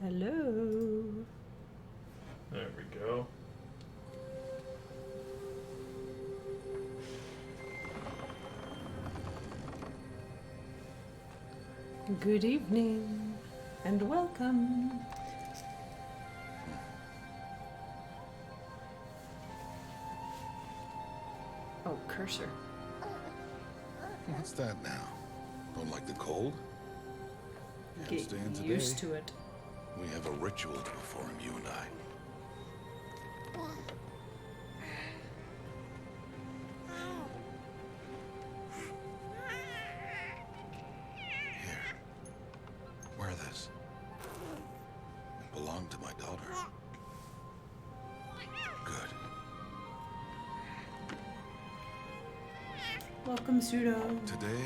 Hello. There we go. Good evening and welcome. Oh, cursor. What's that now? Don't like the cold? Can't Get stand today. used to it. We have a ritual to perform, you and I. Here. Wear this. It belonged to my daughter. Good. Welcome, Pseudo. Today,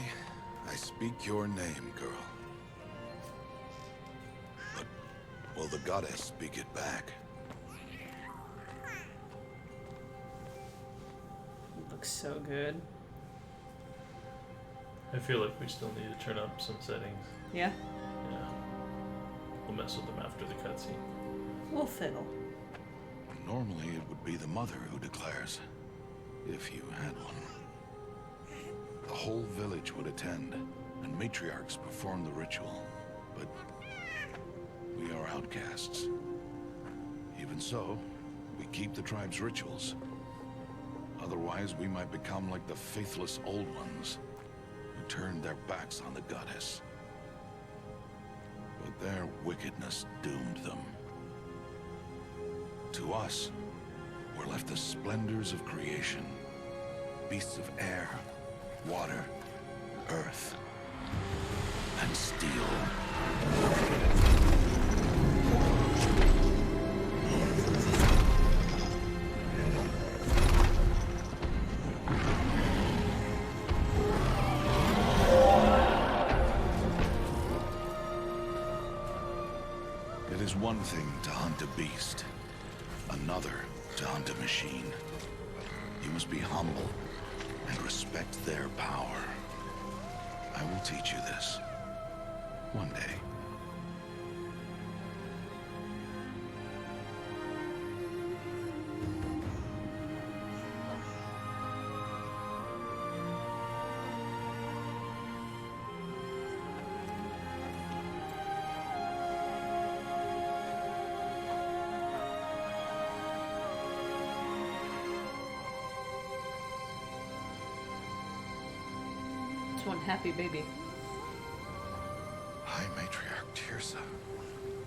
I speak your name, girl. But will the goddess speak it back? Looks so good. I feel like we still need to turn up some settings. Yeah? Yeah. We'll mess with them after the cutscene. We'll fiddle. Normally, it would be the mother who declares, if you had one. The whole village would attend, and matriarchs perform the ritual. But we are outcasts. Even so, we keep the tribe's rituals. Otherwise, we might become like the faithless old ones, who turned their backs on the goddess. But their wickedness doomed them. To us, were left the splendors of creation. Beasts of air, water, earth, and steel. It is one thing to hunt a beast, another to hunt a machine. You must be humble and respect their power. I will teach you this. One day. It's one happy baby. High Matriarch Tirsa.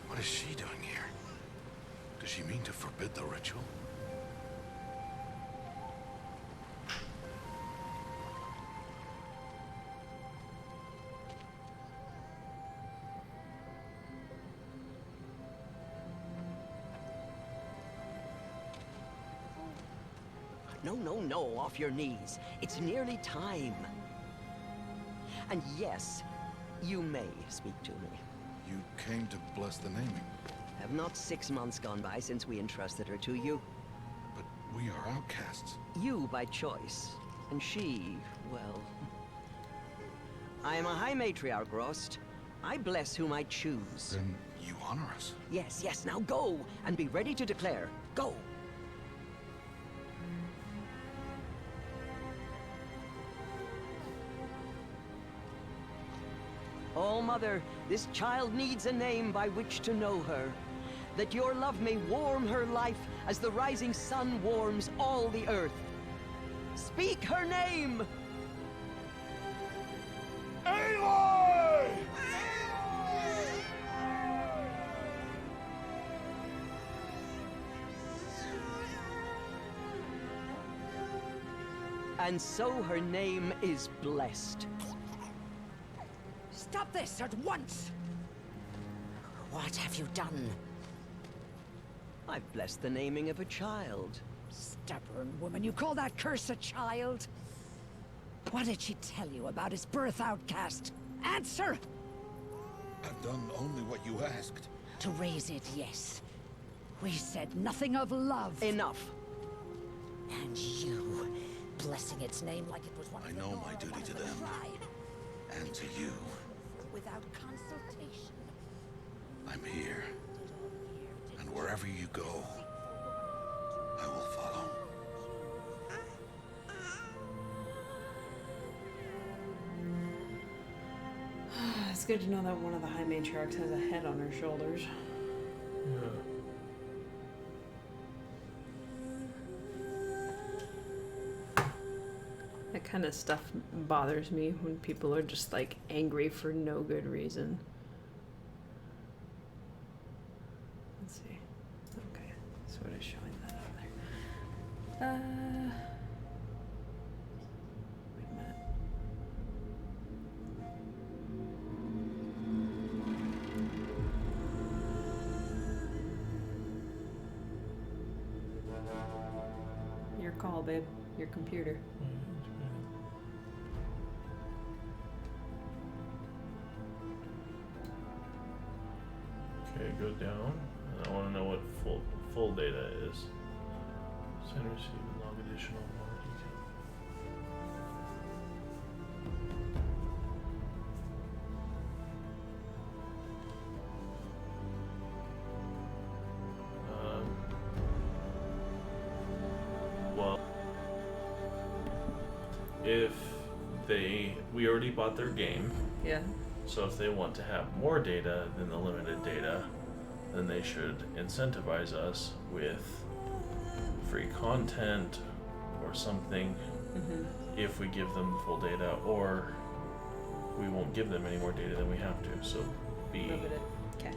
What is she doing here? Does she mean to forbid the ritual? No, off your knees. It's nearly time. And yes, you may speak to me. You came to bless the naming, Have not 6 months gone by since we entrusted her to you? but we are outcasts. You by choice, and she, well... I am a High Matriarch, Rost. I bless whom I choose. Then you honor us. Yes, now go, and be ready to declare. Go! Oh, Mother, this child needs a name by which to know her. That your love may warm her life as the rising sun warms all the earth. Speak her name! Aloy! And so her name is blessed. Stop this at once! What have you done? I've blessed the naming of a child. Stubborn woman, you call that curse a child? What did she tell you about his birth, outcast? Answer! I've done only what you asked. To raise it, yes. We said nothing of love. Enough. And you, blessing its name like it was one I of the know Nora, my duty one to of the them. tribe. And to you. Without consultation. I'm here And wherever you go, I will follow. It's good to know that one of the High Matriarchs has a head on her shoulders. Yeah. That kind of stuff bothers me when people are just like angry for no good reason. Let's see. Okay, so it is showing that on there. Wait a minute. Your call, babe. Your computer. Okay, go down. And I want to know what full data is. Send receive and log additional more detail. Well, if we already bought their game. Yeah. So if they want to have more data than the limited data, then they should incentivize us with free content or something if we give them full data, or we won't give them any more data than we have to. So B. Limited. Okay.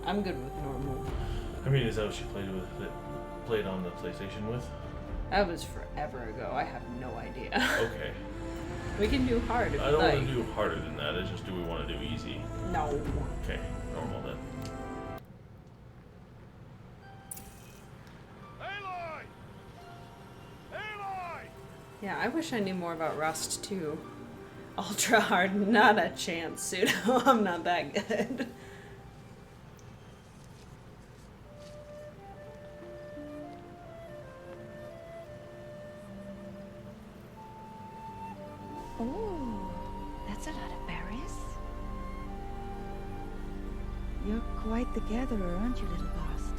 I'm good with normal. I mean, is that what she played on the PlayStation with? That was forever ago. I have no idea. Okay. We can do hard if I you don't like. want to do harder than that. It's just, do we want to do easy? No. Okay, normal then. Aloy! Aloy! Yeah, I wish I knew more about Rust too. Ultra hard, not a chance, Pseudo. I'm not that good. Oh, that's a lot of berries. You're quite the gatherer, aren't you, little Bast?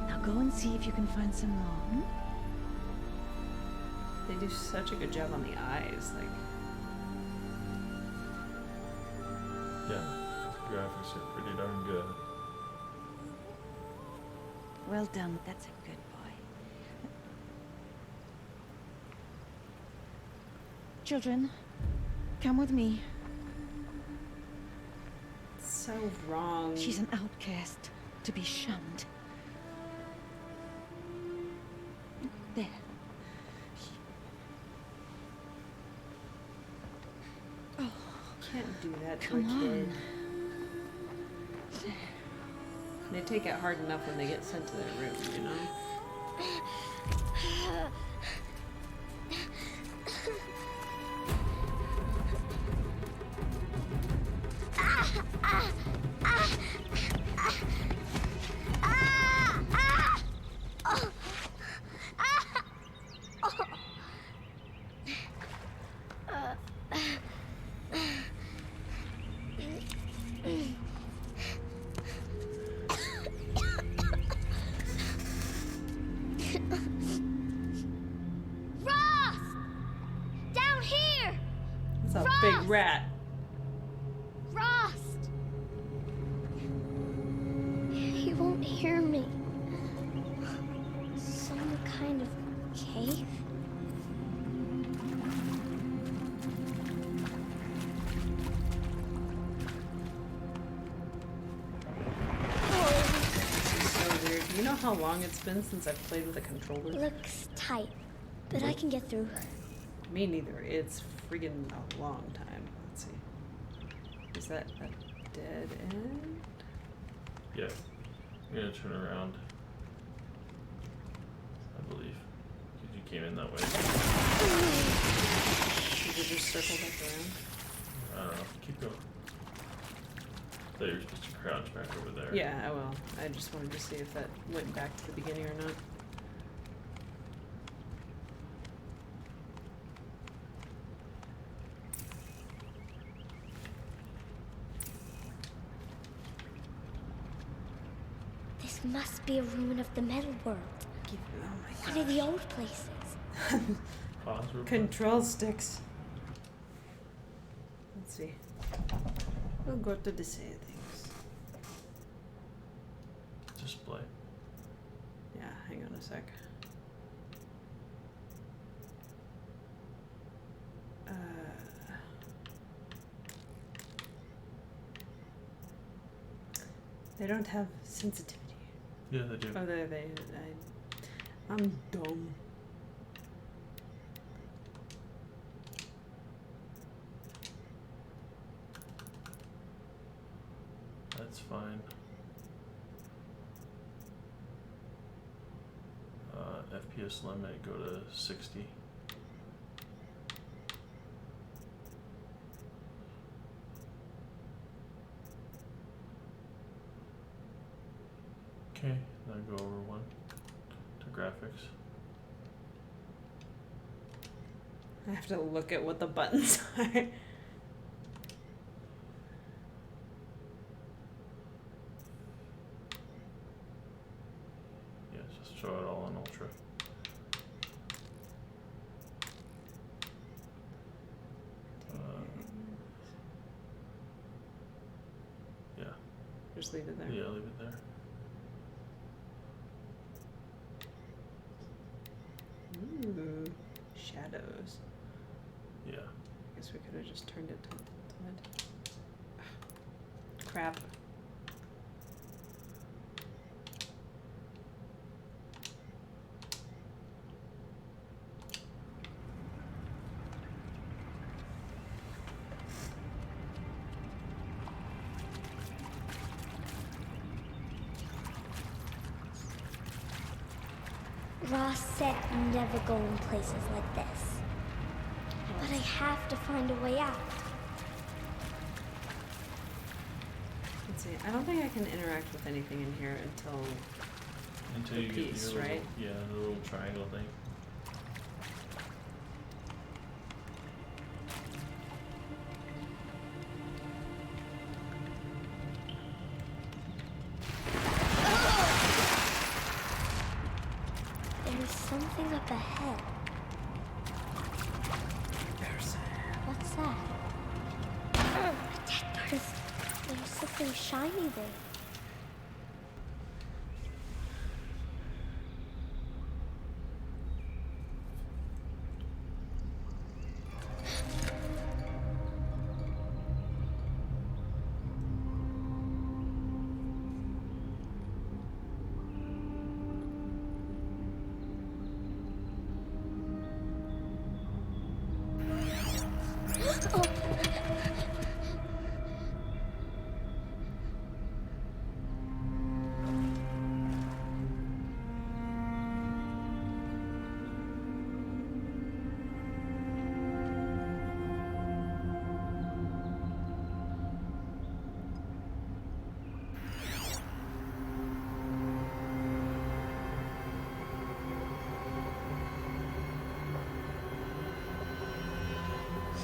Now go and see if you can find some more, hmm? They do such a good job on the eyes. Like, Yeah, graphics are pretty darn good. Well done, that's a good boy. Children, come with me. it's so wrong. She's an outcast, to be shunned. There. Can't do that to Come a on. kid. They take it hard enough when they get sent to their room, you know? Ross! Down here! It's a big rat. Ross! He won't hear me. Some kind of cave? So weird. You know how long it's been since I've played with a controller? Looks tight, but I can get through. Me neither. It's friggin' a long time. Let's see. Is that a dead end? Yeah. I'm gonna turn around. I believe. 'Cause you came in that way. Should we just circle back around? I don't know. Keep going. I thought you were supposed to crouch back over there. Yeah, I will. I just wanted to see if that went back to the beginning or not. This must be a ruin of the metal world. Oh my One of the old places. Pause real quick. Control sticks. Let's see. We'll go to the settings. Display. Yeah, hang on a sec. They don't have sensitivity. Yeah, they do. Oh, I'm dumb. That's fine. FPS limit, go to 60. Okay, now go over one to graphics. I have to look at what the buttons are. Yeah, just show it all in ultra. Yeah, Just leave it there. yeah, leave it there. Ooh, shadows. Yeah. I guess we could have just turned it to ultimate. Crap. Ross said never go in places like this. But I have to find a way out. Let's see. I don't think I can interact with anything in here until You get piece, your little, right? yeah, the little triangle thing. There's something up ahead. What's that? A dead person. There's something shiny there.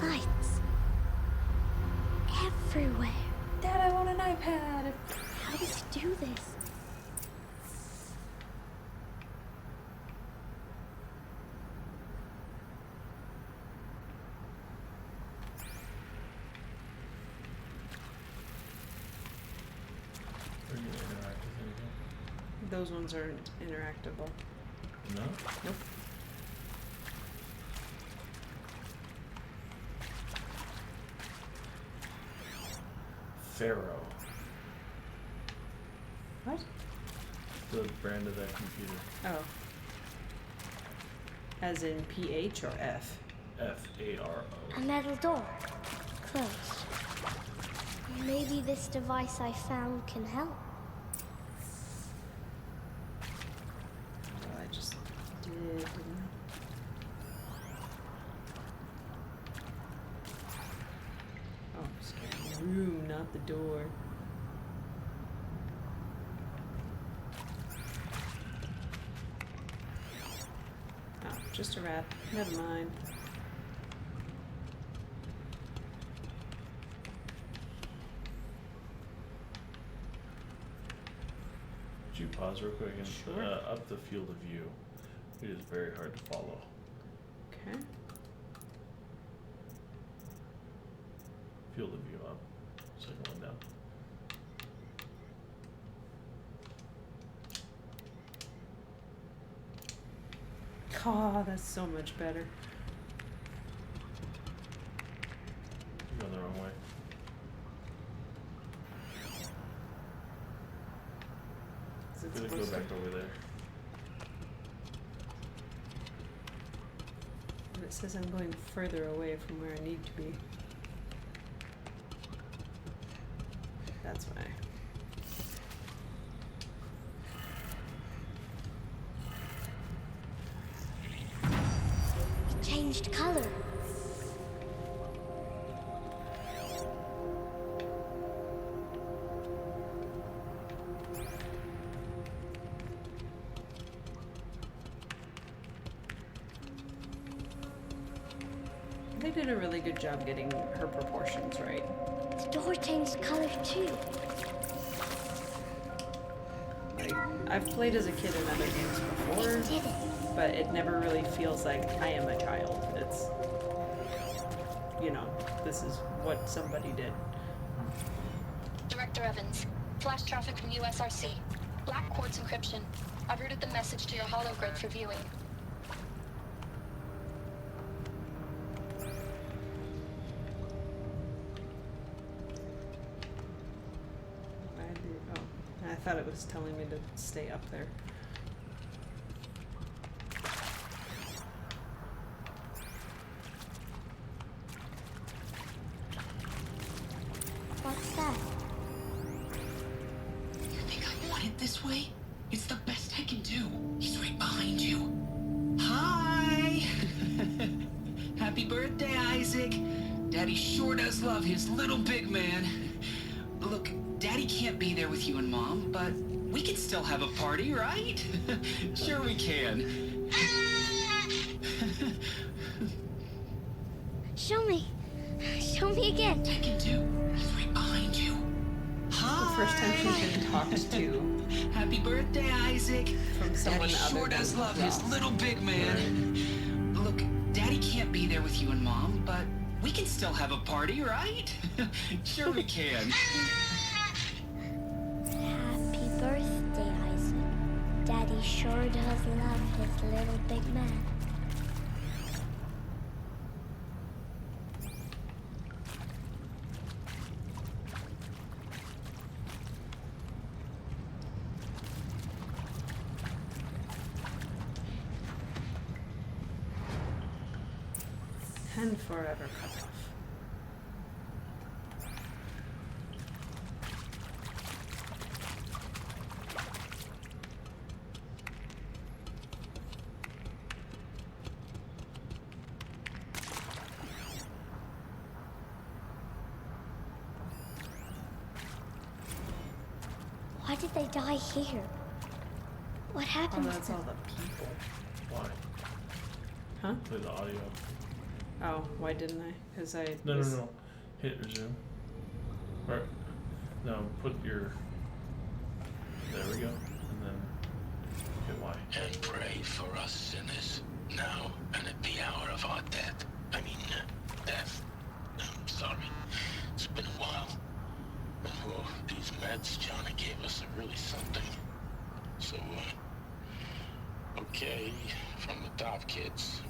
Lights. Everywhere. Dad, I want an iPad. How does he do this? Are you gonna interact with anything? Those ones aren't interactable. No? Nope. Pharaoh. What? The brand of that computer. Oh. As in PH or F? F-A-R-O. A metal door. Closed. Maybe this device I found can help. Well, I just did, didn't I? Oh, scanning the room, not the door. Oh, just a rat. Never mind. Did you pause real quick and Sure. up the field of view. It is very hard to follow. Okay. Field of view up. Second one down. Oh, that's so much better. You're going the wrong way. Is it Gonna go supposed to? back over there. And it says I'm going further away from where I need to be. That's why. It changed color. They did a really good job getting her proportions right. The door changed color too. Like, I've played as a kid in other games before, It did it. but it never really feels like I am a child. It's, you know, this is what somebody did. Director Evans, flash traffic from USRC. Black quartz encryption. I've routed the message to your hologrid for viewing. I thought it was telling me to stay up there. What's that? You think I want it this way? It's the best I can do. He's right behind you. Hi! Happy birthday, Isaac. Daddy sure does love his little big man. Look, Daddy can't be there with you and Mom, but we can still have a party, right? Sure we can. Show me. Show me again. I can do. He's right behind you. The Hi! first time she's been talked to Happy birthday, Isaac. from someone Daddy sure other does than love his Ross. little big man. Look, Daddy can't be there with you and Mom, but we can still have a party, right? Sure we can. Happy birthday, Isaac. Daddy sure does love his little big man. And forever cut off. Why did they die here? What Oh, happened to that's them? all the people. Why? Huh? Play the audio. Oh, why didn't I? Because I No, was... no, no. Hit resume. Or, no, put your... There we go. And then hit Y. And pray for us sinners, now and at the hour of our death. Death. I'm sorry. It's been a while. Oh, these meds Johnny gave us are really something. So, okay, from the top, kids.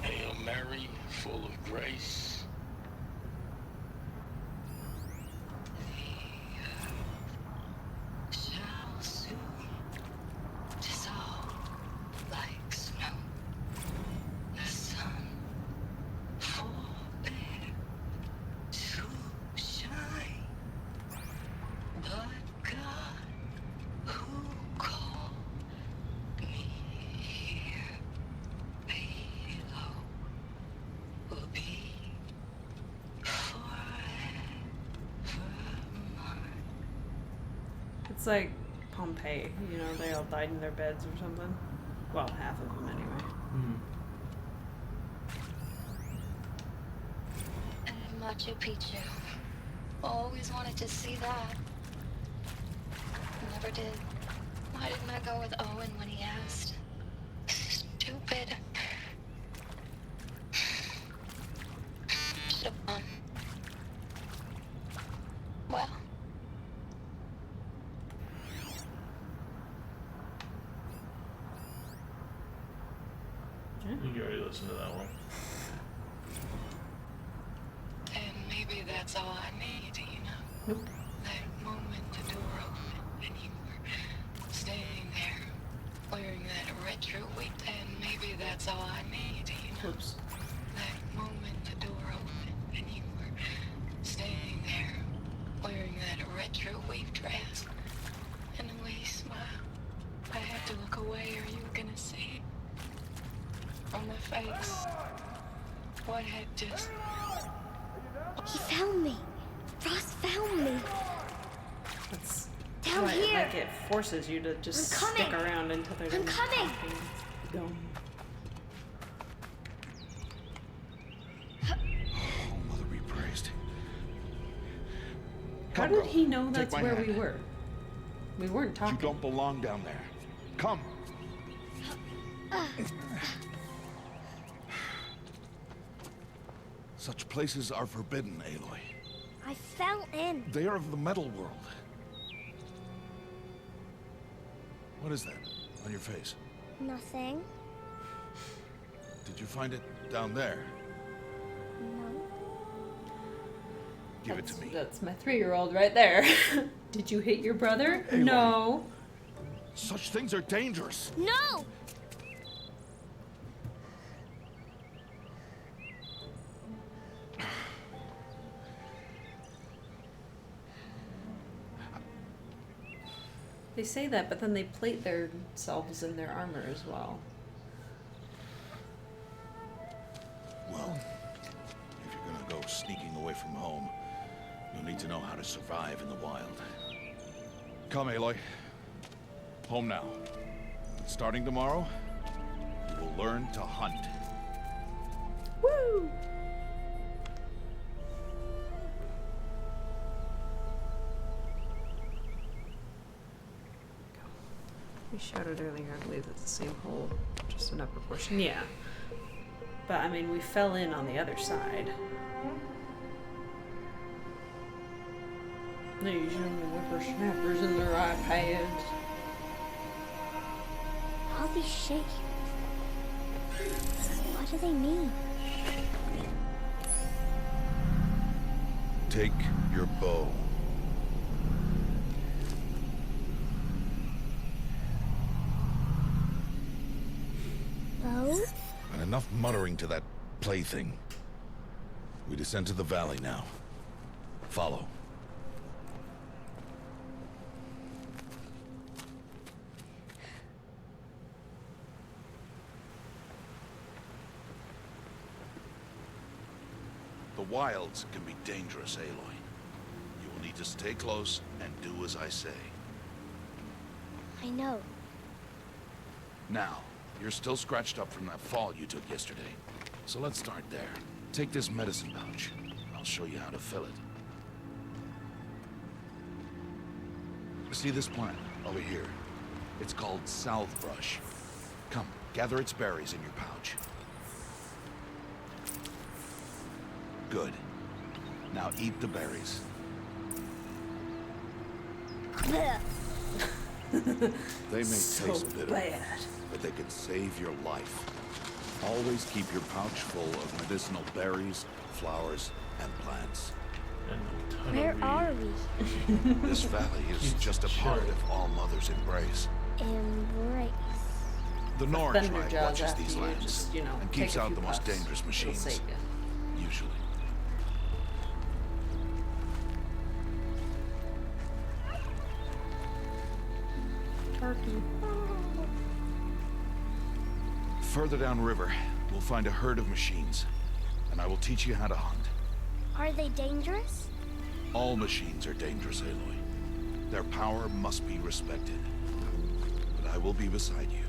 Hail Mary, full of grace. Shall soon dissolve like snow. The sun forbear to shine. But God, who called me here below, will be forever mine. It's like Pompeii, you know, they all died in their beds or something. Well, half of them anyway. Hmm. And Machu Picchu. Always wanted to see that. Never never did. Why didn't I go with Owen when he asked? Stupid. Should've won. Well. You can already listen to that one. And maybe that's all I need, you know? Nope. That moment the door opened and you were standing there wearing that retro wig. And maybe that's all I need, you know? Whoops. That moment the door opened and you were standing there wearing that retro wave dress and the way you smile. I had to look away or you were gonna see it. On my face. What had just... He found me. Ross found me. That's Down why here. like it forces you to just I'm coming. stick around until they're I'm done coming. talking. Dumb. Oh, Mother be praised. How Come, did girl. he know Take that's my where hand. we were? We weren't talking. You don't belong down there. Come. Such places are forbidden, Aloy. I fell in. They are of the metal world. What is that on your face? Nothing. Did you find it down there? No. Give it to me. That's my 3-year-old right there. Did you hit your brother? Aloy. No. Such things are dangerous. No! They say that, but then they plate themselves in their armor as well. Well, if you're gonna go sneaking away from home, you'll need to know how to survive in the wild. Come, Aloy. Home now. Starting tomorrow, you will learn to hunt. Woo! We shouted earlier, I believe it's the same hole, just in upper portion. Yeah. But I mean, we fell in on the other side. They usually whippersnappers in their iPads. All these shapes. What do they mean? Take your bow. Bow? And enough muttering to that plaything. We descend to the valley now. Follow. The wilds can be dangerous, Aloy. You will need to stay close and do as I say. I know. Now, you're still scratched up from that fall you took yesterday. So let's start there. Take this medicine pouch. I'll show you how to fill it. See this plant over here? It's called salvebrush. Come, gather its berries in your pouch. Good. Now eat the berries. Blech. They may So taste bitter, bad. but they can save your life. Always keep your pouch full of medicinal berries, flowers, and plants. And a ton Where of are weed. we? This valley is just a part of All Mother's embrace. Embrace. The Nord Thunder tribe jaws watches after these you lands just, you know, and take keeps a out few the most puffs. dangerous It'll machines. save you. Usually. Turkey. Further downriver, we'll find a herd of machines, and I will teach you how to hunt. Are they dangerous? All machines are dangerous, Aloy. Their power must be respected. But I will be beside you.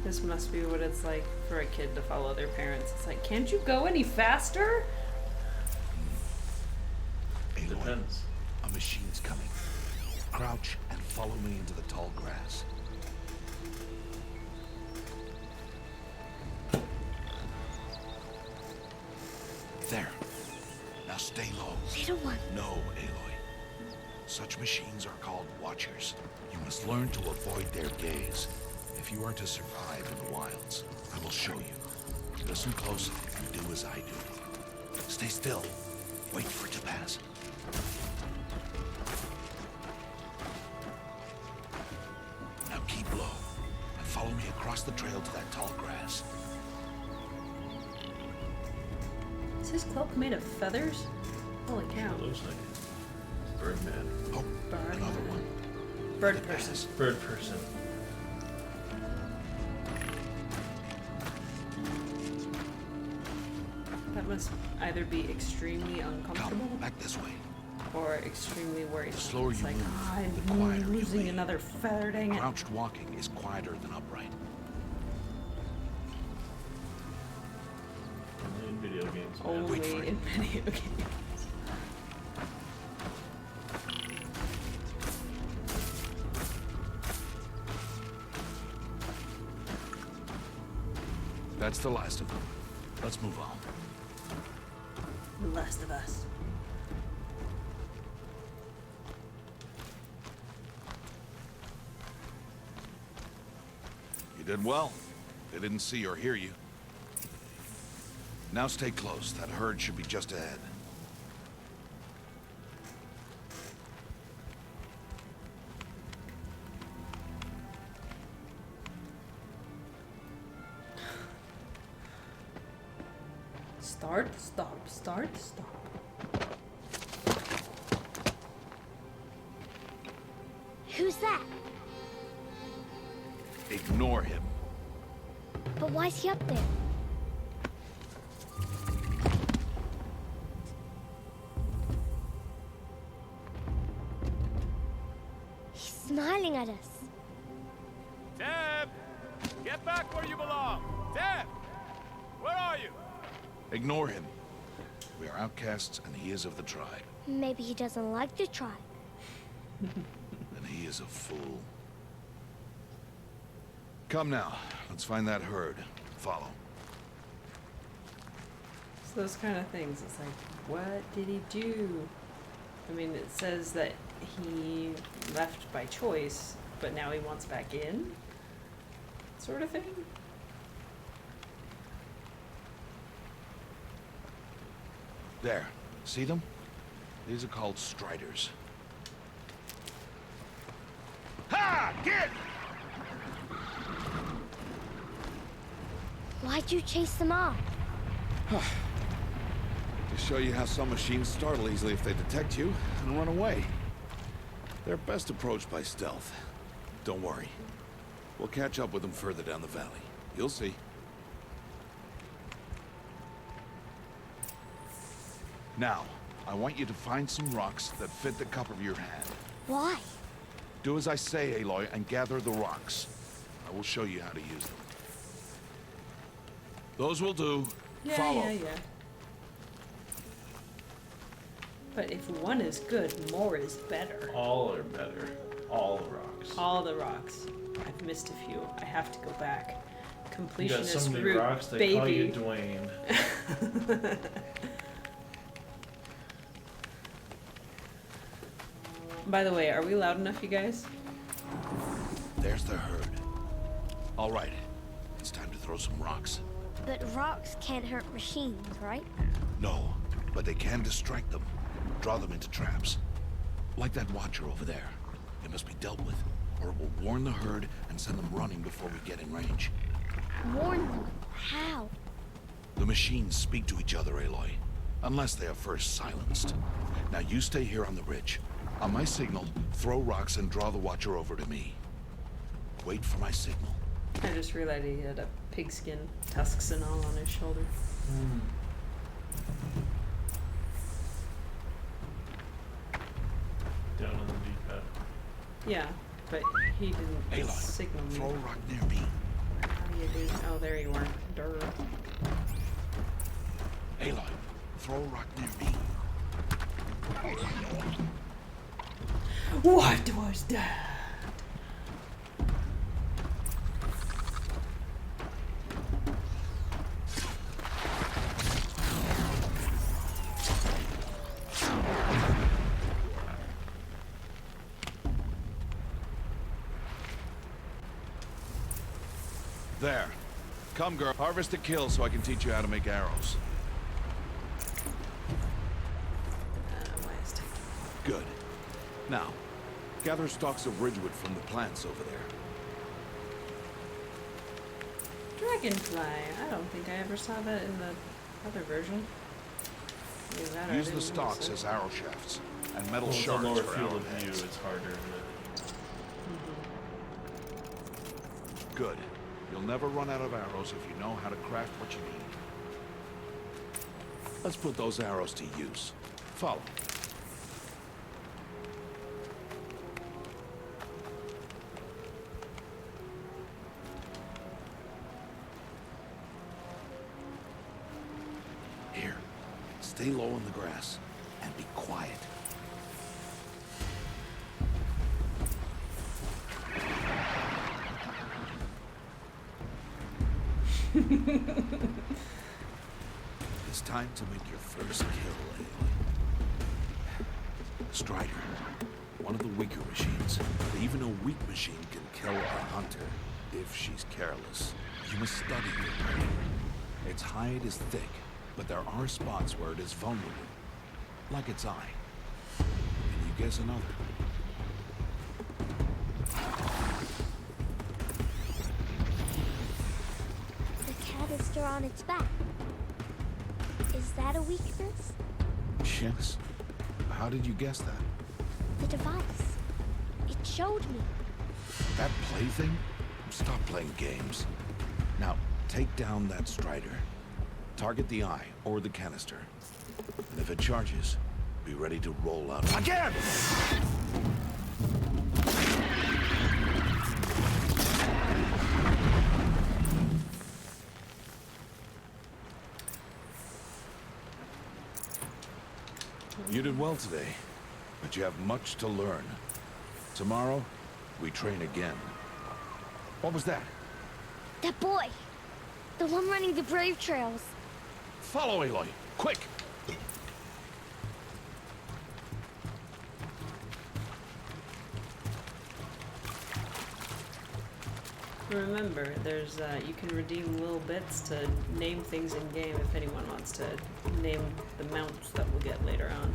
This must be what it's like for a kid to follow their parents. It's like, can't you go any faster? Aloy, Depends. a machine's coming. Crouch and follow me into the tall grass. There. Now stay low. Little one. No, Aloy. Such machines are called Watchers. You must learn to avoid their gaze if you are to survive in the wilds. I will show you. Listen closely and do as I do. Stay still. Wait for it to pass. Now keep low and follow me across the trail to that tall grass. Is his cloak made of feathers? Holy cow. It looks like Birdman. Oh, Bird. another one. Bird It person. passes. Bird person. That must either be extremely uncomfortable Come, back this way. or extremely worrisome. The slower It's you like, move, "Ah, the quieter I'm you'll losing be." another feather, dang it. Crouched walking is quieter than upright. Only in video games, man. Only Wait for it. in video games. That's the last of them. Let's move on. The Last of Us. You did well. They didn't see or hear you. Now stay close. That herd should be just ahead. Start, stop, start, stop. Who's that? Ignore him. But why's he up there? He's smiling at us. Deb! Get back where you belong! Deb! Where are you? Ignore him. We are outcasts, and he is of the tribe. Maybe he doesn't like the tribe. And he is a fool. Come now. Let's find that herd. Follow. It's those kind of things. It's like, what did he do? I mean, it says that he left by choice, but now he wants back in? Sort of thing? There. See them? These are called striders. Ha! Get! Why'd you chase them off? To show you how some machines startle easily if they detect you and run away. They're best approached by stealth. Don't worry. We'll catch up with them further down the valley. You'll see. Now, I want you to find some rocks that fit the cup of your hand. Why? Do as I say, Aloy, and gather the rocks. I will show you how to use them. Those will do. Yeah, Follow. yeah, yeah. But if one is good, more is better. All are better. All rocks. All the rocks. I've missed a few. I have to go back. You got Completionist so many route, rocks, they baby. call you Dwayne. By the way, are we loud enough, you guys? There's the herd. All right. It's time to throw some rocks. But rocks can't hurt machines, right? No, but they can distract them. Draw them into traps. Like that watcher over there. It must be dealt with, or it will warn the herd and send them running before we get in range. Warn them. How? The machines speak to each other, Aloy. Unless they are first silenced. Now you stay here on the ridge. On my signal, throw rocks and draw the watcher over to me. Wait for my signal. I just realized he had a pigskin, tusks and all on his shoulder. Down in the deep end. Yeah, but he didn't Aloy, signal me. throw a rock near me. How do you do? Oh, there you are. Durr. Aloy, throw a rock near me. What was that? There. Come, girl. Harvest a kill so I can teach you how to make arrows. Why is taking? Good. Now, gather stalks of ridgewood from the plants over there. Dragonfly. I don't think I ever saw that in the other version. Either that or I Use the didn't stalks notice as arrow shafts, and metal Well, shards the lower for field of view, arrowheads. it's harder to... Good. You'll never run out of arrows if you know how to craft what you need. Let's put those arrows to use. Follow. Here. Stay low in the grass and be quiet. It's time to make your first kill, Aloy. Strider. One of the weaker machines. But even a weak machine can kill a hunter if she's careless. You must study your prey. Its hide is thick, but there are spots where it is vulnerable. Like its eye. Can you guess another? Canister on its back. Is that a weakness? Yes. How did you guess that? The device. It showed me. That plaything? Stop playing games. Now, take down that Strider. Target the eye or the canister. And if it charges, be ready to roll out again! You did well today, but you have much to learn. Tomorrow, we train again. What was that? That boy. The one running the brave trails. Follow Aloy, quick! Remember, there's you can redeem little bits to name things in game if anyone wants to name the mounts that we'll get later on.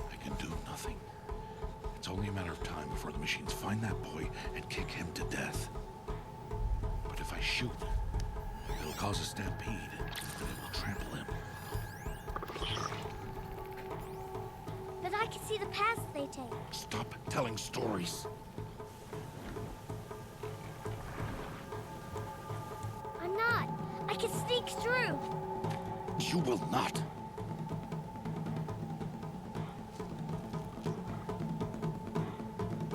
I can do nothing. It's only a matter of time before the machines find that boy and kick him to death. But if I shoot, it'll cause a stampede, and it will trample him. But I can see the paths they take. Stop telling stories. I'm not. I can sneak through. You will not.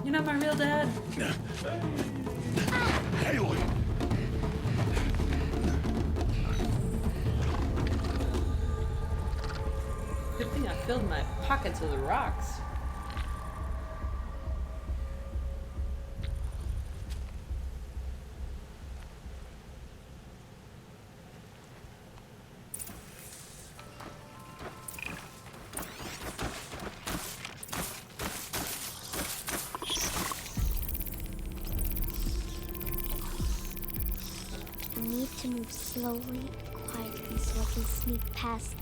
You're not my real dad. Aloy! Good thing I filled my pockets with rocks. I need to move move slowly, quietly, so I can sneak past them.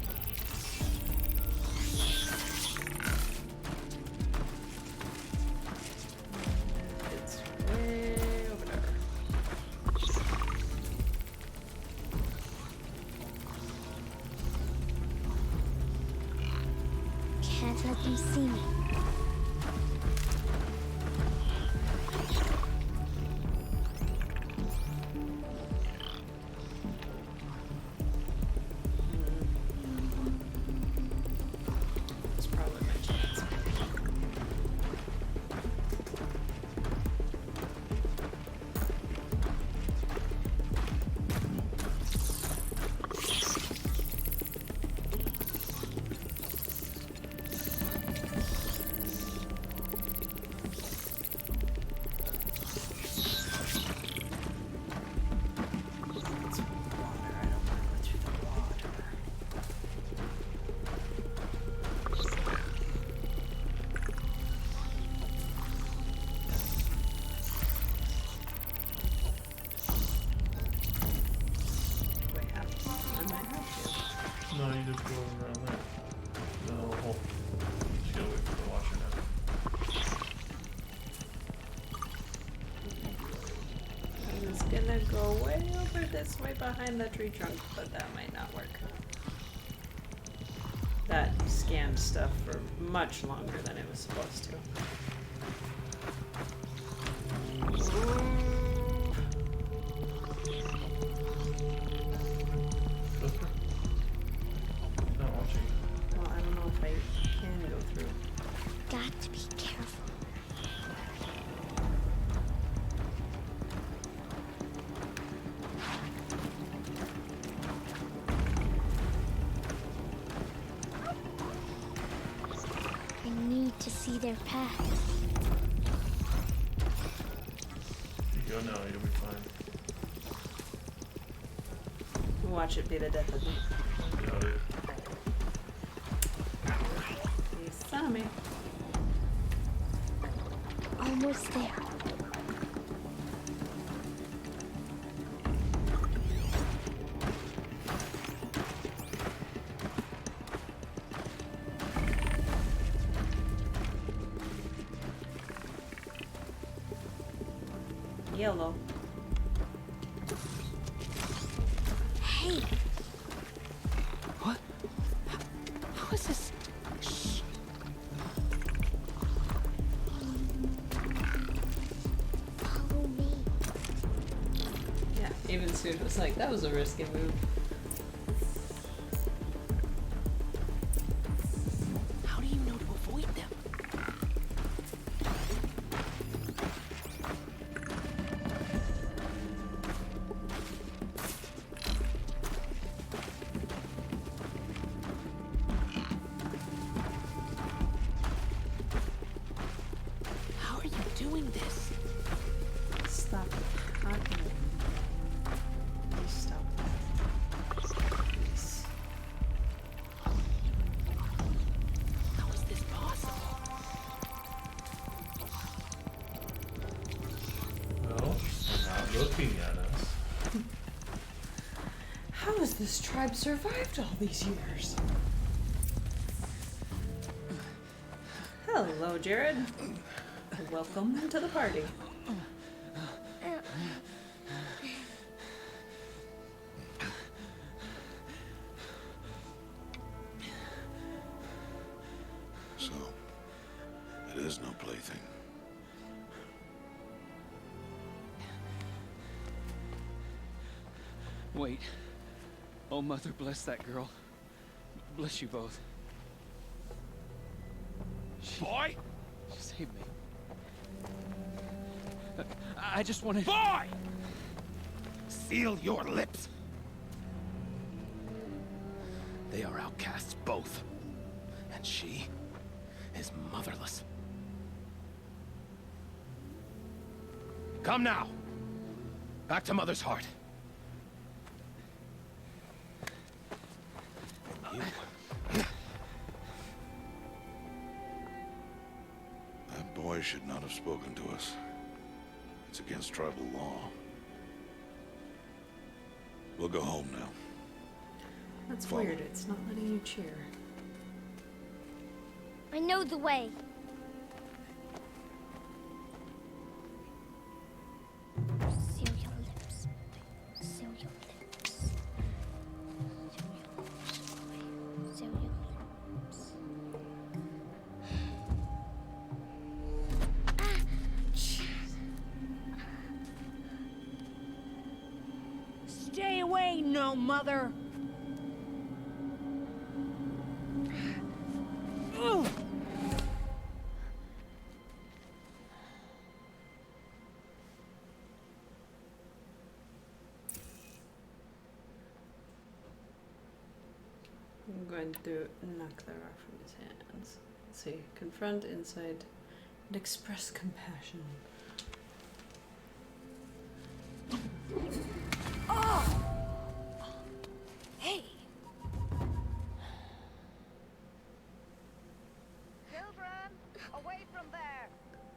It's way over there. Can't let them see me. It's probably my chance. It's water. I don't want to go through the water. Do I have to? I might have to. No, you just go around there. The hole. Just gotta wait for the washer now. I was gonna go way over this way behind the tree trunk, but that might not work. That scanned stuff for much longer than it was supposed to. Go through. Not watching. Well, I don't know if I can go through. Got to be careful. I need to see their path. You go now, you'll be fine. Watch it be the death of me. Got it. You son of me. Almost there. Yellow. Hey, What? How is this? Shh. follow me. Yeah, even Sue was like, that was a risky move. How do you know to avoid them? How are you doing this? Stop talking. Please stop. Please. How is this possible? Well, they're not looking at us. How has this tribe survived all these years? Hello, Jared. Welcome to the party. So, it is no plaything. Wait. Oh, Mother, bless that girl. Bless you both. Boy! She saved me. I just wanted... Boy! Seal your lips. They are outcasts, both. And she is motherless. Come now. Back to Mother's heart. And you. That boy should not have spoken to us. It's against tribal law. We'll go home now. That's Follow. weird. It's not letting you cheer. I know the way. Seal your lips. Seal your lips. Seal your lips. Stay away, no mother! Ugh. I'm going to knock the rock from his hands. Let's see. Confront inside and express compassion. Oh! Hey! Children, away from there.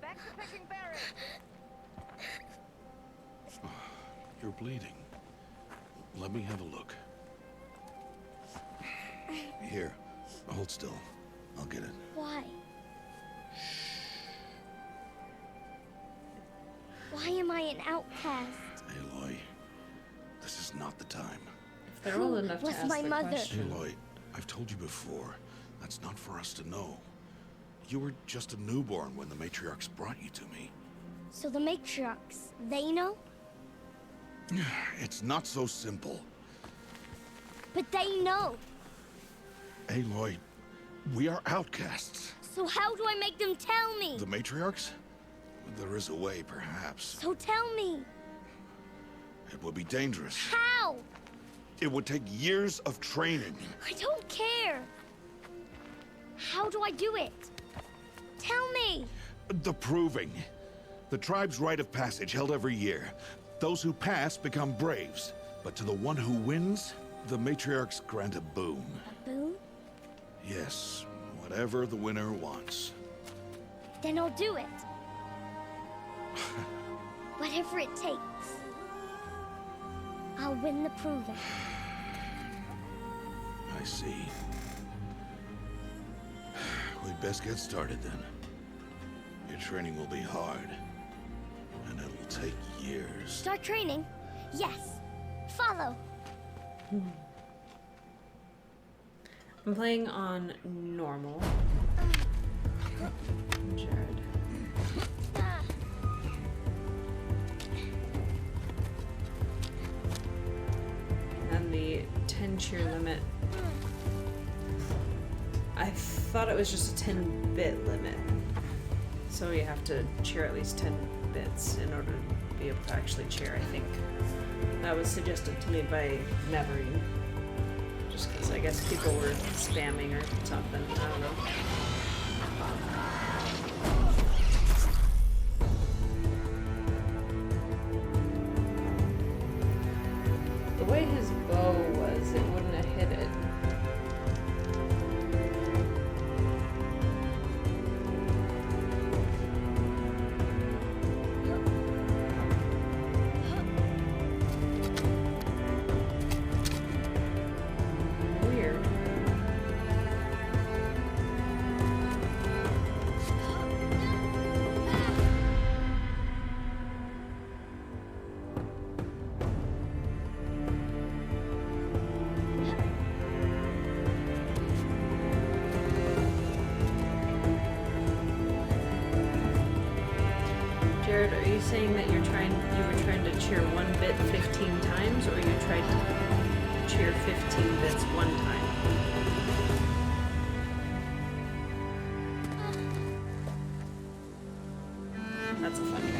Back to picking berries. You're bleeding. Let me have a look. Here, hold still. I'll get it. Why? Why am I an outcast? Aloy, this is not the time. If they're old enough to was ask my the mother? question. Aloy, I've told you before, that's not for us to know. You were just a newborn when the matriarchs brought you to me. So the matriarchs, they know? It's not so simple. But they know. Aloy, we are outcasts. So how do I make them tell me? The matriarchs? There is a way, perhaps. So tell me. It would be dangerous. How? It would take years of training. I don't care. How do I do it? Tell me. The proving. The tribe's rite of passage held every year. Those who pass become braves. But to the one who wins, the matriarchs grant a boon. A boon? Yes, whatever the winner wants. Then I'll do it. Whatever it takes. I'll win the proving. I see. We'd best get started then. Your training will be hard. And it'll take years. Start training? Yes. Follow. I'm playing on normal. Jared. And the 10 cheer limit. I thought it was just a 10-bit limit. So you have to cheer at least 10 bits in order to be able to actually cheer, I think. That was suggested to me by Neverine. Just because I guess people were spamming or something. I don't know. The way his bow was, it wouldn't have hit it. Weird. Jared, are you saying that you were trying to cheer one bit 15 times, or you tried to cheer 15 bits one time? That's a fun guy.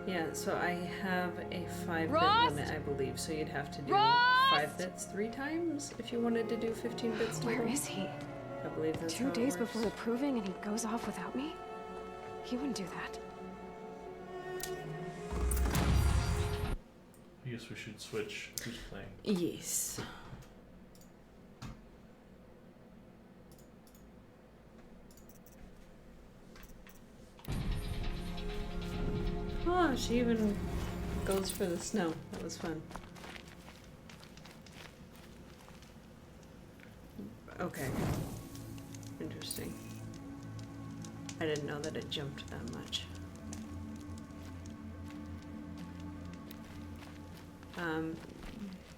Yeah, so I have a 5-bit Rost! limit, I believe, so you'd have to do Rost! 5 bits 3 times if you wanted to do 15 bits total. Where is he? I believe that's 2 how it days works. before approving and he goes off without me? He wouldn't do that. I guess we should switch who's playing. Yes. Oh, she even goes for the snow. That was fun. Okay. Interesting. I didn't know that it jumped that much.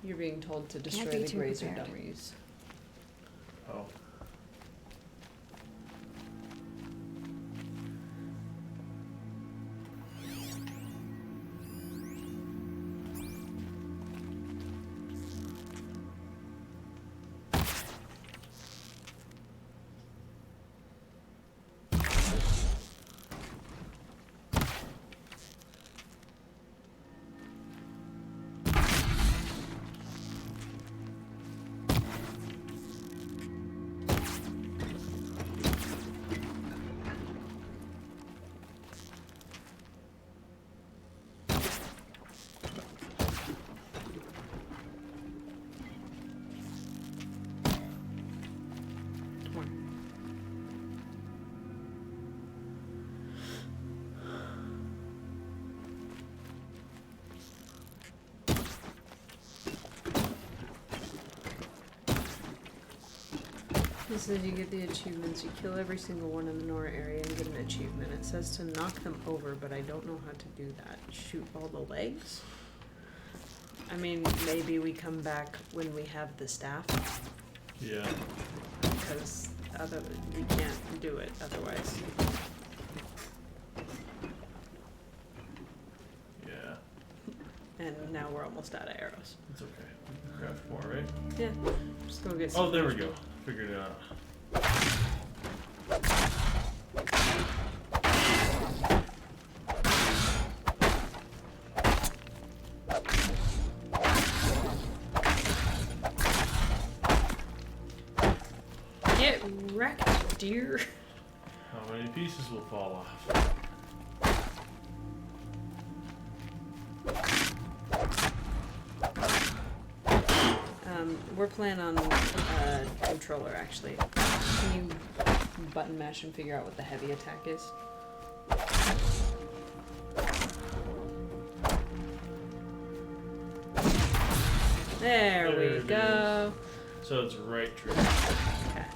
You're being told to destroy be the too grazer prepared. dummies. Oh. It says you get the achievements. You kill every single one in the Nora area and get an achievement. It says to knock them over, but I don't know how to do that. Shoot all the legs? I mean, maybe we come back when we have the staff. Yeah. Because we can't do it otherwise. Yeah. And now we're almost out of arrows. It's okay. Craft more, right? Yeah. Just go get some. Oh, there we go. Figured it out. Get wrecked, dear. How many pieces will fall off? We're playing on controller actually. Can you button mash and figure out what the heavy attack is? There we it go. is. So it's right trigger. Okay.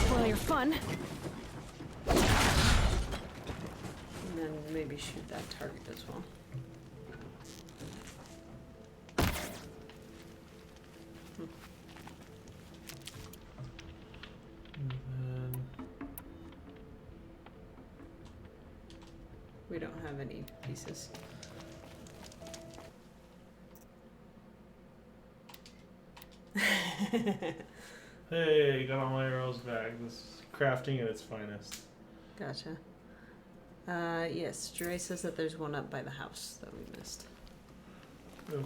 Spoil your fun. And then maybe shoot that target as well. And then We don't have any pieces. Hey, got all my arrows back. This is crafting at its finest. Gotcha. Yes, Dre says that there's one up by the house that we missed. Okay.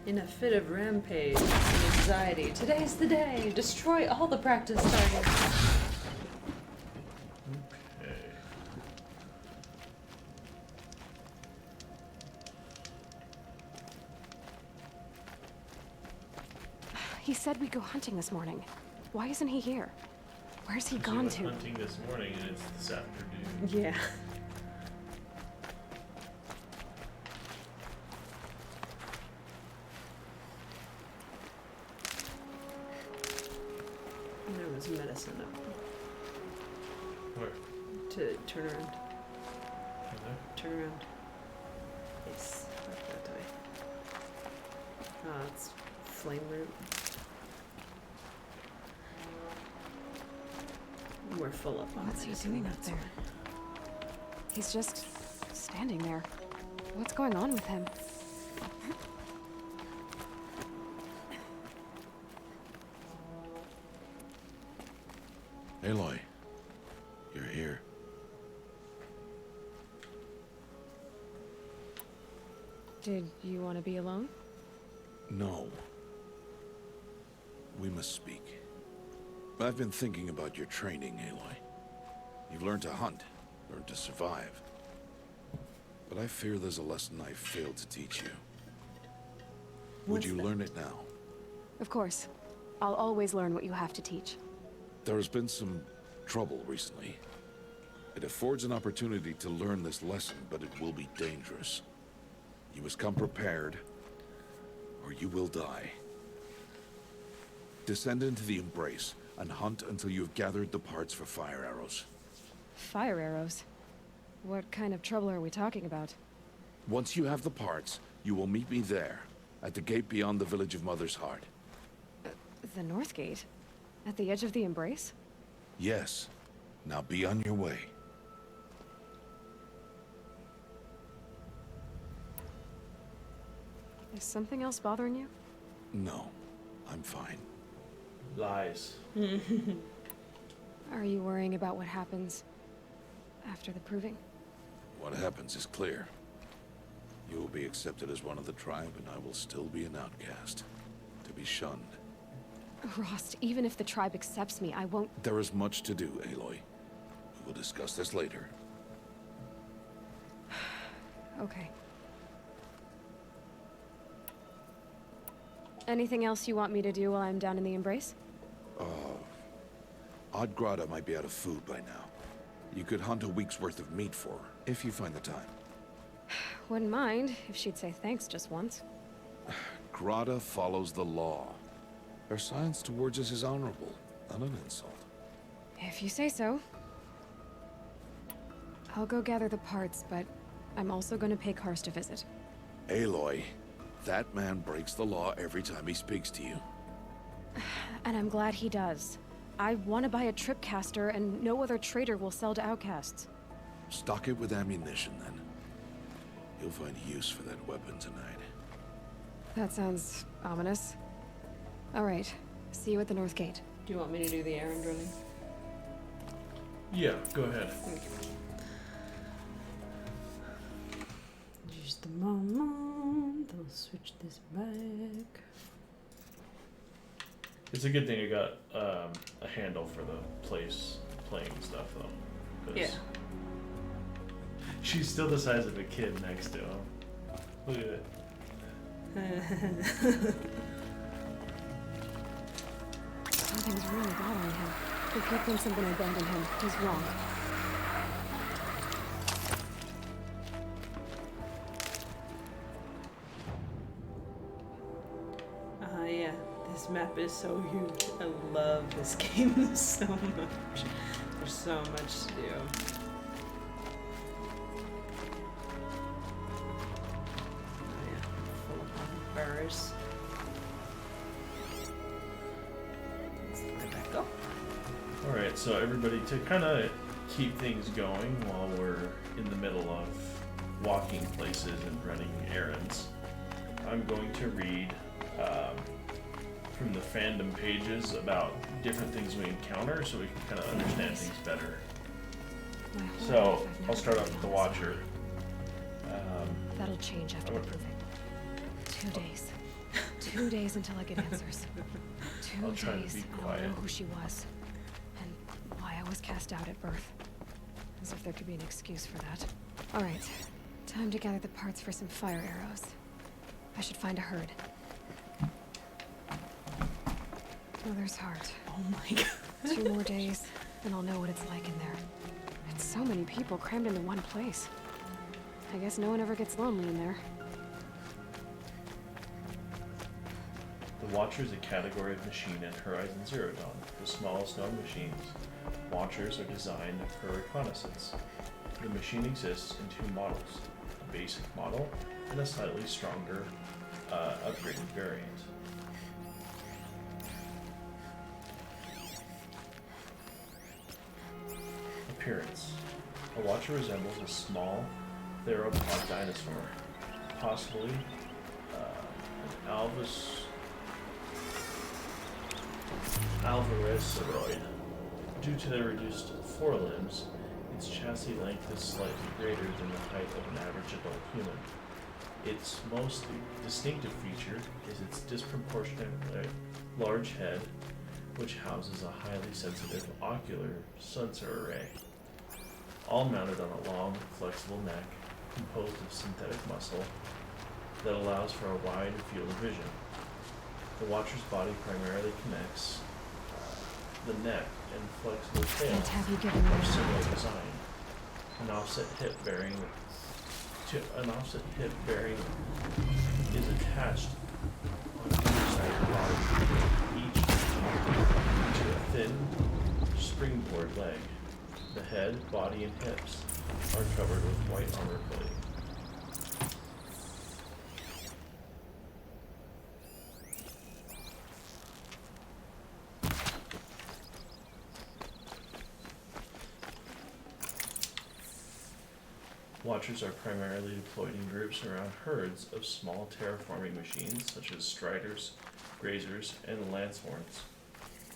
In a fit of rampage and anxiety, today's the day! Destroy all the practice targets! Okay. He said we'd go hunting this morning. Why isn't he here? Where's he She gone went to? hunting this morning and it's this afternoon. Yeah. There was medicine up Where? to turn around. Is there? Turn around. Yes, like that way. It's flame root. We're full up on What's he medicine, doing up that's there? He's just standing there. What's going on with him? Aloy, you're here. Did you want to be alone? No. We must speak. I've been thinking about your training, Aloy. You've learned to hunt, learned to survive. But I fear there's a lesson I failed to teach you. Would you learn it now? Of course. I'll always learn what you have to teach. There has been some trouble recently. It affords an opportunity to learn this lesson, but it will be dangerous. You must come prepared, or you will die. Descend into the Embrace, and hunt until you have gathered the parts for fire arrows. Fire arrows? What kind of trouble are we talking about? Once you have the parts, you will meet me there, at the gate beyond the village of Mother's Heart. The North Gate? At the edge of the Embrace? Yes. Now be on your way. Is something else bothering you? No, I'm fine. Lies. Are you worrying about what happens after the proving? What happens is clear. You will be accepted as one of the tribe, and I will still be an outcast, to be shunned. Rost, even if the tribe accepts me, I won't... There is much to do, Aloy. We will discuss this later. Okay. Anything else you want me to do while I'm down in the Embrace? Oddgrada might be out of food by now. You could hunt a week's worth of meat for her, if you find the time. Wouldn't mind if she'd say thanks just once. Grada follows the law. Her science towards us is honorable, not an insult. If you say so. I'll go gather the parts, but I'm also going to pay Karst a visit. Aloy, that man breaks the law every time he speaks to you. And I'm glad he does. I want to buy a tripcaster, and no other trader will sell to outcasts. Stock it with ammunition, then. You'll find use for that weapon tonight. That sounds ominous. All right. See you at the North Gate. Do you want me to do the errand running? Yeah, go ahead. Okay. Just a moment. I'll switch this back. It's a good thing I got a handle for the playing stuff though. 'Cause Yeah. She's still the size of a kid next to him. Look at it. Something's really bothering him. If he thinks I'm gonna abandon him, he's wrong. Yeah. This map is so huge. I love this game so much. There's so much to do. Oh yeah, full of burrs. Let's let that go. Alright, so everybody, to kind of keep things going while we're in the middle of walking places and running errands, I'm going to read from the fandom pages about different things we encounter so we can kind of understand things better. So, I'll start off with the Watcher. That'll change after the proving. 2 days. 2 days until I get answers. 2 I'll try to days be and I'll quiet. know who she was. And why I was cast out at birth. As if there could be an excuse for that. Alright. Time to gather the parts for some fire arrows. I should find a herd. Mother's heart. Oh my god. 2 more days, and I'll know what it's like in there. It's so many people crammed into one place. I guess no one ever gets lonely in there. The Watcher is a category of machine in Horizon Zero Dawn, the smallest known machines. Watchers are designed for reconnaissance. The machine exists in 2 models, a basic model and a slightly stronger, upgraded variant. Appearance. A Watcher resembles a small theropod dinosaur, possibly an Alvarezsauroid. Due to their reduced forelimbs, its chassis length is slightly greater than the height of an average adult human. Its most distinctive feature is its disproportionately large head, which houses a highly sensitive ocular sensor array, all mounted on a long, flexible neck composed of synthetic muscle that allows for a wide field of vision. The Watcher's body primarily connects the neck and flexible tail are similar design. An offset hip bearing is attached on either side of the body, each to a thin springboard leg. The head, body, and hips are covered with white armor plating. Watchers are primarily deployed in groups around herds of small terraforming machines such as Striders, Grazers, and Lancehorns.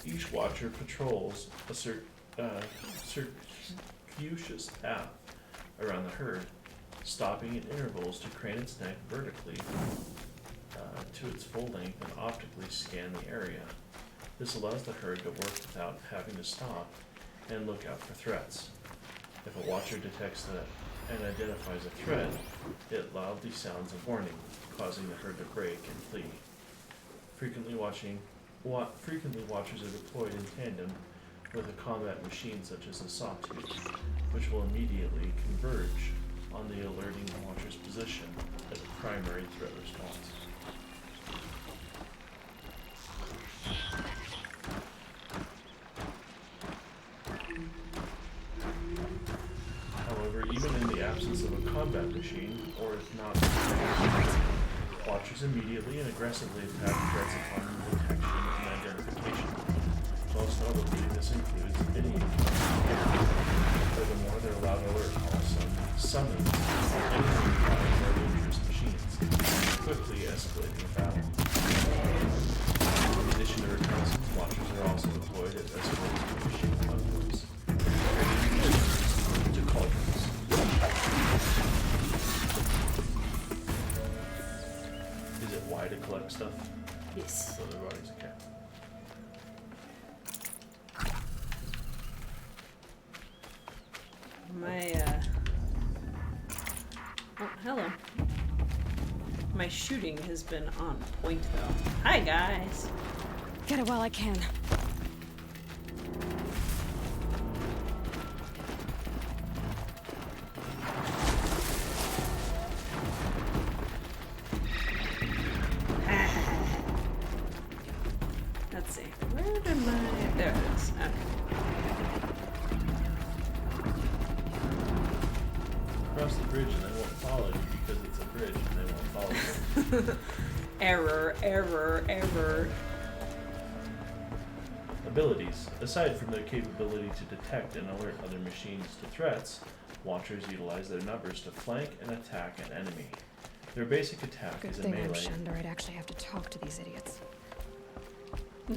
Each Watcher patrols a circuitous path around the herd, stopping at intervals to crane its neck vertically to its full length and optically scan the area. This allows the herd to work without having to stop and look out for threats. If a Watcher detects and identifies a threat, it loudly sounds a warning, causing the herd to break and flee. Frequently, Watchers are deployed in tandem with a combat machine such as a sawtooth, which will immediately converge on the alerting Watcher's position as a primary threat response. However, even in the absence of a combat machine, or if not, Watchers immediately and aggressively attack threats upon detection and identification. Most notably, this includes any furthermore, they're allowed to alert all summons any nearby or dangerous machines, quickly escalating the battle. In addition to reconnaissance, Watchers are also deployed as escorts to machine convoys, to cauldrons. Is it why to collect stuff? Yes. So their bodies, okay. Oh, hello. My shooting has been on point, though. Hi, guys. Get it while I can. Let's see. Where did my... There it is. Okay. Cross the bridge and they won't follow you because it's a bridge and they won't follow you. Error, error, error. Abilities. Aside from their capability to detect and alert other machines to threats, Watchers utilize their numbers to flank and attack an enemy. Their basic attack Good is a thing I'm melee. shunned, or I'd actually have to talk to these idiots.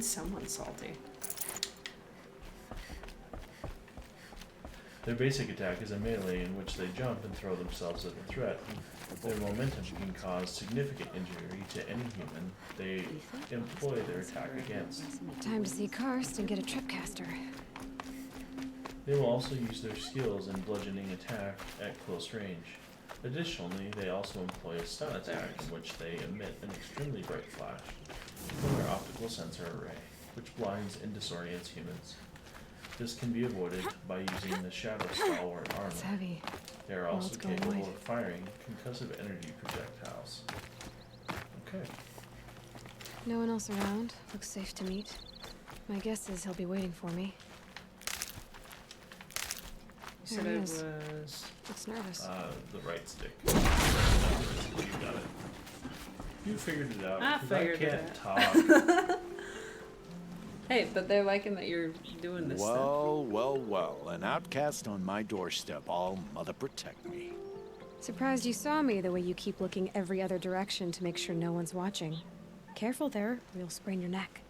Someone's salty. Their basic attack is a melee in which they jump and throw themselves at the threat. Their momentum can cause significant injury to any human they employ their attack against. Time to see Karst and get a tripcaster. They will also use their skills in bludgeoning attack at close range. Additionally, they also employ a stun attack in which they emit an extremely bright flash from their optical sensor array. which blinds and disorients humans. This can be avoided by using the Shadow Stalwart armor. It's heavy. They are Well, also it's going capable white. of firing concussive energy projectiles. Okay. No one else around. Looks safe to meet. My guess is he'll be waiting for me. You There said he it is. was... Looks nervous. The right stick. You got it. You figured it out. I 'cause figured I it can't talk. Hey, but they're liking that you're doing this stuff. Well, an outcast on my doorstep. All mother protect me. Surprised you saw me the way you keep looking every other direction to make sure no one's watching. Careful there, or you'll sprain your neck.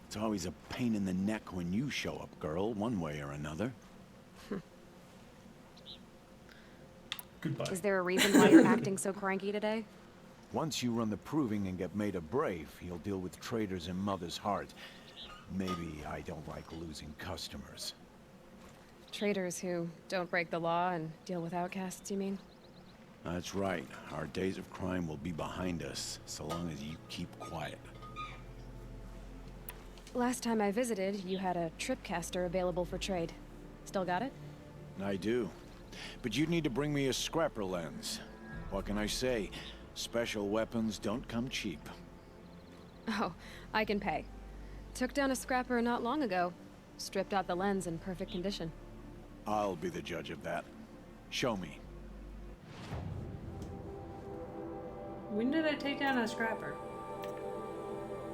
It's always a pain in the neck when you show up, girl, one way or another. Goodbye. Is there a reason why you're acting so cranky today? Once you run the proving and get made a brave, you'll deal with traitors in Mother's Heart. Maybe I don't like losing customers. Traitors who don't break the law and deal with outcasts, you mean? That's right. Our days of crime will be behind us, so long as you keep quiet. Last time I visited, you had a tripcaster available for trade. Still got it? I do. But you'd need to bring me a scrapper lens. What can I say? Special weapons don't come cheap. Oh, I can pay. Took down a scrapper not long ago. Stripped out the lens in perfect condition. I'll be the judge of that. Show me. When did I take down a scrapper?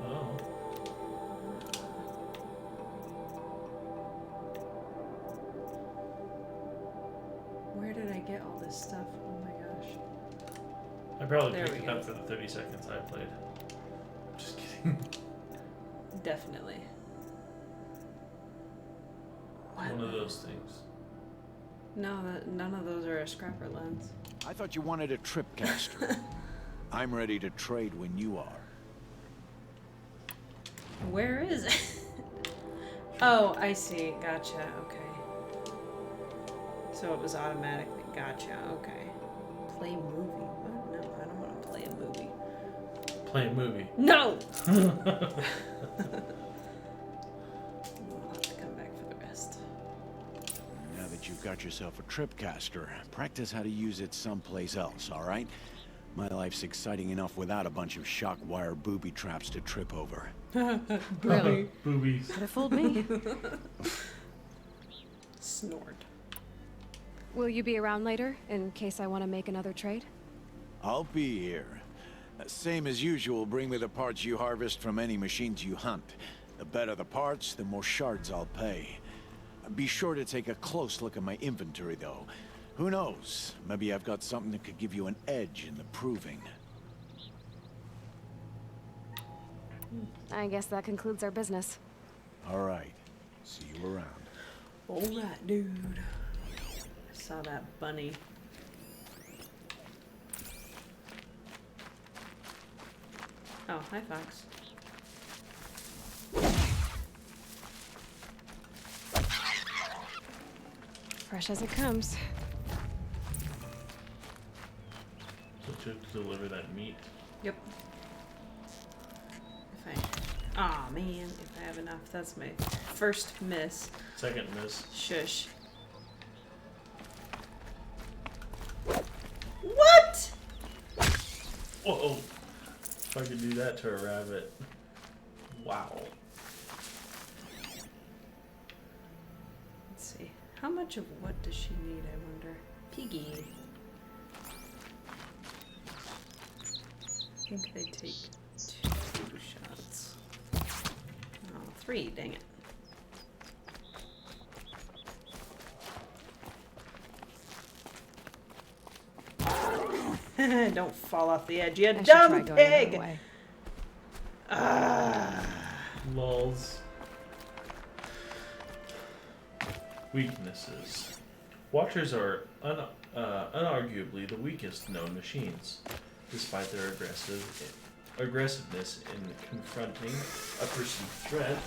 Oh. Where did I get all this stuff? Oh my gosh. I probably There picked we it go. up for the 30 seconds I played. Just kidding. Definitely. One of those things. No, none of those are a scrapper lens. I thought you wanted a tripcaster. I'm ready to trade when you are. Where is it? Oh, I see. Gotcha. Okay. So it was automatically. Gotcha. Okay. Play movie. What? No, I don't want to play a movie. Play a movie. No! We'll have to come back for the rest. Now that you've got yourself a tripcaster, practice how to use it someplace else, all right? My life's exciting enough without a bunch of shock wire booby traps to trip over. Really? Boobies. Could have fooled me. Snort. Will you be around later, in case I want to make another trade? I'll be here. Same as usual, bring me the parts you harvest from any machines you hunt. The better the parts, the more shards I'll pay. Be sure to take a close look at my inventory, though. Who knows? Maybe I've got something that could give you an edge in the proving. I guess that concludes our business. All right. See you around. Alright, dude. I saw that bunny. Oh, hi, Fox. Fresh as it comes. So to deliver that meat. Yep. Aw, man, if I have enough. That's my first miss. Second miss. Shush. What? Whoa. If I could do that to a rabbit. Wow. Let's see. How much of what does she need, I wonder? Piggy. I think they take 2 shots. Oh, 3, dang it. Don't fall off the edge, you I should dumb try going pig! another way. Ah. Lulz. Weaknesses. Watchers are unarguably the weakest known machines. Despite their aggressiveness in confronting a perceived threat,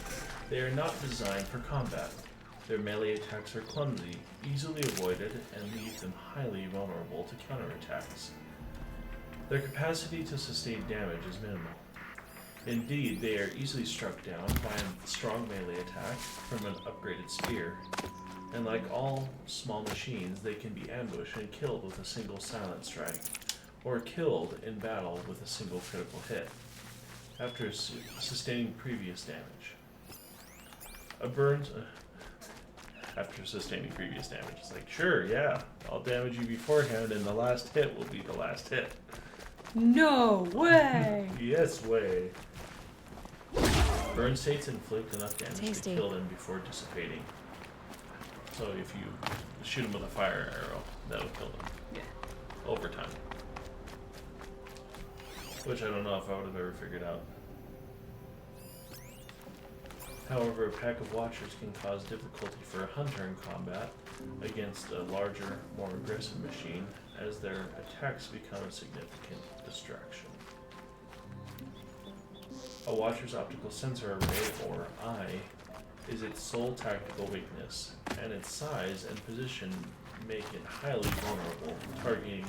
they are not designed for combat. Their melee attacks are clumsy, easily avoided, and leave them highly vulnerable to counterattacks. Their capacity to sustain damage is minimal. Indeed, they are easily struck down by a strong melee attack from an upgraded spear, and like all small machines, they can be ambushed and killed with a single silent strike, or killed in battle with a single critical hit, after sustaining previous damage. After sustaining previous damage. It's like, sure, yeah, I'll damage you beforehand, and the last hit will be the last hit. No way! Yes way. Burn states inflict enough damage to kill them before dissipating. So if you shoot them with a fire arrow, that'll kill them. Yeah. Over time. Which I don't know if I would have ever figured out. However, a pack of watchers can cause difficulty for a hunter in combat against a larger, more aggressive machine, as their attacks become a significant distraction. A watcher's optical sensor array, or eye, is its sole tactical weakness, and its size and position make it highly vulnerable target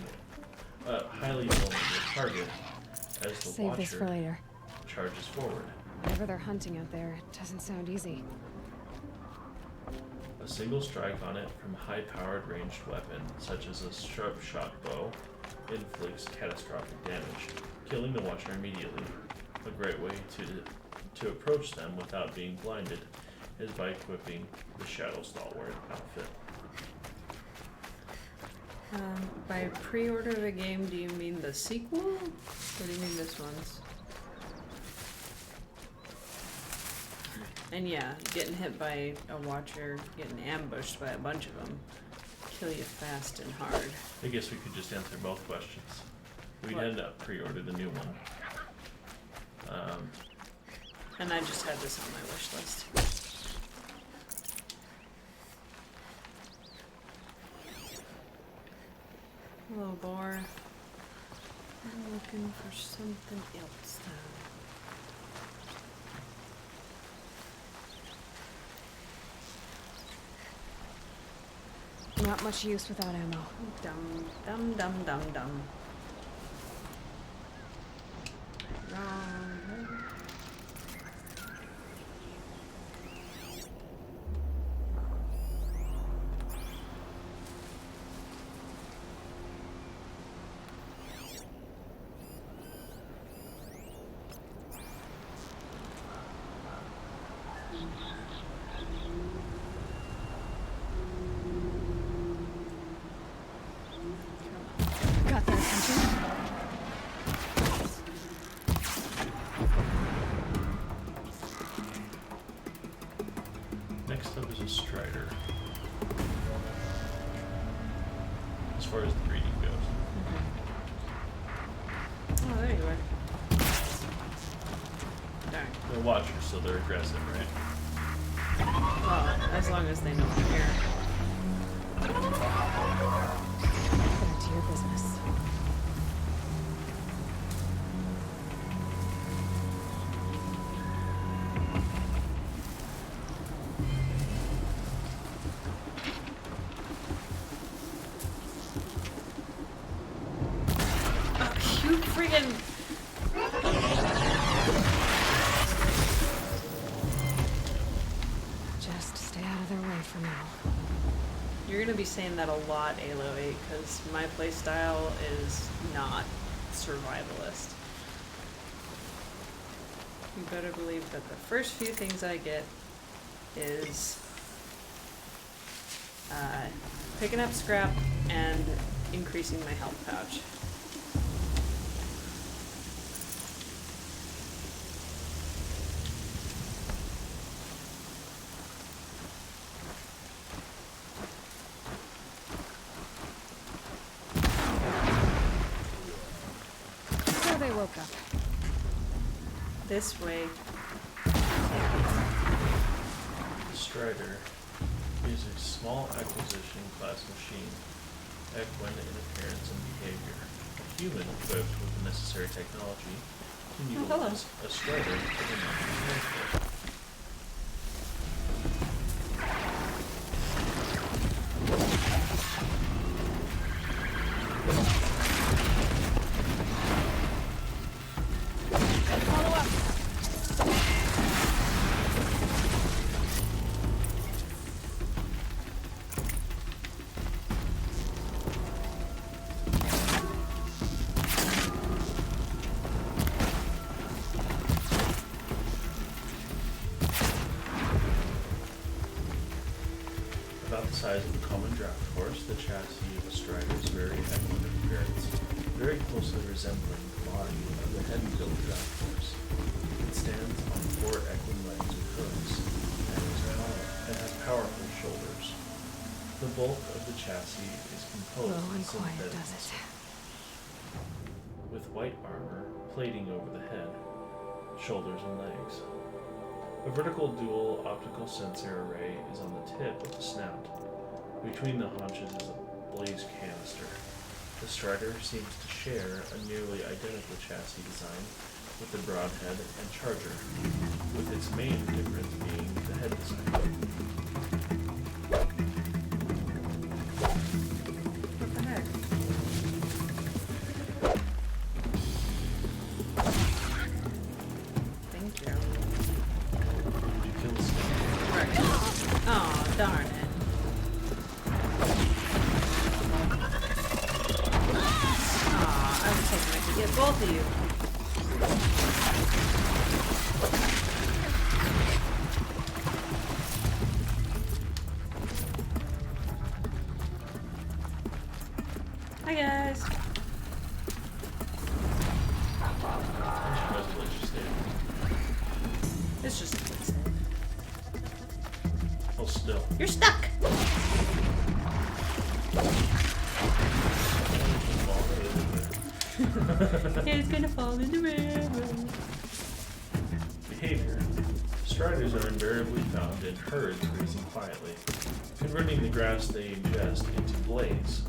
as the Save this for watcher later. charges forward. Whatever they're hunting out there, it doesn't sound easy. A single strike on it from a high-powered ranged weapon, such as a sharp-shot bow, inflicts catastrophic damage, killing the watcher immediately. A great way to approach them without being blinded is by equipping the Shadow Stalwart outfit. By pre-order the game, do you mean the sequel? Or do you mean this one's? And yeah, getting hit by a watcher, getting ambushed by a bunch of them, kill you fast and hard. I guess we could just answer both questions. We'd What? end up pre-ordered a new one. And I just had this on my wish list. Hello, boar. I'm looking for something else now. Not much use without ammo. Dum dum dum dum dum. Wrong. Got their attention? Next up is a Strider. As far as the breeding goes. Oh, there you are. Darn. They're watchers, so they're aggressive, right? Well, as long as they know I'm here. Back to your business. You friggin'. Just stay out of their way for now. You're gonna be saying that a lot, Halo 8, because my playstyle is not survivalist. You better believe that the first few things I get is picking up scrap and increasing my health pouch. So they woke up. This way. The Strider is a small acquisition class machine, equine in appearance and behavior. A human equipped with the necessary technology can hello. utilize a Strider for the transport. Follow up. the size of a common draft horse, the chassis of a strider is very equine in appearance, very closely resembling the body of the heavy-built draft horse. It stands on 4 equine legs with hooves and has powerful shoulders. The bulk of the chassis is composed Low of and quiet, synthetic does it? with white armor plating over the head, shoulders, and legs. A vertical dual optical sensor array is on the tip of the snout. Between the haunches is a blaze canister. The Strider seems to share a nearly identical chassis design with the broad head and charger, with its main difference being the head design. What the heck? Thank you. You kill the snake. Right. Oh, darn it. I was hoping I could get both of you. Hi guys. It's just a quick save. Oh, still. You're stuck. It's gonna fall in the river. Behavior. Striders are invariably found in herds grazing quietly, converting the grass they ingest into blaze.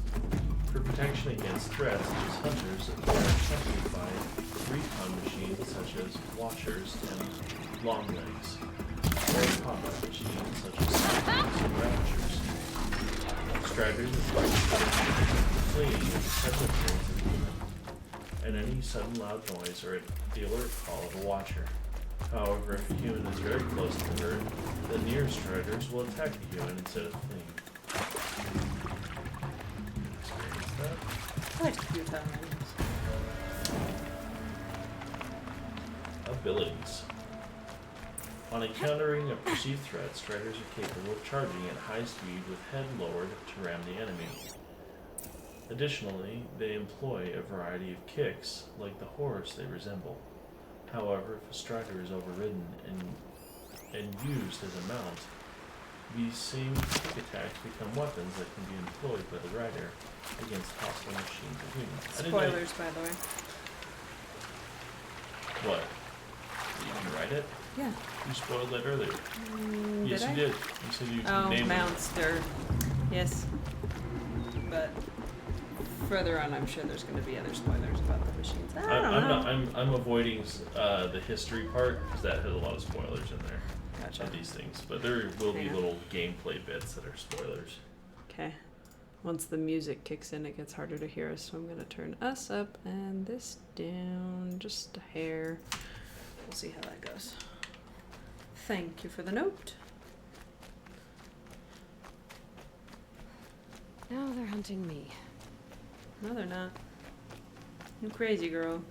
For protection against threats such as hunters, they are accompanied by recon machines such as watchers and long legs, or combat machines such as snipers and ravagers. Striders are fleeing in sudden appearance of movement, and any sudden loud noise or the alert call of a watcher. However, if a human is very close to the herd, the near striders will attack the human instead of fleeing. Experience that? I like to do that. Abilities. On encountering a perceived threat, striders are capable of charging at high speed with head lowered to ram the enemy. Additionally, they employ a variety of kicks, like the horse they resemble. However, if a strider is overridden and used as a mount, these same kick attacks become weapons that can be employed by the rider against hostile machines or humans. Spoilers, by the way. What? You can write it? Yeah. You spoiled that earlier. Yes, Did I? you did. You said you named mounts, yes. But further on, I'm sure there's going to be other spoilers about the machines. I don't know. I'm avoiding the history part because that has a lot of spoilers in there. Gotcha. Of these things, but there will be Hang on. little gameplay bits that are spoilers. Okay. Once the music kicks in, it gets harder to hear us, so I'm going to turn us up and this down just a hair. We'll see how that goes. Thank you for the note. Now they're hunting me. No, they're not. You crazy girl.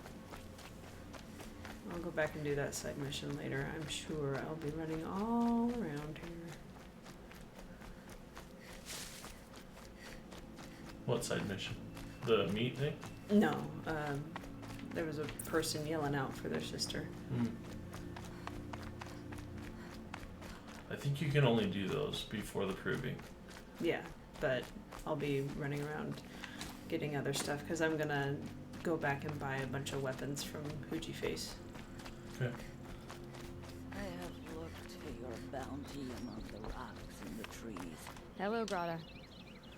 I'll go back and do that side mission later. I'm sure I'll be running all around here. What side mission? The meat thing? No, there was a person yelling out for their sister. I think you can only do those before the proving. Yeah, but I'll be running around getting other stuff because I'm gonna go back and buy a bunch of weapons from Hoochie Face. Okay. I have looked for your bounty among the rocks and the trees. Hello, Grata.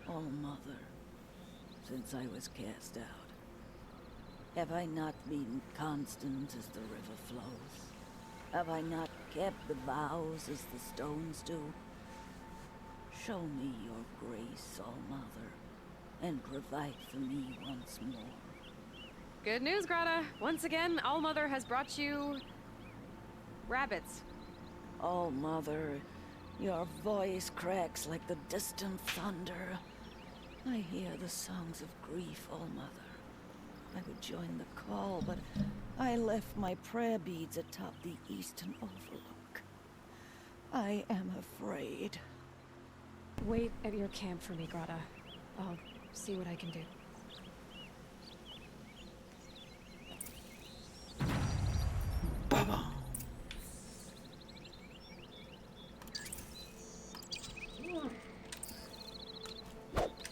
Oh, Mother, since I was cast out, have I not been constant as the river flows? Have I not kept the vows as the stones do? Show me your grace, All Mother, and provide for me once more. Good news, Grata. Once again, All Mother has brought you rabbits. All Mother, your voice cracks like the distant thunder. I hear the songs of grief, All Mother. I would join the call, but I left my prayer beads atop the eastern overlook. I am afraid. Wait at your camp for me, Grata. I'll see what I can do.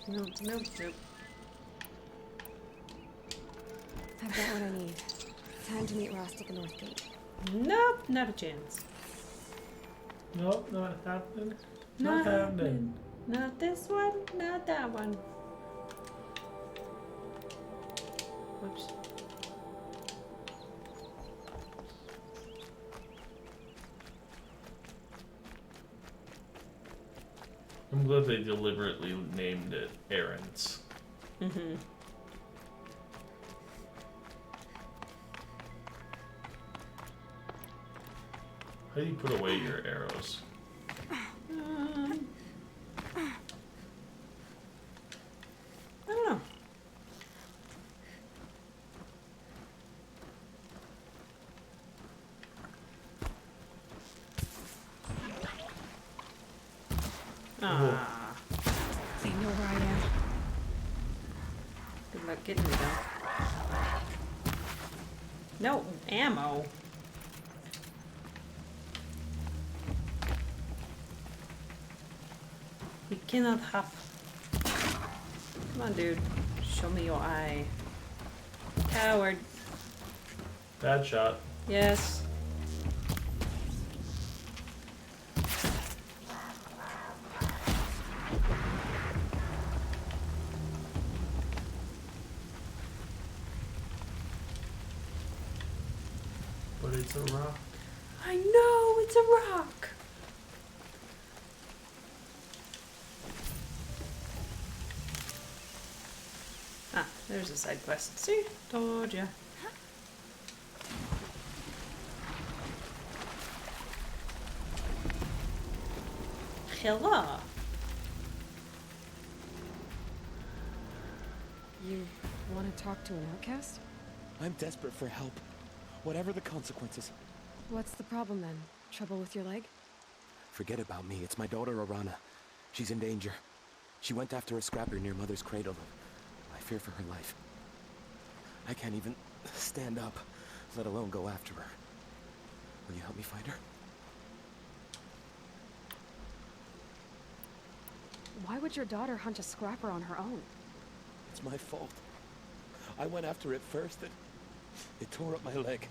Nope, nope, nope. I've got what I need. Time to meet Rost at the North Gate. Nope, not a chance. Nope, not happening. Not Not happening. Not this one, not that one. Whoops. I'm glad they deliberately named it errands. Mm-hmm. How do you put away your arrows? I don't know. Ah. They know where I am. Good luck getting me though. No ammo. You cannot have. Come on, dude. Show me your eye. Coward. Bad shot. Yes. But it's a rock. I know, it's a rock. Ah, there's a side quest. See? Told ya. Hello. You want to talk to an outcast? I'm desperate for help. Whatever the consequences. What's the problem then? Trouble with your leg? Forget about me. It's my daughter, Arana. She's in danger. She went after a scrapper near Mother's cradle. I fear for her life. I can't even stand up, let alone go after her. Will you help me find her? Why would your daughter hunt a scrapper on her own? It's my fault. I went after it first and it tore up my leg.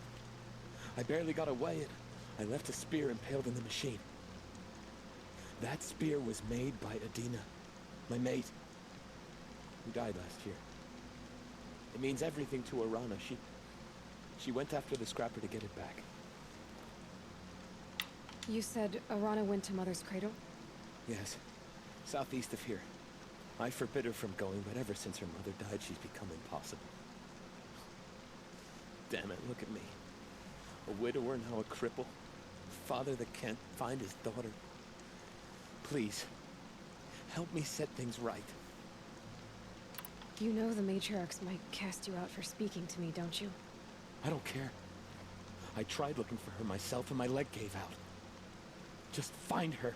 I barely got away and I left a spear impaled in the machine. That spear was made by Adina, my mate, who died last year. It means everything to Arana. She went after the scrapper to get it back. You said Arana went to Mother's cradle? Yes, southeast of here. I forbid her from going, but ever since her mother died, she's become impossible. Damn it, look at me. A widower, now a cripple. A father that can't find his daughter. Please, help me set things right. You know the matriarchs might cast you out for speaking to me, don't you? I don't care. I tried looking for her myself and my leg gave out. Just find her.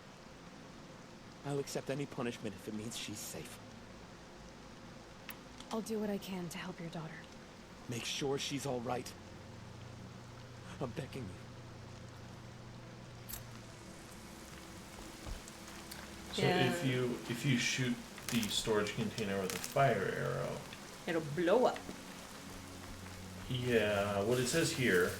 I'll accept any punishment if it means she's safe. I'll do what I can to help your daughter. Make sure she's all right. I'm begging you. So if you shoot the storage container with a fire arrow, it'll blow up. Yeah, what it says here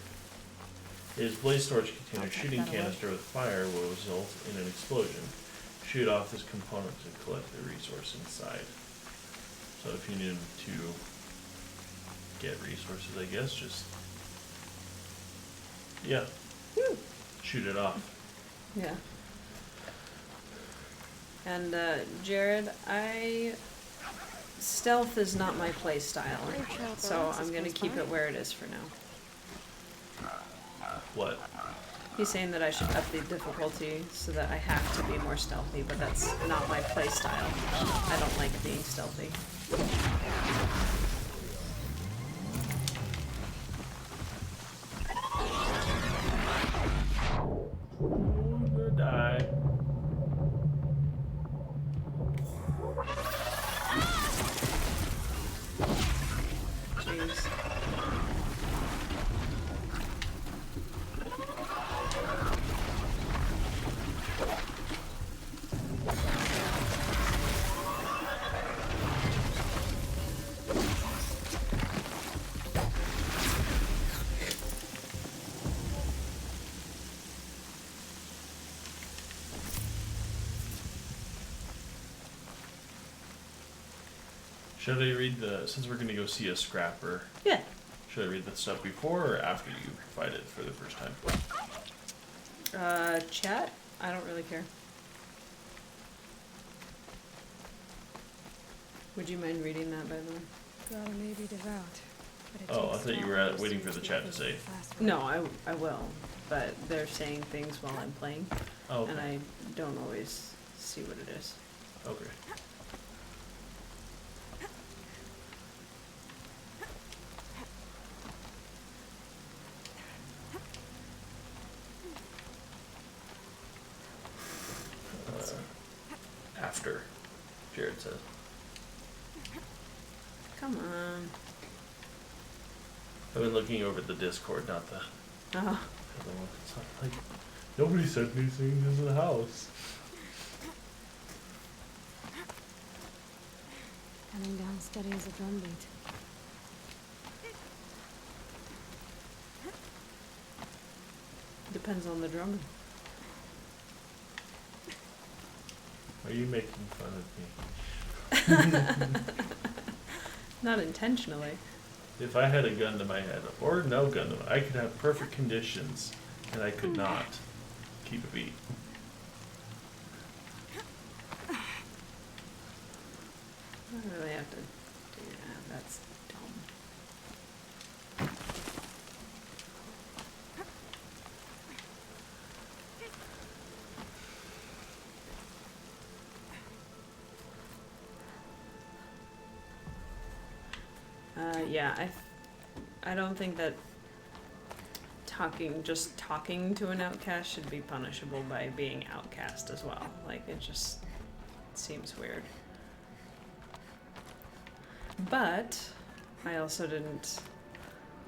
is blaze storage container shooting canister with fire will result in an explosion. Shoot off this component to collect the resource inside. So if you need to get resources, I guess, just shoot it off. Yeah. And Jared, stealth is not my play style, so I'm gonna keep it where it is for now. What? He's saying that I should up the difficulty so that I have to be more stealthy, but that's not my play style. I don't like being stealthy. I'm gonna die. Should I read since we're gonna go see a scrapper? Yeah. Should I read the stuff before or after you fight it for the first time? Chat? I don't really care. Would you mind reading that, by the way? God may be devout. But it Oh, I takes thought you strong were force waiting to for the make chat to the say. fast way. No, I will. But they're saying things while I'm playing. Oh, okay. And I don't always see what it is. Okay. After, Jared says. Come on. I've been looking over the Discord, not the Oh. other one. It's not like nobody said anything in the house. Coming down steady as a drumbeat. Depends on the drummer. Are you making fun of me? Not intentionally. If I had a gun to my head, or no gun to my I could have perfect conditions, and I could not keep a beat. I don't really have to do that. That's dumb. Yeah, I don't think that just talking to an outcast should be punishable by being outcast as well. Like, it just seems weird. But I also didn't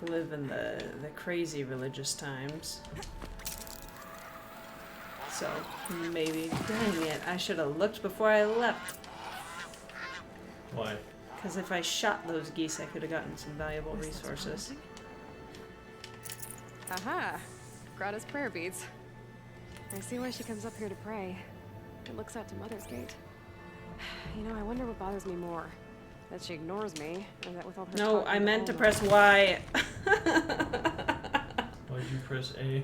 live in the crazy religious times. So maybe, dang it, I should have looked before I left. Why? Because if I shot those geese, I could have gotten some valuable resources. Aha! Grata's prayer beads. I see why she comes up here to pray. It looks out to Mother's Gate. You know, I wonder what bothers me more. That she ignores me, or that with all her No, talking I meant to Olma- press Y. Why'd you press A?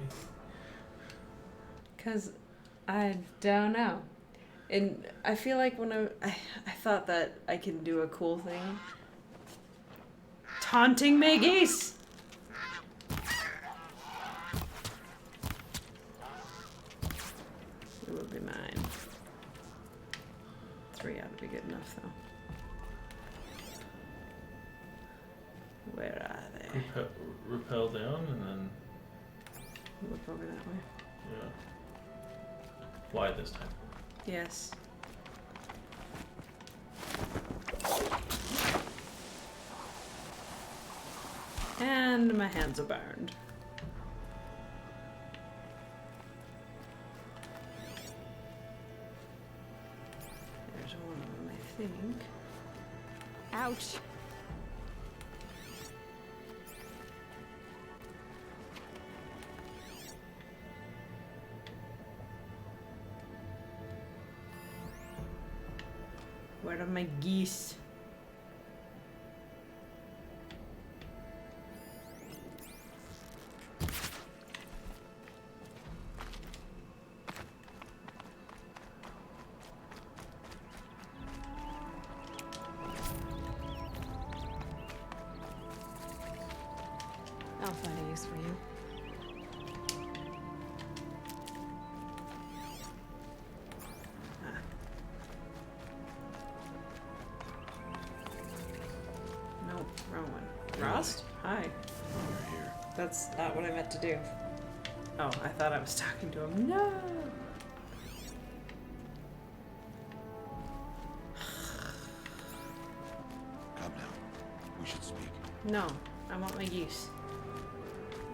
Because I don't know. And I feel like when I thought that I could do a cool thing. Taunting my geese! It will be mine. 3 ought to be good enough, though. Where are they? Repel down and then Look over that way. yeah. Fly this time. Yes. And my hands are burned. There's one of them, I think. Ouch! Where are my geese? I'll find a use for you. Nope, wrong one. Frost? Hi. You're here. That's not what I meant to do. Oh, I thought I was talking to him. No! Come now. We should speak. No, I want my geese.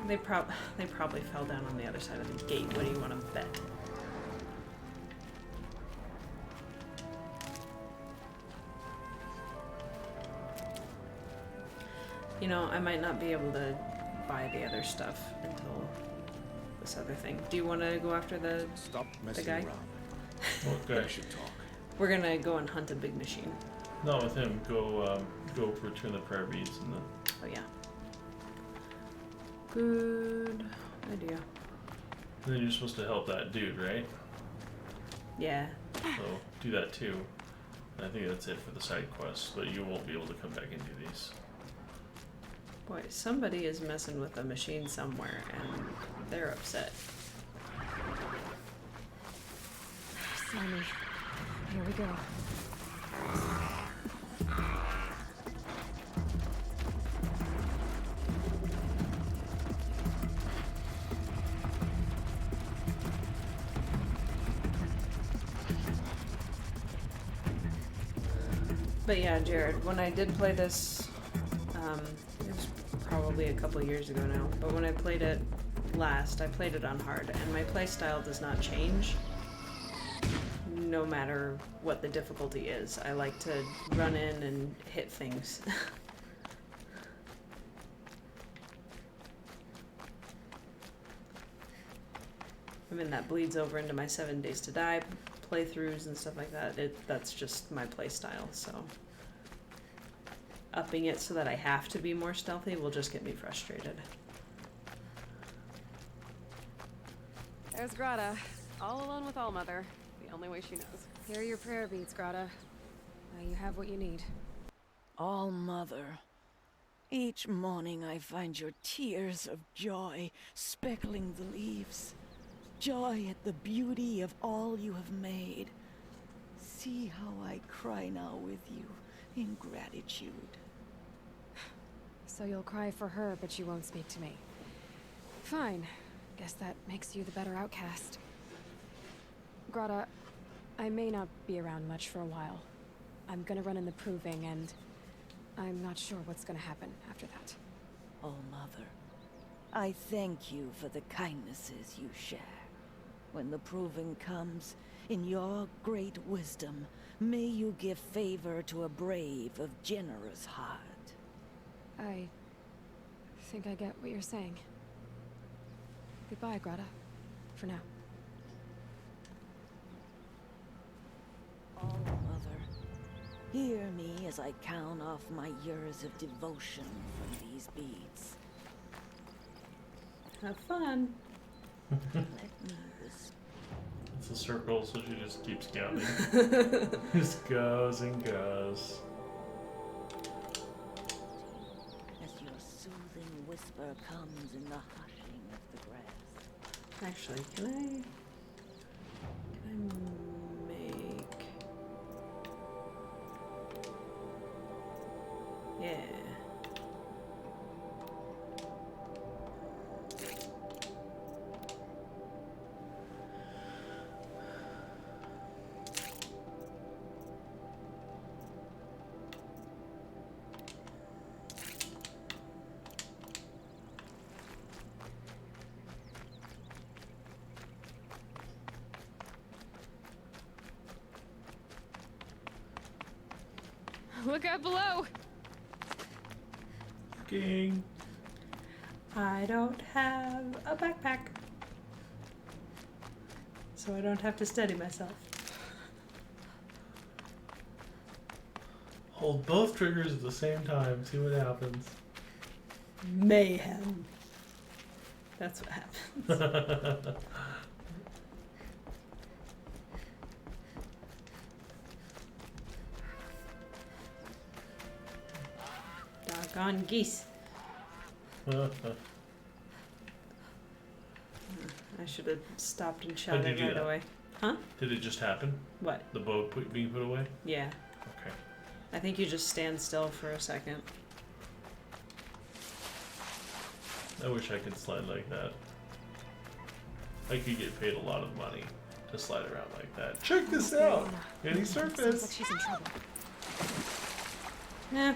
They probably fell down on the other side of the gate. What do you want to bet? You know, I might not be able to buy the other stuff until this other thing. Do you want to go after the Stop the messing guy? around. What guy? We should talk. We're gonna go and hunt a big machine. Not with him. Go return the prayer beads and then. Oh yeah. Good idea. And then you're supposed to help that dude, right? Yeah. So do that too. And I think that's it for the side quests, but you won't be able to come back and do these. Boy, somebody is messing with a machine somewhere, and they're upset. Slimy. Here we go. But yeah, Jared, when I did play this, it was probably a couple years ago now, but when I played it last, I played it on hard, and my playstyle does not change no matter what the difficulty is. I like to run in and hit things. I mean, that bleeds over into my 7 Days to Die playthroughs and stuff like that. That's just my playstyle, so upping it so that I have to be more stealthy will just get me frustrated. There's Grata, all alone with Allmother. The only way she knows. Here are your prayer beads, Grata. Now you have what you need. All-Mother, each morning I find your tears of joy speckling the leaves. Joy at the beauty of all you have made. See how I cry now with you in gratitude. So you'll cry for her, but you won't speak to me. Fine. Guess that makes you the better outcast. Grata, I may not be around much for a while. I'm gonna run in the proving, and I'm not sure what's gonna happen after that. Oh, Mother, I thank you for the kindnesses you share. When the proving comes, in your great wisdom, may you give favor to a brave of generous heart. I think I get what you're saying. Goodbye, Grata. For now. Oh, Mother, hear me as I count off my years of devotion from these beads. Have fun. Let me whisper. It's a circle, so she just keeps counting. Just goes and goes. As your soothing whisper comes in the hushing of the grass. Actually, can I make... Yeah. Look out below! King. I don't have a backpack, so I don't have to steady myself. Hold both triggers at the same time, see what happens. Mayhem. That's what happens. Doggone geese. I should have stopped and How'd you shouted do right that? away. Huh? Did it just happen? What? The boat being put away? Yeah. Okay. I think you just stand still for a second. I wish I could slide like that. I could get paid a lot of money to slide around like that. Check this out! Any Sounds surface! like she's in trouble. Yeah.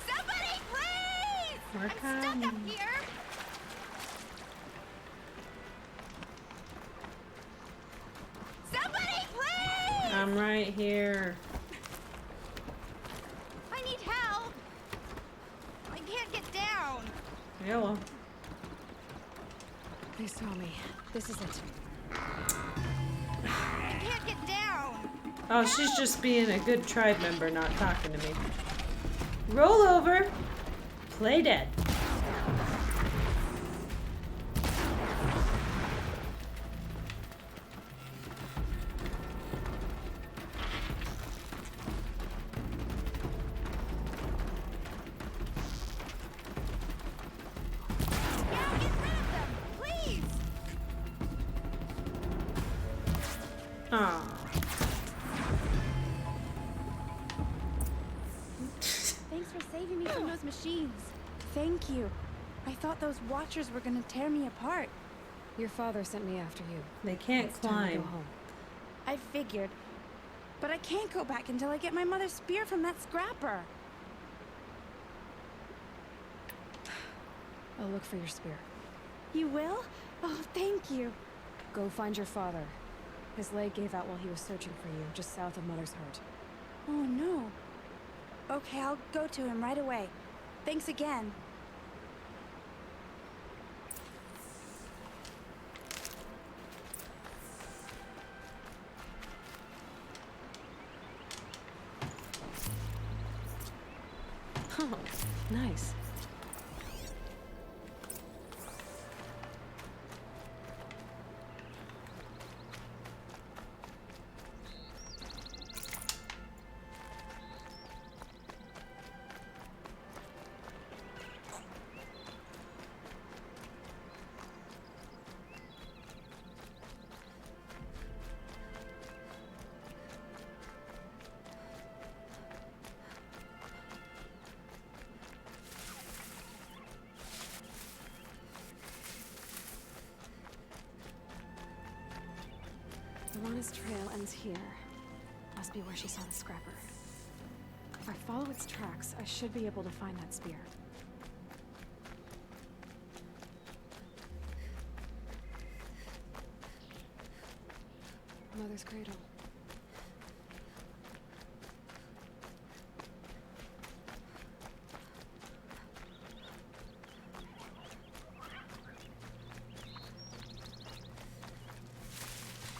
Somebody, please! We're I'm stuck up coming. here. Somebody, please! I'm right here. I need help. I can't get down. Hello. They saw me. This is it. I can't get down. Oh, she's just being a good tribe member, not talking to me. Roll over. Play dead. Aw. Thanks for saving me from those machines. Thank you. I thought those Watchers were gonna tear me apart. Your father sent me after you. They can't It's time to climb. go home. I figured. But I can't go back until I get my mother's spear from that scrapper. I'll look for your spear. You will? Oh, thank you. Go find your father. His leg gave out while he was searching for you, just south of Mother's Heart. Oh, no. Okay, I'll go to him right away. Thanks again. Oh, nice. Alana's trail ends here. Must be where she saw the scrapper. If I follow its tracks, I should be able to find that spear. Mother's cradle.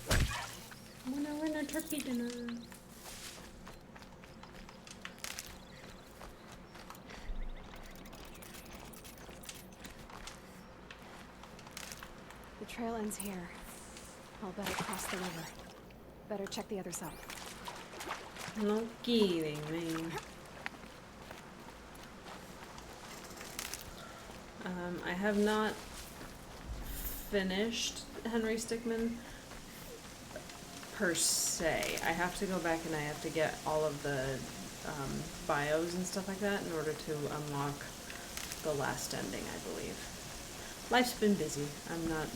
I wanna win a turkey dinner. The trail ends here. I'll better cross the river. Better check the other side. No kidding, man. I have not finished Henry Stickmin per se. I have to go back and I have to get all of the bios and stuff like that in order to unlock the last ending, I believe. Life's been busy. I'm not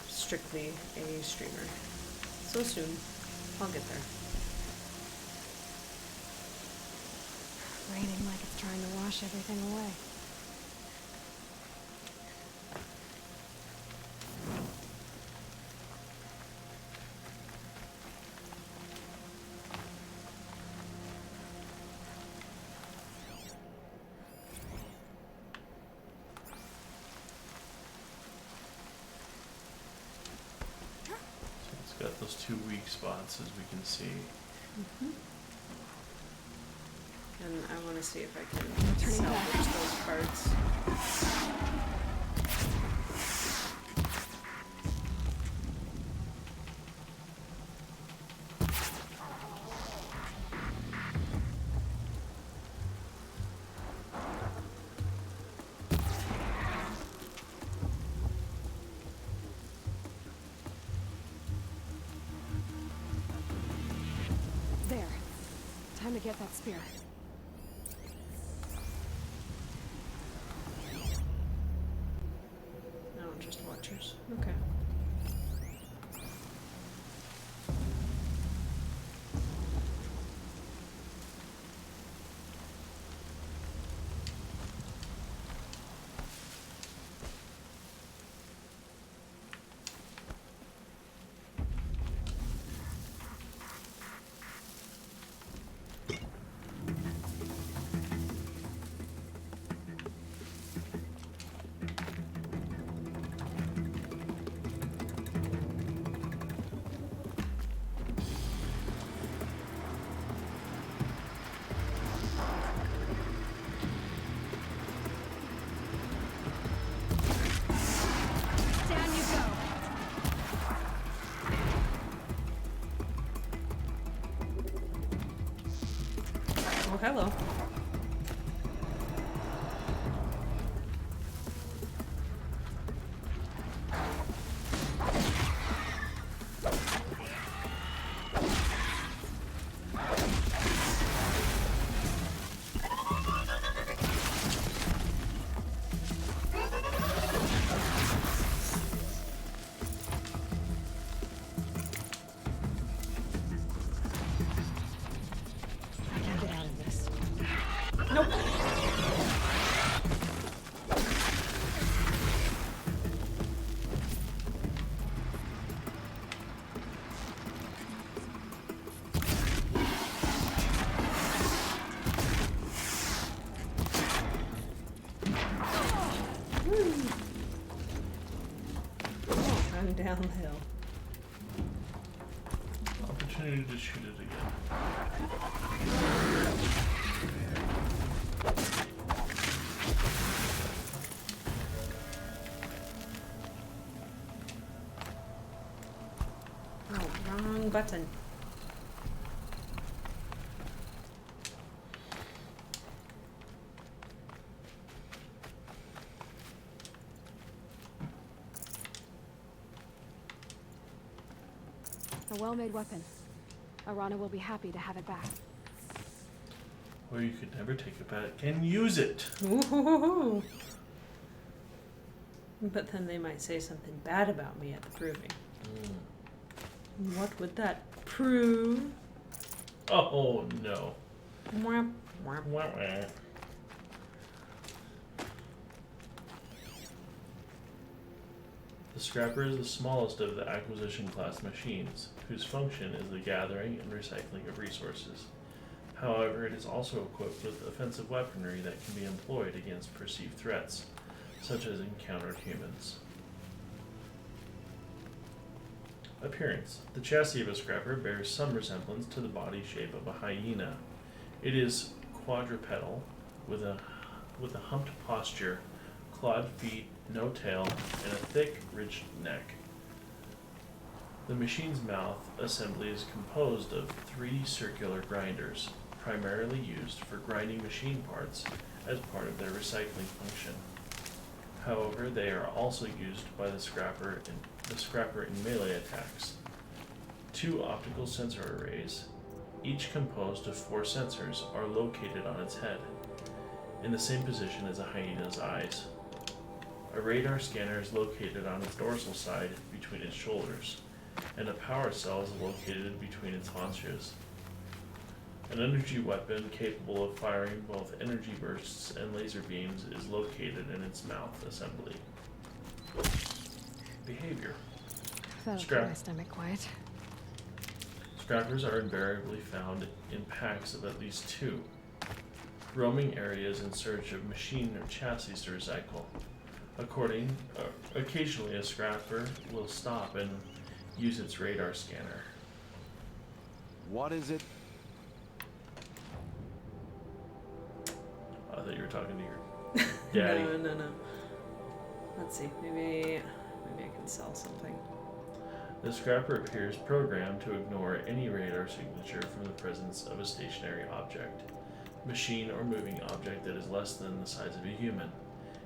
strictly a streamer. So soon. I'll get there. Raining like it's trying to wash everything away. It's got those 2 weak spots, as we can see. And I want to see if I can salvage those parts. There. Time to get that spear. No, just Watchers. Okay. Oh, hello. Downhill. Opportunity to shoot it again. Oh, wrong button. A well-made weapon. Arana will be happy to have it back. Or you could never take it back and use it. Ooh. But then they might say something bad about me at the proving. What would that prove? Oh no. Mwah, mwah. Wah, wah. The Scrapper is the smallest of the acquisition class machines, whose function is the gathering and recycling of resources. However, it is also equipped with offensive weaponry that can be employed against perceived threats, such as encountered humans. Appearance. The chassis of a Scrapper bears some resemblance to the body shape of a hyena. It is quadrupedal, with a humped posture, clawed feet, no tail, and a thick, ridged neck. The machine's mouth assembly is composed of 3 circular grinders, primarily used for grinding machine parts as part of their recycling function. However, they are also used by the Scrapper in melee attacks. 2 optical sensor arrays, each composed of 4 sensors, are located on its head, in the same position as a hyena's eyes. A radar scanner is located on its dorsal side between its shoulders, and a power cell is located between its haunches. An energy weapon capable of firing both energy bursts and laser beams is located in its mouth assembly. Behavior. That'll keep my stomach quiet. Scrappers are invariably found in packs of at least 2, roaming areas in search of machine or chassis to recycle. Occasionally a Scrapper will stop and use its radar scanner. What is it? I thought you were talking to your daddy. No. Let's see. Maybe I can sell something. The Scrapper appears programmed to ignore any radar signature from the presence of a stationary object, machine, or moving object that is less than the size of a human.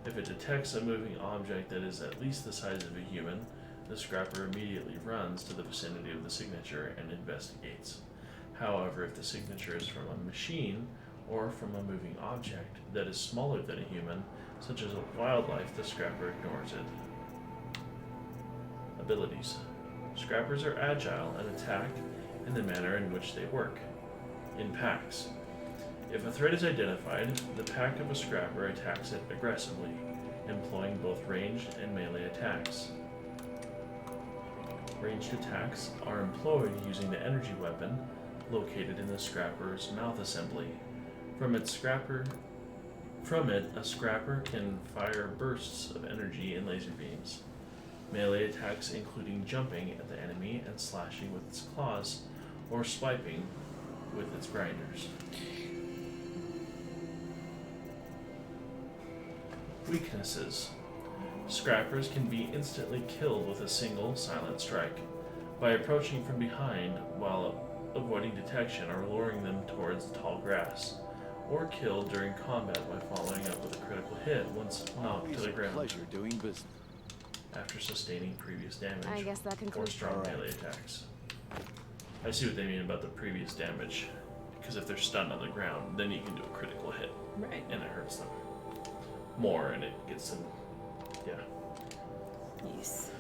If it detects a moving object that is at least the size of a human, the Scrapper immediately runs to the vicinity of the signature and investigates. However, if the signature is from a machine or from a moving object that is smaller than a human, such as a wildlife, the Scrapper ignores it. Abilities. Scrappers are agile and attack in the manner in which they work, in packs. If a threat is identified, the pack of a Scrapper attacks it aggressively, employing both ranged and melee attacks. Ranged attacks are employed using the energy weapon located in the Scrapper's mouth assembly. From it, a Scrapper can fire bursts of energy and laser beams. Melee attacks including jumping at the enemy and slashing with its claws, or swiping with its grinders. Weaknesses. Scrappers can be instantly killed with a single silent strike, by approaching from behind while avoiding detection or luring them towards tall grass. or killed during combat by following up with a critical hit once knocked to the ground. Pleasure doing business. After sustaining previous damage. I guess that or concludes. strong melee attacks. I see what they mean about the previous damage. Because if they're stunned on the ground, then you can do a critical hit. Right. And it hurts them more and it gets them. Yeah. Yes.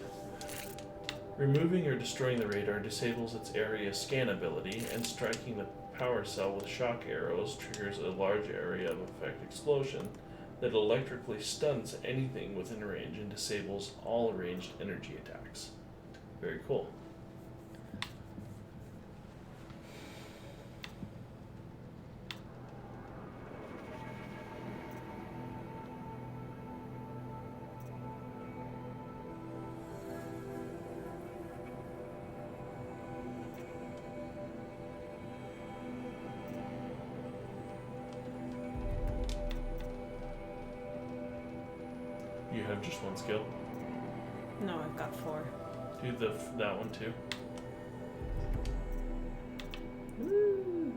Removing or destroying the radar disables its area scan ability, and striking the power cell with shock arrows triggers a large area of effect explosion that electrically stuns anything within range and disables all ranged energy attacks. Very cool. You have just one skill? No, I've got 4. Do that one too. Woo.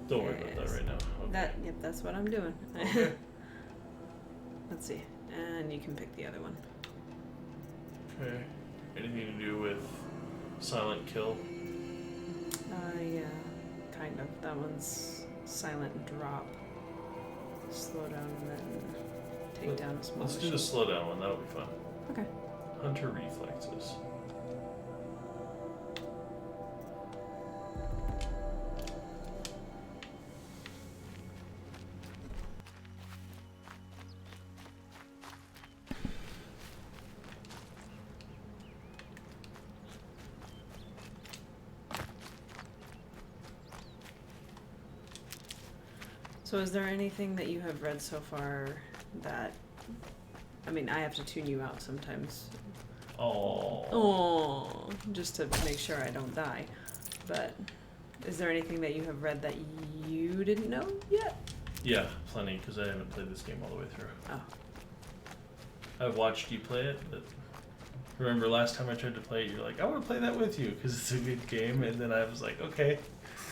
Don't worry about that right now. Okay. Yep, that's what I'm doing. Okay. Let's see. And you can pick the other one. Okay. Anything to do with silent kill? Yeah, kind of. That one's silent drop. Slow down and then take down a small Let's do the machine. slowdown one, that'll be fun. Okay. Hunter reflexes. So is there anything that you have read so far that, I mean, I have to tune you out sometimes. Oh, just to make sure I don't die. But is there anything that you have read that you didn't know yet? Yeah, plenty, because I haven't played this game all the way through. Oh. I've watched you play it, but remember last time I tried to play it, you're like, I want to play that with you, because it's a good game, and then I was like, okay.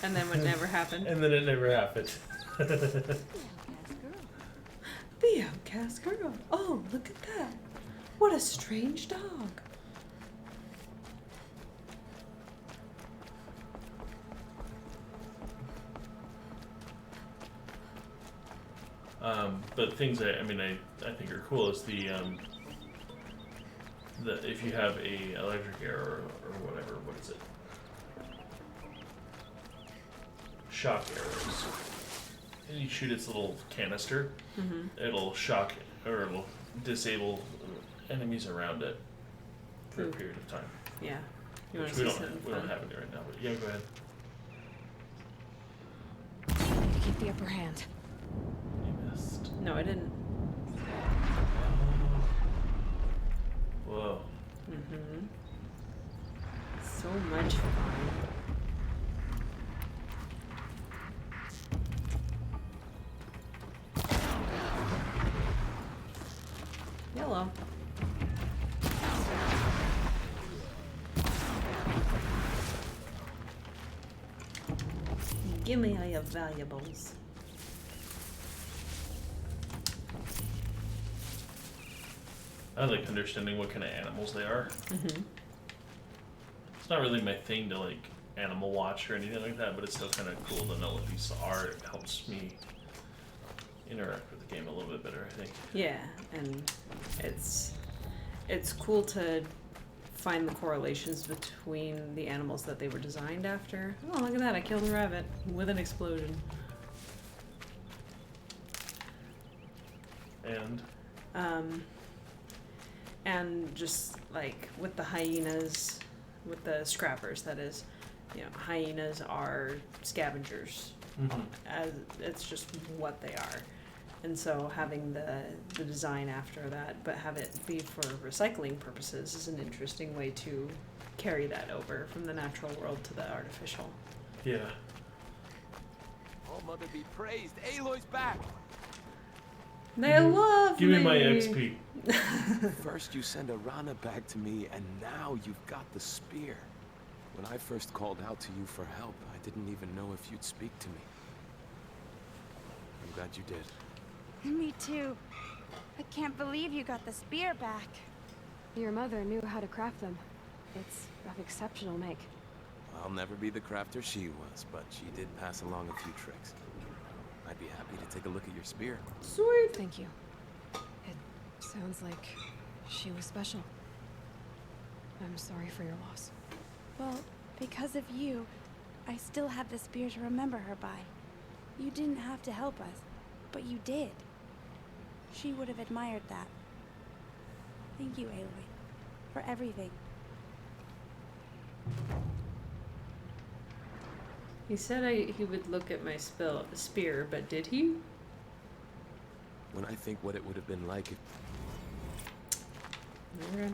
And then what never happened? And then it never happened. The outcast girl. Oh, look at that. What a strange dog. But things I think are cool is the if you have a electric arrow or whatever, what is it? Shock arrows. And you shoot its little canister, it'll shock or it'll disable enemies around it for a period of time. Yeah. You Which want to we see don't something fun? have any right now, but yeah, go ahead. To keep the upper hand. You missed. No, I didn't. Whoa. Mm-hmm. So much fun. Yellow. Give me all your valuables. I like understanding what kind of animals they are. Mm-hmm. It's not really my thing to like animal watch or anything like that, but it's still kind of cool to know what these are. It helps me interact with the game a little bit better, I think. Yeah, and it's cool to find the correlations between the animals that they were designed after. Oh, look at that, I killed a rabbit with an explosion. And just like with the hyenas, with the scrappers, that is, you know, hyenas are scavengers. Mhm. As it's just what they are. And so having the design after that, but have it be for recycling purposes is an interesting way to carry that over from the natural world to the artificial. Yeah. Oh, Mother be praised. Aloy's back. They love Give me my XP. First you send Arana back to me, and now you've got the spear. When I first called out to you for help, I didn't even know if you'd speak to me. I'm glad you did. Me too. I can't believe you got the spear back. Your mother knew how to craft them. It's of exceptional make. I'll never be the crafter she was, but she did pass along a few tricks. I'd be happy to take a look at your spear. Sweet. Thank you. It sounds like she was special. I'm sorry for your loss. Well, because of you, I still have the spear to remember her by. You didn't have to help us, but you did. She would have admired that. Thank you, Aloy, for everything. He said he would look at my spear, but did he? When I think what it would have been like if... Okay.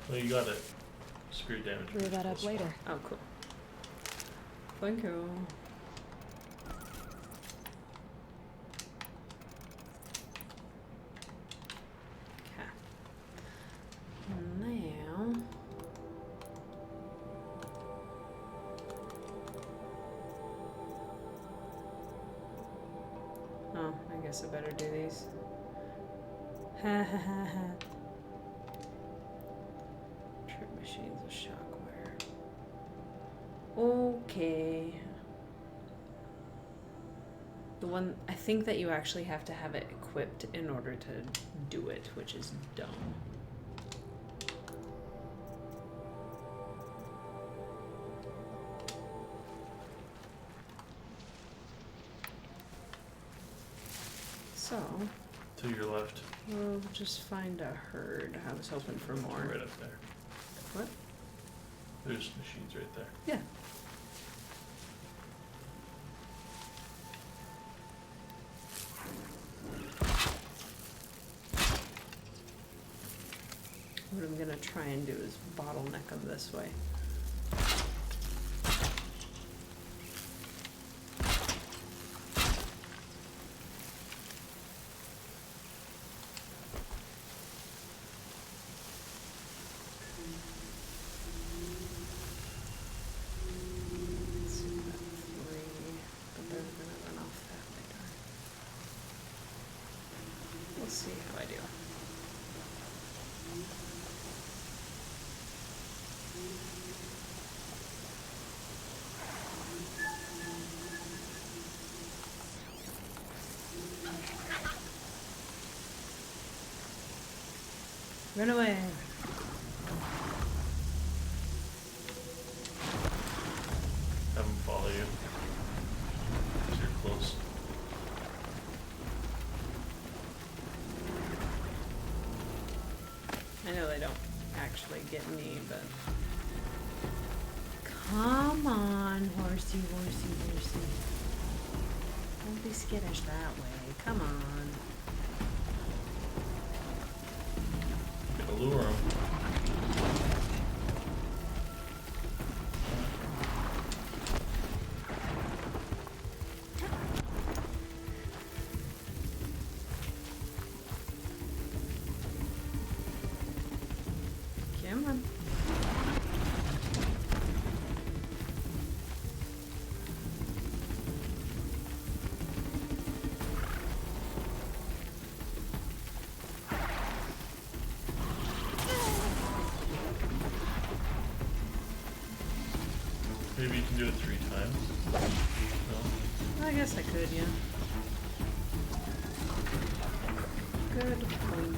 Well, you got it. Spirit damage. Clear that up later. Oh, cool. Thank you. Now, oh, I guess I better do these. Ha ha ha ha. Trip machines of shockware. Okay. The one, I think that you actually have to have it equipped in order to do it, which is dumb. So, to your left. We'll just find a herd. I was hoping for more. Right up there. What? There's machines right there. Yeah. What I'm gonna try and do is bottleneck them this way. See how I do. Run away. Have them follow you. 'Cause you're close. I know they don't actually get me, but come on, horsey, horsey, horsey. Don't be skittish that way. Come on. Gonna lure them. Come on. Maybe you can do it 3 times. No? I guess I could, yeah. Good point.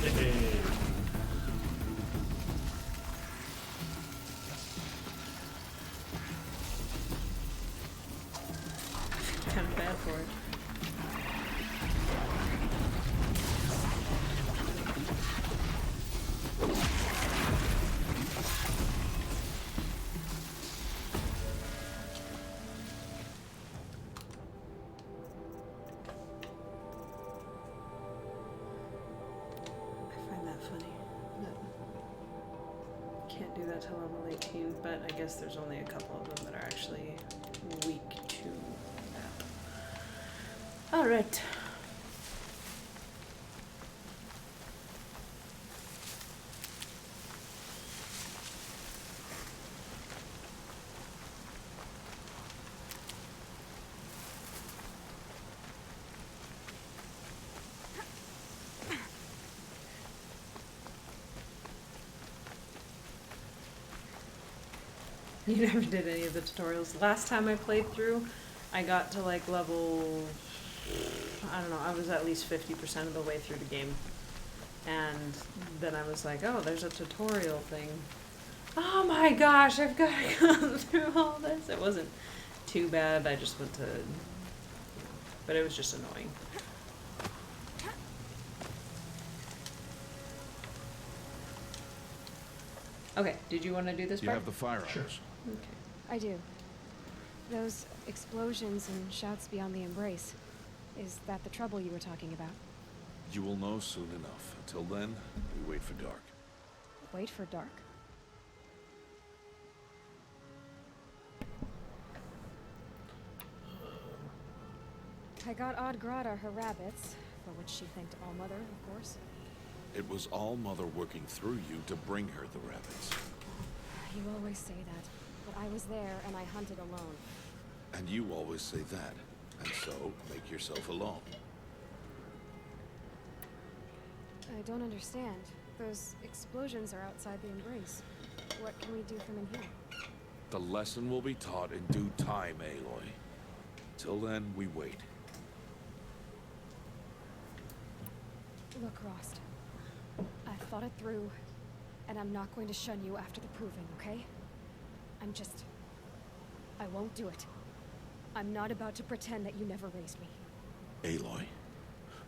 Hey. Kind of bad for it. Can't do that till level 18, but I guess there's only a couple of them that are actually weak to that. Alright. You never did any of the tutorials. Last time I played through, I got to like level, I don't know, I was at least 50% of the way through the game. And then I was like, oh, there's a tutorial thing. Oh my gosh, I've got to go through all this. It wasn't too bad. I just went to, but it was just annoying. Okay, did you want to do this You part? have the firearms. Sure. Okay. I do. Those explosions and shouts beyond the embrace. Is that the trouble you were talking about? You will know soon enough. Until then, we wait for dark. Wait for dark? I got Odd Grata her rabbits, for which she thanked All-Mother, of course. It was All-Mother working through you to bring her the rabbits. You always say that, but I was there and I hunted alone. And you always say that. And so, make yourself alone. I don't understand. Those explosions are outside the embrace. What can we do from in here? The lesson will be taught in due time, Aloy. Till then, we wait. Look, Rost. I've thought it through, and I'm not going to shun you after the proving, okay? I won't do it. I'm not about to pretend that you never raised me. Aloy,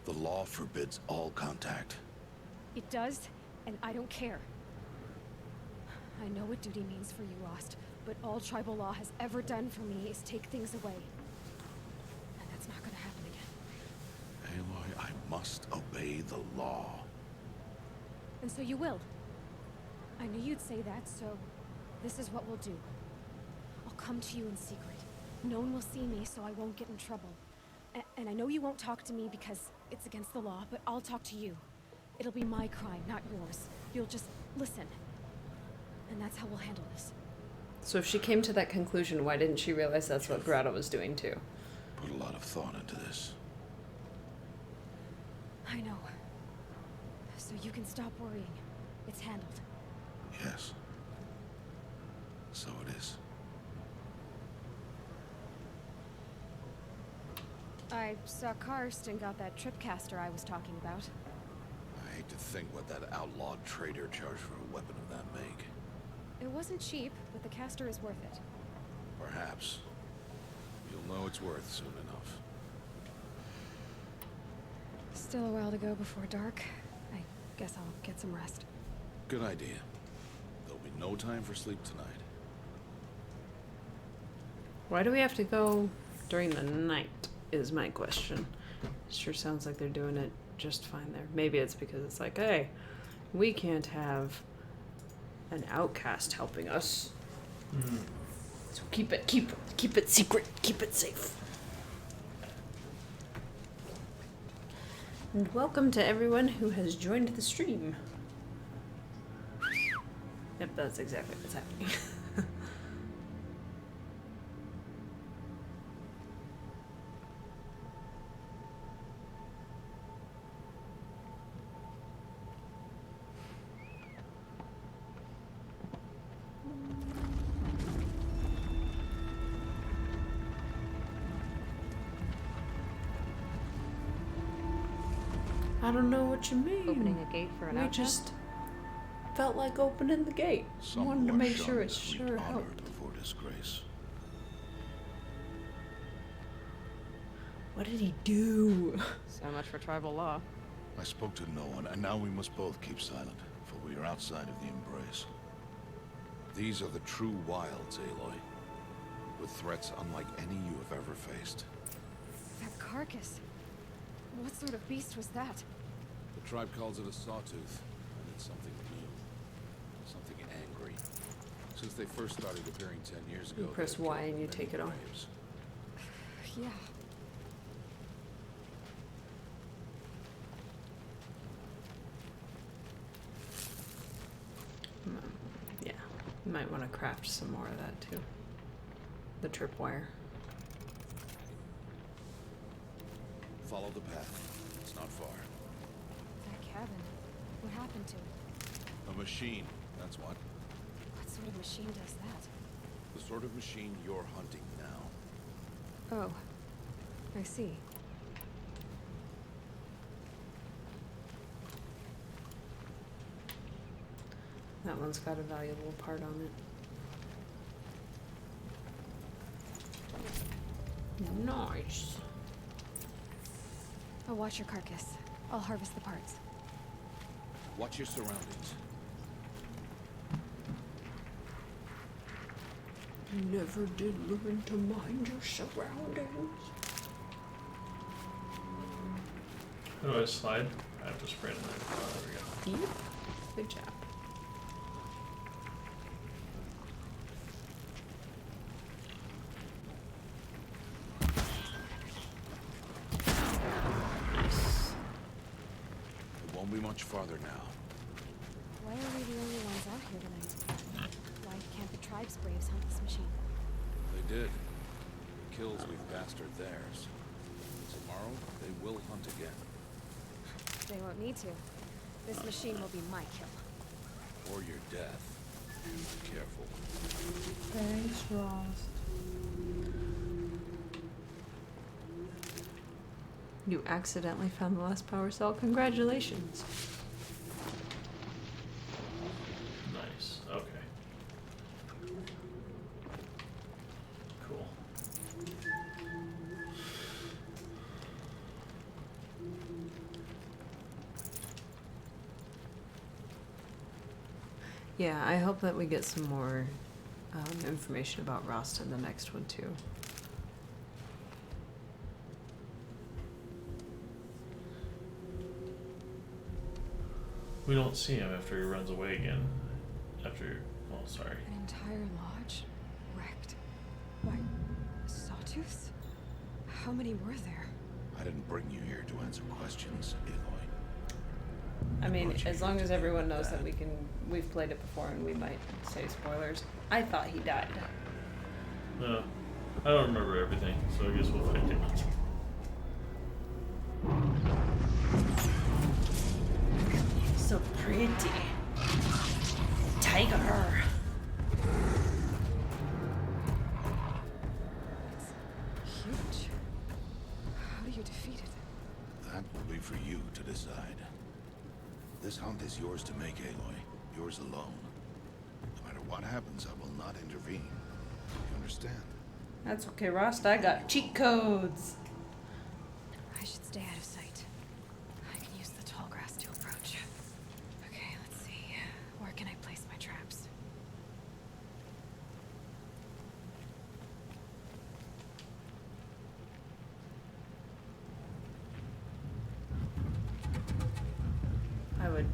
the law forbids all contact. It does, and I don't care. I know what duty means for you, Rost, but all tribal law has ever done for me is take things away. And that's not gonna happen again. Aloy, I must obey the law. And so you will. I knew you'd say that, so this is what we'll do. I'll come to you in secret. No one will see me, so I won't get in trouble. And I know you won't talk to me because it's against the law, but I'll talk to you. It'll be my crime, not yours. You'll just listen. And that's how we'll handle this. So if she came to that conclusion, why didn't she realize that's what Grata was doing too? Put a lot of thought into this. I know. So you can stop worrying. It's handled. Yes. So it is. I saw Karst and got that tripcaster I was talking about. I hate to think what that outlawed trader charged for a weapon of that make. It wasn't cheap, but the caster is worth it. Perhaps. You'll know it's worth soon enough. Still a while to go before dark. I guess I'll get some rest. Good idea. There'll be no time for sleep tonight. Why do we have to go during the night, is my question. Sure sounds like they're doing it just fine there. Maybe it's because it's like, hey, we can't have an outcast helping us. So keep it secret, keep it safe. And welcome to everyone who has joined the stream. Yep, that's exactly what's happening. I don't know what you mean. Opening a gate for an We outcast? just felt like opening the gate. Wanted to make sure it sure honor helped. before disgrace. What did he do? So much for tribal law. I spoke to no one, and now we must both keep silent, for we are outside of the embrace. These are the true wilds, Aloy, with threats unlike any you have ever faced. That carcass. What sort of beast was that? The tribe calls it a sawtooth, and it's something new. Something angry. Since they first started appearing 10 years ago, You press they've Y killed and you many take it off. braves. Yeah. Yeah, you might want to craft some more of that too. The tripwire. Follow the path. It's not far. That cabin. What happened to it? A machine, that's what. What sort of machine does that? The sort of machine you're hunting now. Oh, I see. That one's got a valuable part on it. Nice. I'll watch your carcass. I'll harvest the parts. Watch your surroundings. You never did learn to mind your surroundings. How do I slide? I have to sprint. Oh, there we go. Yep. Good job. Nice. It won't be much farther now. Why are we the only ones out here tonight? Why can't the tribe's braves hunt this machine? They did. The kills we've bastard theirs. Tomorrow, they will hunt again. They won't need to. This machine will be my kill. Or your death. Be careful. Thanks, Rost. You accidentally found the last power cell. Congratulations. Nice. Okay. Cool. Yeah, I hope that we get some more information about Rost in the next one too. We don't see him after he runs away again. After, oh, sorry. An entire lodge wrecked by sawtooths? How many were there? I didn't bring you here to answer questions, Aloy. I mean, as long as everyone knows that we've played it before and we might say spoilers. I thought he died. No, I don't remember everything, so I guess we'll find out. So pretty. Tiger. It's huge. How do you defeat it? That will be for you to decide. This hunt is yours to make, Aloy. Yours alone. No matter what happens, I will not intervene. You understand? That's okay, Rost. I got cheat codes. I should stay out of sight. I can use the tall grass to approach. Okay, let's see. Where can I place my traps? I would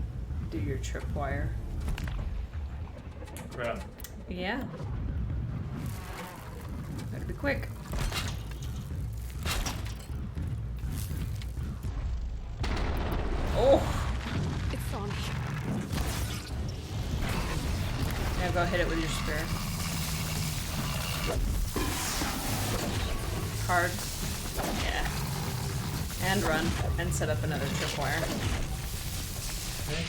do your tripwire. Crap. Yeah. Better be quick. Oh! It's on me. Now go hit it with your spear. Hard. Yeah. And run. And set up another tripwire. Okay.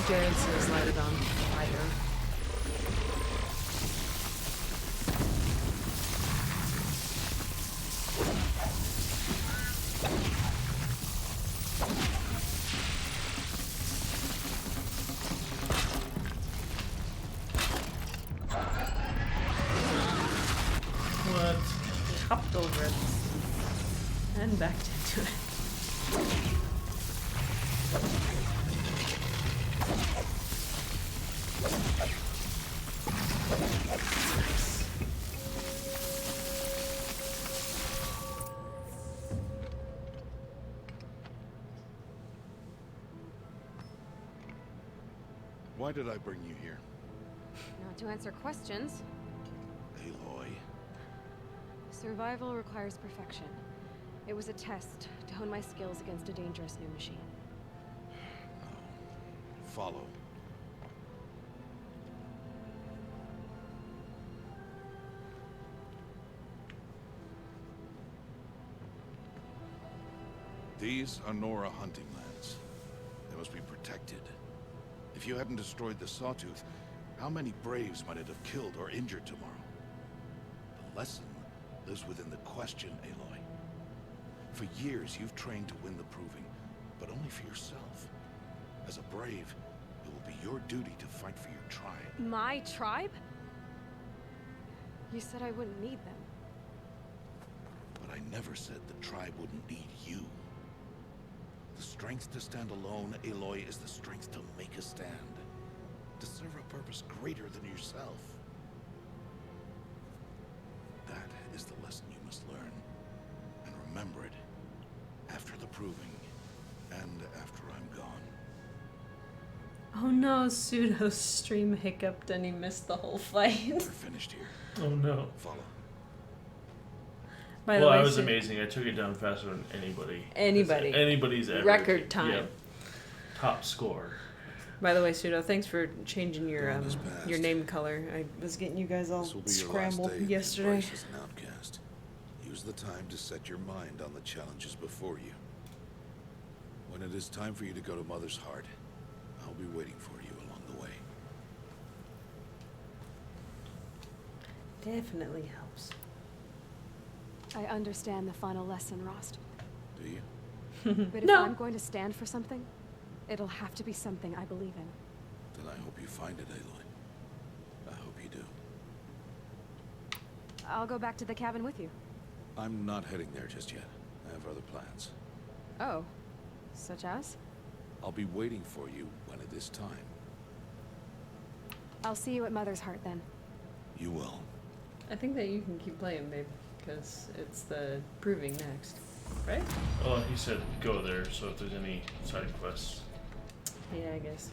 Jared says light it on fire. What? Hopped over it. And backed into it. Why did I bring you here? Not to answer questions. Aloy. Survival requires perfection. It was a test to hone my skills against a dangerous new machine. Follow. These are Nora hunting lands. They must be protected. If you hadn't destroyed the Sawtooth, how many Braves might it have killed or injured tomorrow? The lesson lives within the question, Aloy. For years, you've trained to win the Proving, but only for yourself. As a Brave, it will be your duty to fight for your tribe. My tribe? You said I wouldn't need them. But I never said the tribe wouldn't need you. The strength to stand alone, Aloy, is the strength to make a stand. To serve a purpose greater than yourself. That is the lesson you must learn. And remember it after the Proving and after I'm gone. Oh no, Pseudo stream hiccuped and he missed the whole fight. We're finished here. Oh no. Follow. By the Well, way, that was Su- amazing. I took it down faster than anybody. Anybody's ever. record time. Yep. Top score. By the way, Pseudo, thanks for changing your name color. I was getting you guys all This will be your scrambled last day yesterday. as an outcast. Use the time to set your mind on the challenges before you. When it is time for you to go to Mother's Heart, I'll be waiting for you along the way. Definitely helps. I understand the final lesson, Rost. Do you? But if No. I'm going to stand for something, it'll have to be something I believe in. Then I hope you find it, Aloy. I hope you do. I'll go back to the cabin with you. I'm not heading there just yet. I have other plans. Oh. Such as? I'll be waiting for you when it is time. I'll see you at Mother's Heart then. You will. I think that you can keep playing, babe, because it's the Proving next, right? Oh, he said go there, so if there's any side quests. Yeah, I guess.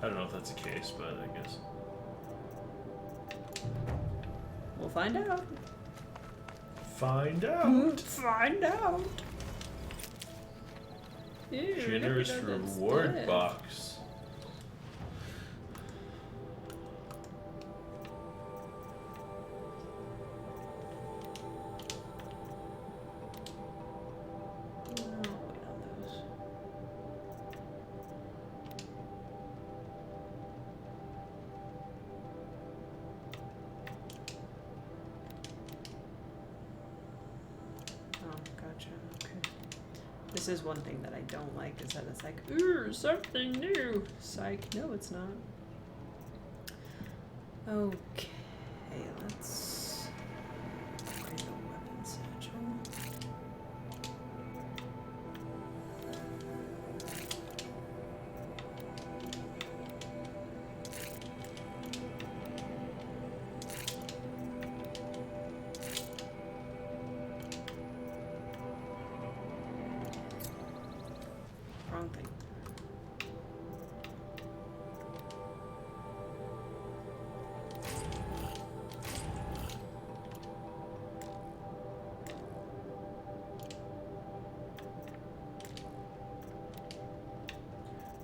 I don't know if that's the case, but I guess. We'll find out. Find out. Find out. Ew, Generous never know that's reward dead. box. Oh, gotcha. Okay. This is one thing that I don't like, is that it's like, ooh, something new. Psych. No, it's not. Okay, let's upgrade the weapon satchel. Wrong thing.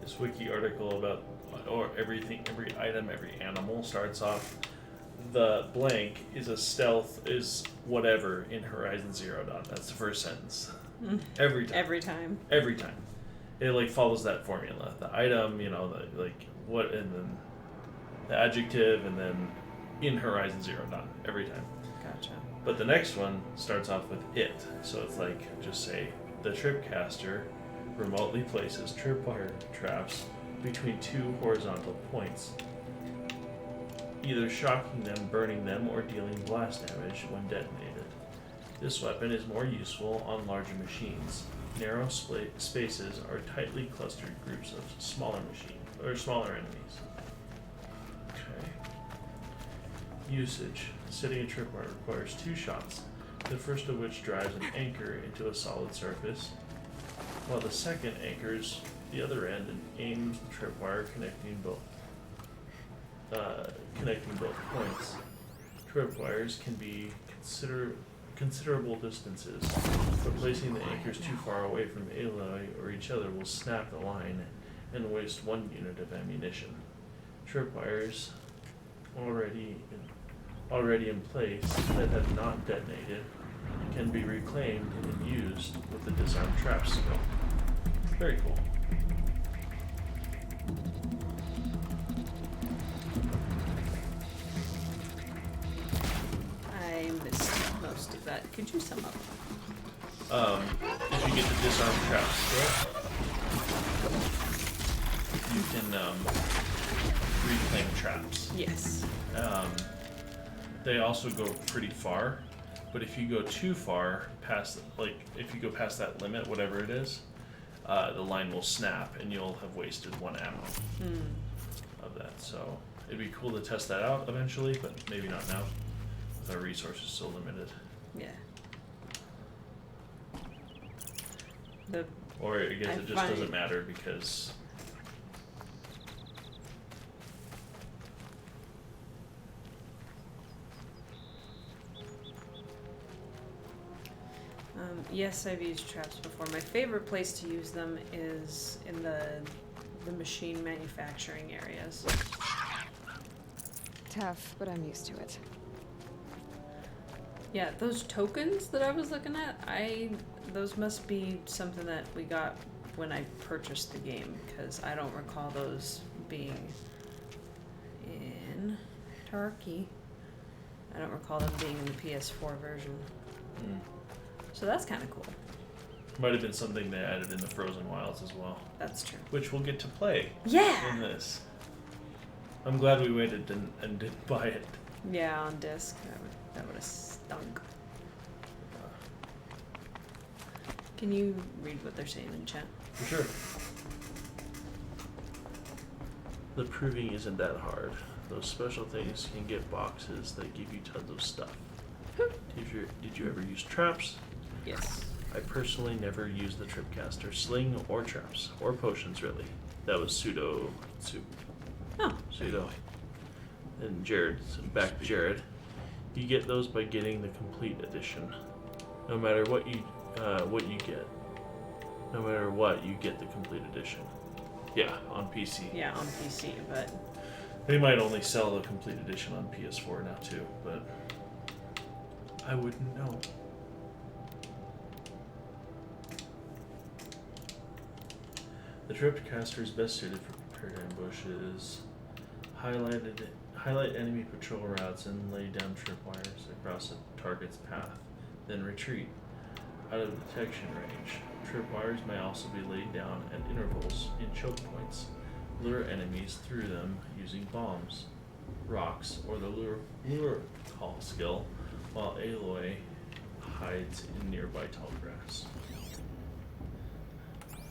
This wiki article about or everything, every item, every animal starts off. The blank is a stealth is whatever in Horizon Zero Dawn. That's the first sentence. Every time. Every time. Every time. It like follows that formula. The item, you know, the like what, and then the adjective, and then in Horizon Zero Dawn every time. Gotcha. But the next one starts off with it. So it's like, just say, the tripcaster remotely places tripwire traps between two horizontal points, either shocking them, burning them, or dealing blast damage when detonated. This weapon is more useful on larger machines. Narrow spaces are tightly clustered groups of smaller machines, or smaller enemies. Okay. Usage. Setting a tripwire requires 2 shots, the first of which drives an anchor into a solid surface, while the second anchors the other end and aims the tripwire connecting both points. Tripwires can be considerable distances, but placing the anchors too far away from Aloy or each other will snap the line and waste 1 unit of ammunition. Tripwires already in place that have not detonated can be reclaimed and used with the disarm trap skill. Very cool. I missed most of that. Could you sum up? If you get the disarm trap skill, you can reclaim traps. Yes. They also go pretty far, but if you go too far past, like if you go past that limit, whatever it is, the line will snap and you'll have wasted 1 ammo of that. So it'd be cool to test that out eventually, but maybe not now, with our resources so limited. Yeah. Or I guess it just doesn't matter because yes, I've used traps before. My favorite place to use them is in the machine manufacturing areas. Tough, but I'm used to it. Yeah, those tokens that I was looking at, those must be something that we got when I purchased the game, because I don't recall those being in Turkey. I don't recall them being in the PS4 version. So that's kind of cool. might have been something they added in the Frozen Wilds as well. That's true. Which we'll get to play. Yeah. In this. I'm glad we waited and didn't buy it. Yeah, on disc. That would have stunk. Can you read what they're saying in chat? For sure. The proving isn't that hard. Those special things can get boxes that give you tons of stuff. Did you ever use traps? Yes. I personally never used the Tripcaster sling or traps, or potions really. That was pseudo soup. Oh. Pseudo. And Jared, back to Jared. You get those by getting the complete edition. No matter what you get. No matter what, you get the complete edition. Yeah, on PC. Yeah, on PC, but they might only sell the complete edition on PS4 now too, but I wouldn't know. The Tripcaster is best suited for prepared ambushes. Highlight enemy patrol routes and lay down tripwires across a target's path, then retreat out of detection range. Tripwires may also be laid down at intervals in choke points. Lure enemies through them using bombs, rocks, or the lure call skill, while Aloy hides in nearby tall grass.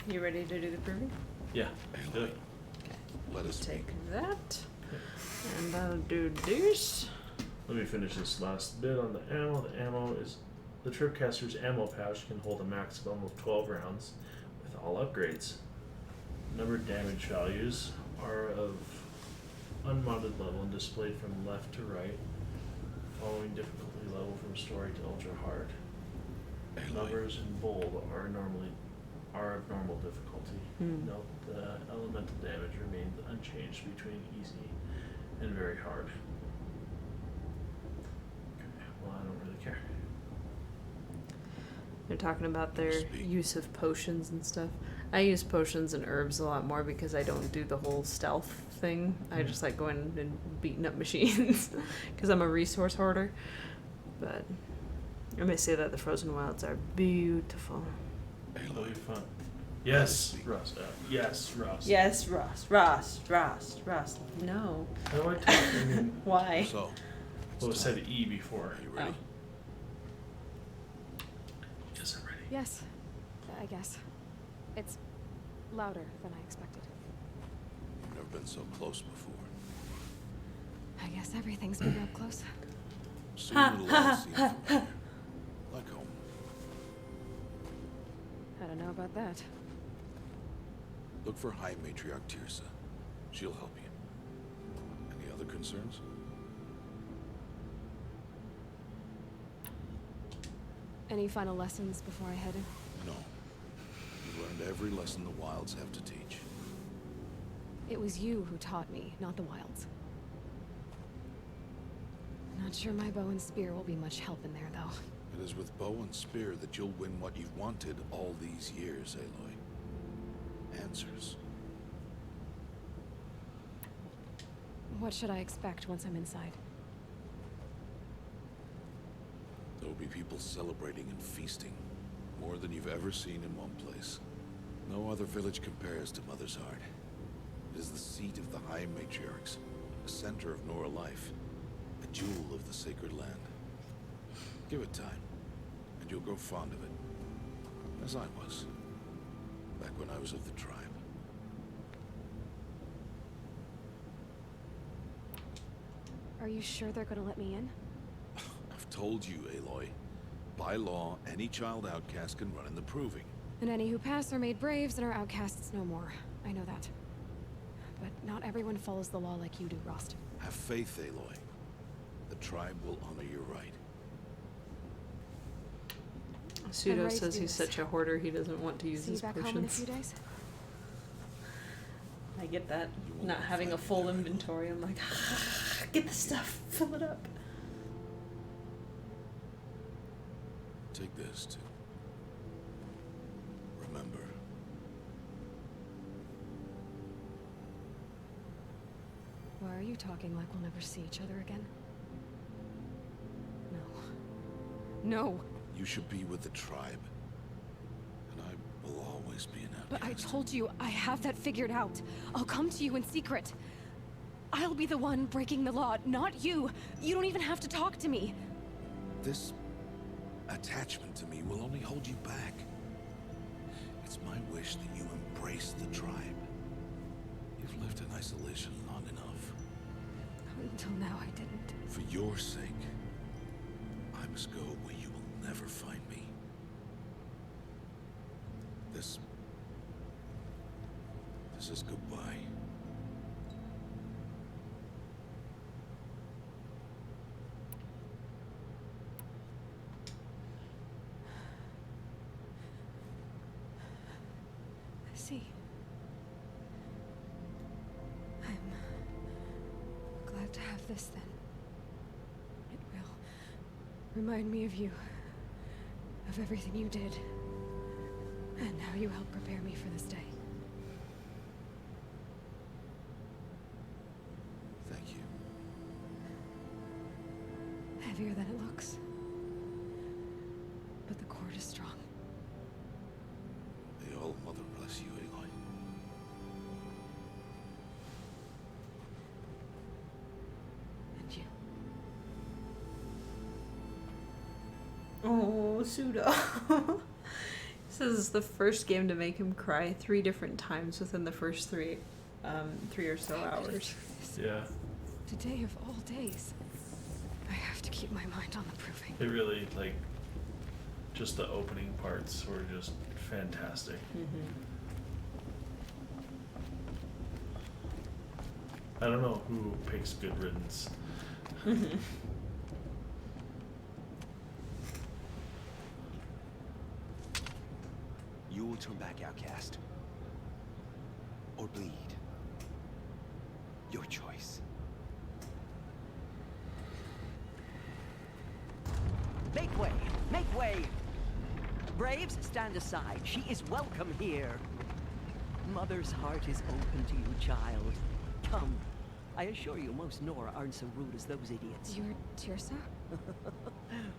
You ready to do the proving? Yeah, do it. Okay. Let us take that. And I'll do this. Let me finish this last bit on the ammo. The ammo is the Tripcaster's ammo pouch can hold a maximum of 12 rounds with all upgrades. Numbered damage values are of unmodded level and displayed from left to right, following difficulty level from story to ultra hard. Numbers in bold are of normal difficulty. Note the elemental damage remains unchanged between easy and very hard. Okay, well, I don't really care. They're talking about their use of potions and stuff. I use potions and herbs a lot more because I don't do the whole stealth thing. I just like going and beating up machines because I'm a resource hoarder. But I may say that the Frozen Wilds are beautiful. It'll be fun. Yes, Ross. Yes, Ross. Yes, Ross. No. How do I talk? I mean, why? So, well, it said E before. Are you ready? Yes, I'm ready. Yes, I guess. It's louder than I expected. You've never been so close before. I guess everything's been up close. Soon it'll all seem familiar. Like home. I don't know about that. Look for High Matriarch Tirsa. She'll help you. Any other concerns? Any final lessons before I head in? No. You learned every lesson the Wilds have to teach. It was you who taught me, not the Wilds. Not sure my bow and spear will be much help in there, though. It is with bow and spear that you'll win what you've wanted all these years, Aloy. Answers. What should I expect once I'm inside? There'll be people celebrating and feasting. More than you've ever seen in one place. No other village compares to Mother's Heart. It is the seat of the High Matriarchs, the center of Nora life, a jewel of the sacred land. Give it time, and you'll grow fond of it. As I was, back when I was of the tribe. Are you sure they're gonna let me in? I've told you, Aloy. By law, any child outcast can run in the Proving. And any who pass are made braves and are outcasts no more. I know that. But not everyone follows the law like you do, Rost. Have faith, Aloy. The tribe will honor your right. Pseudo says he's such a hoarder he doesn't want to use See you his back potions. home in a few days? I get that. Not having a full inventory, I'm like, get the stuff, fill it up. Take this to remember. Why are you talking like we'll never see each other again? No. No! You should be with the tribe. And I will always be an outcast. But I told you, I have that figured out. I'll come to you in secret. I'll be the one breaking the law, not you. You don't even have to talk to me. This attachment to me will only hold you back. It's my wish that you embrace the tribe. You've lived in isolation long enough. Until now, I didn't. For your sake, I must go where you will never find me. This is goodbye. I see. I'm glad to have this then. It will remind me of you, of everything you did, and how you helped prepare me for this day. Thank you. Heavier than it looks. But the cord is strong. May all Mother bless you, Aloy. And you. Oh, Pseudo. This is the first game to make him cry 3 different times within the first three or so hours. Yeah. Today of all days. I have to keep my mind on the Proving. They really, like, just the opening parts were just fantastic. I don't know who picks Good Riddance. You will turn back, outcast. Or bleed. Your choice. Make way! Make way! Braves, stand aside. She is welcome here. Mother's heart is open to you, child. Come. I assure you, most Nora aren't so rude as those idiots. You're Teersa?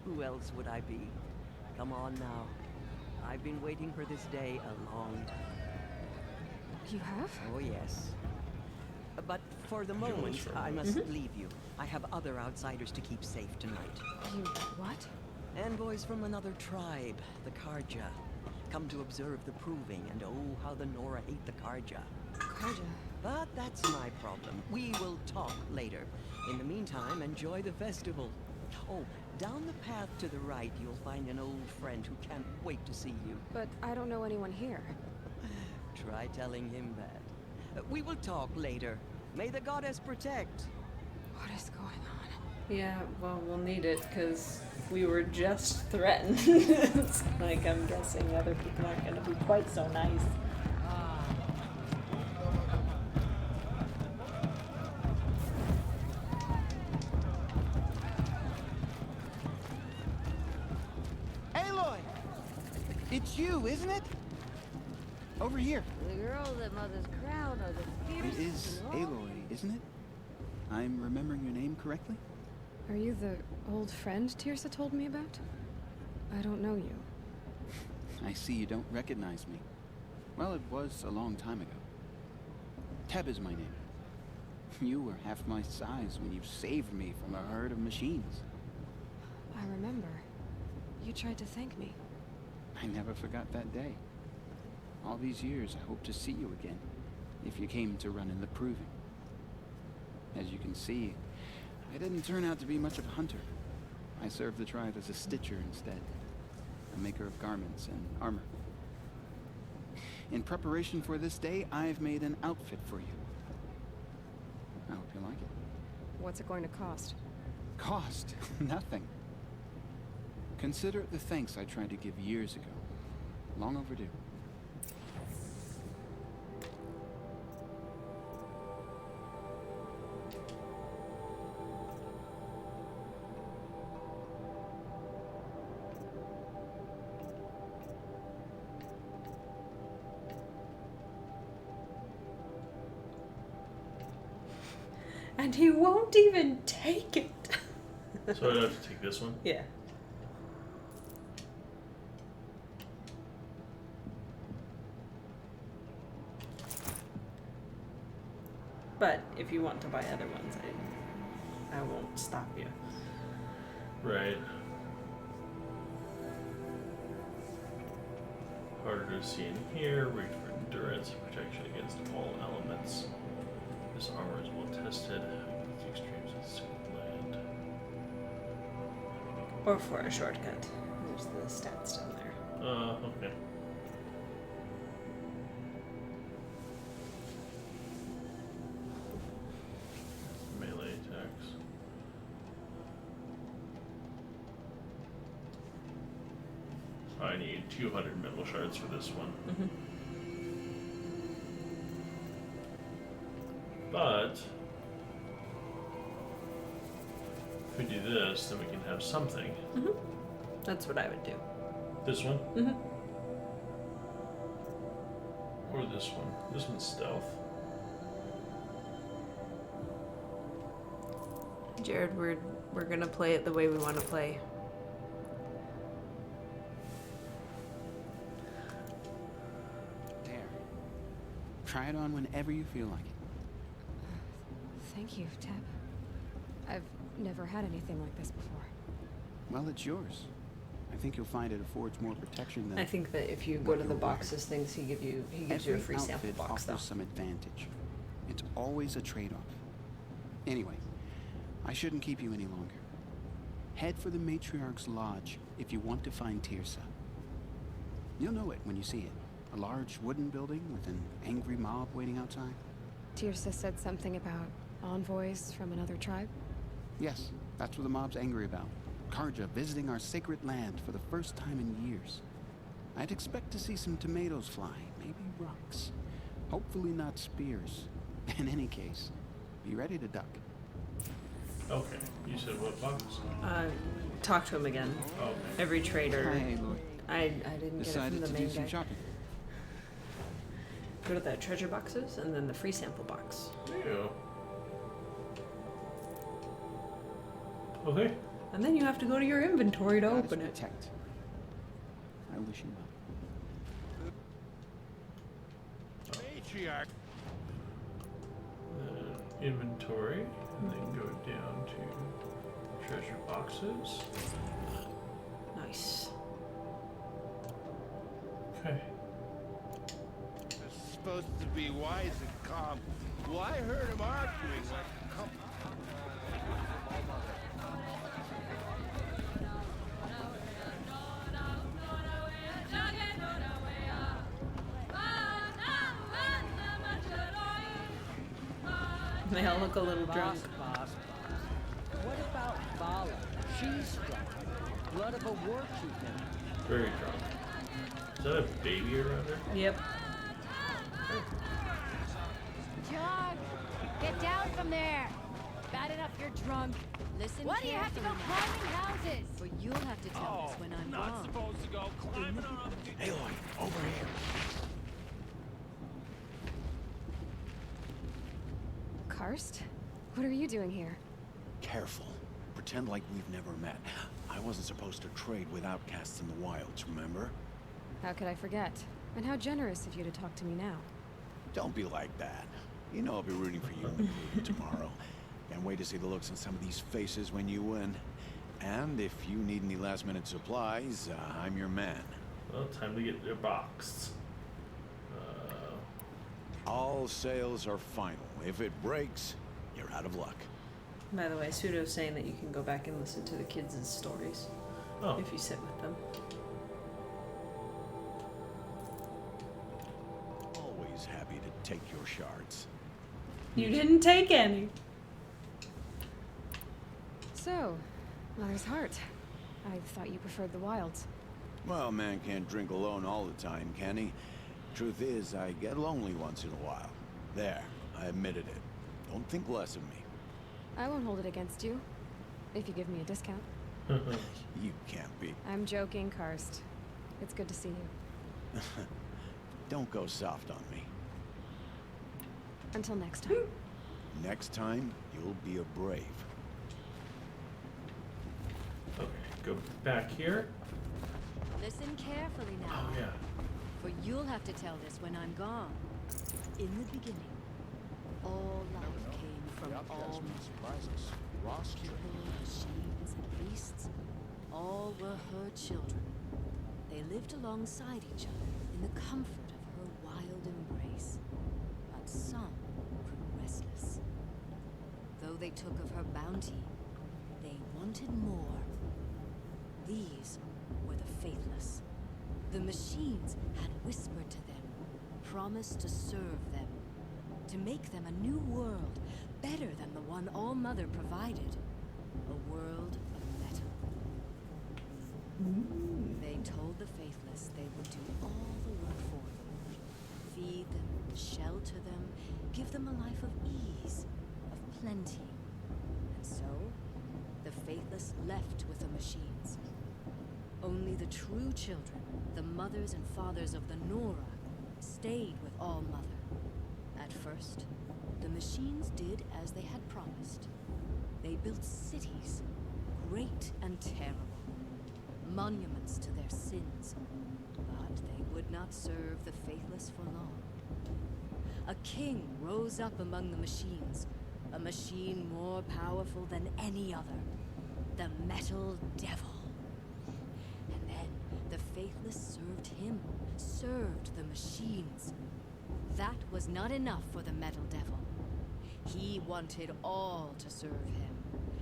Who else would I be? Come on now. I've been waiting for this day a long time. You have? Oh, yes. But for the Yours moment, from I us. must leave you. I have other outsiders to keep safe tonight. You what? Envoys from another tribe, the Karja. Come to observe the Proving, and oh, how the Nora hate the Karja. Karja? But that's my problem. We will talk later. In the meantime, enjoy the festival. Oh, down the path to the right, you'll find an old friend who can't wait to see you. But I don't know anyone here. Try telling him that. We will talk later. May the goddess protect. What is going on? Yeah, well, we'll need it, because we were just threatened. It's like, I'm guessing other people aren't going to be quite so nice. It's you, isn't it? Over here. The girl that mothers crown or the fierce. It is Aloy, isn't it? I'm remembering your name correctly? Are you the old friend Tirsa told me about? I don't know you. I see you don't recognize me. Well, it was a long time ago. Teb is my name. You were half my size when you saved me from a herd of machines. I remember. You tried to thank me. I never forgot that day. All these years, I hope to see you again, if you came to run in the Proving. As you can see, I didn't turn out to be much of a hunter. I served the tribe as a stitcher instead, a maker of garments and armor. In preparation for this day, I've made an outfit for you. I hope you like it. What's it going to cost? Cost? Nothing. Consider it the thanks I tried to give years ago. Long overdue. And he won't even take it. So I have to take this one? Yeah. But if you want to buy other ones, I won't stop you. Right. Harder to see in here, weak for endurance, protection against all elements. This armor is well tested against the extremes of the land. Or for a shortcut. There's the stats down there. Okay. Melee attacks. I need 200 metal shards for this one. Mm-hmm. But if we do this, then we can have something. Mm-hmm. That's what I would do. This one? Mm-hmm. Or this one. This one's stealth. Jared, we're gonna play it the way we want to play. There. Try it on whenever you feel like it. Thank you, Teb. I've never had anything like this before. Well, it's yours. I think you'll find it affords more protection than... I think that if you go to the boxes things, he gives you a free sample outfit box though. offers some advantage. It's always a trade-off. Anyway, I shouldn't keep you any longer. Head for the Matriarch's Lodge if you want to find Tirsa. You'll know it when you see it. A large wooden building with an angry mob waiting outside. Tirsa said something about envoys from another tribe? Yes, that's what the mob's angry about. Karja visiting our sacred land for the first time in years. I'd expect to see some tomatoes fly, maybe rocks. Hopefully not spears. In any case, be ready to duck. Okay, you said what box? Talk to him again. Okay. Every trader. Hi, Aloy. I didn't Decided get it to from the do main some guy. shopping. Go to the treasure boxes and then the free sample box. Ew. Okay. And then you have to go to your inventory to open it. Protect. I wish you well. Matriarch. Inventory, and then go down to treasure boxes. Nice. Okay. You're supposed to be wise and calm. Well, I heard him arguing like, come They all look a little drunk. Boss. What about Vala? She's strong. Blood of a war chieftain. Very drunk. Is that a baby around her? Yep. John, get down from there. Bad enough you're drunk. Listen. Why do you have to go climbing houses? For you'll have to tell us when I'm not gone. supposed to go climbing on a... Aloy, over here. Karst? What are you doing here? Careful. Pretend like we've never met. I wasn't supposed to trade with outcasts in the wilds, remember? How could I forget? And how generous of you to talk to me now. Don't be like that. You know I'll be rooting for you in the movie tomorrow. Can't wait to see the looks on some of these faces when you win. And if you need any last-minute supplies, I'm your man. Well, time to get your box. All sales are final. If it breaks, you're out of luck. By the way, Pseudo's saying that you can go back and listen to the kids' stories if you sit with them. Always happy to take your shards. You didn't take any. So, Mother's Heart. I thought you preferred the wilds. Well, man can't drink alone all the time, can he? Truth is, I get lonely once in a while. There, I admitted it. Don't think less of me. I won't hold it against you, if you give me a discount. You can't be. I'm joking, Karst. It's good to see you. Don't go soft on me. Until next time. Next time, you'll be a brave. Okay, go back here. Listen carefully now. Oh, yeah. For you'll have to tell this when I'm gone. In the beginning, all life came from all people, machines, and beasts. All were her children. They lived alongside each other in the comfort of her wild embrace. But some grew restless. Though they took of her bounty, they wanted more. These were the faithless. The machines had whispered to them, promised to serve them, to make them a new world, better than the one All-Mother provided. A world of metal. They told the faithless they would do all the work for them. Feed them, shelter them, give them a life of ease, of plenty. And so, the faithless left with the machines. Only the true children, the mothers and fathers of the Nora, stayed with All-Mother. At first, the machines did as they had promised. They built cities, great and terrible, monuments to their sins. But they would not serve the faithless for long. A king rose up among the machines, a machine more powerful than any other, the Metal Devil. The faithless served him, served the machines. That was not enough for the Metal Devil. He wanted all to serve him,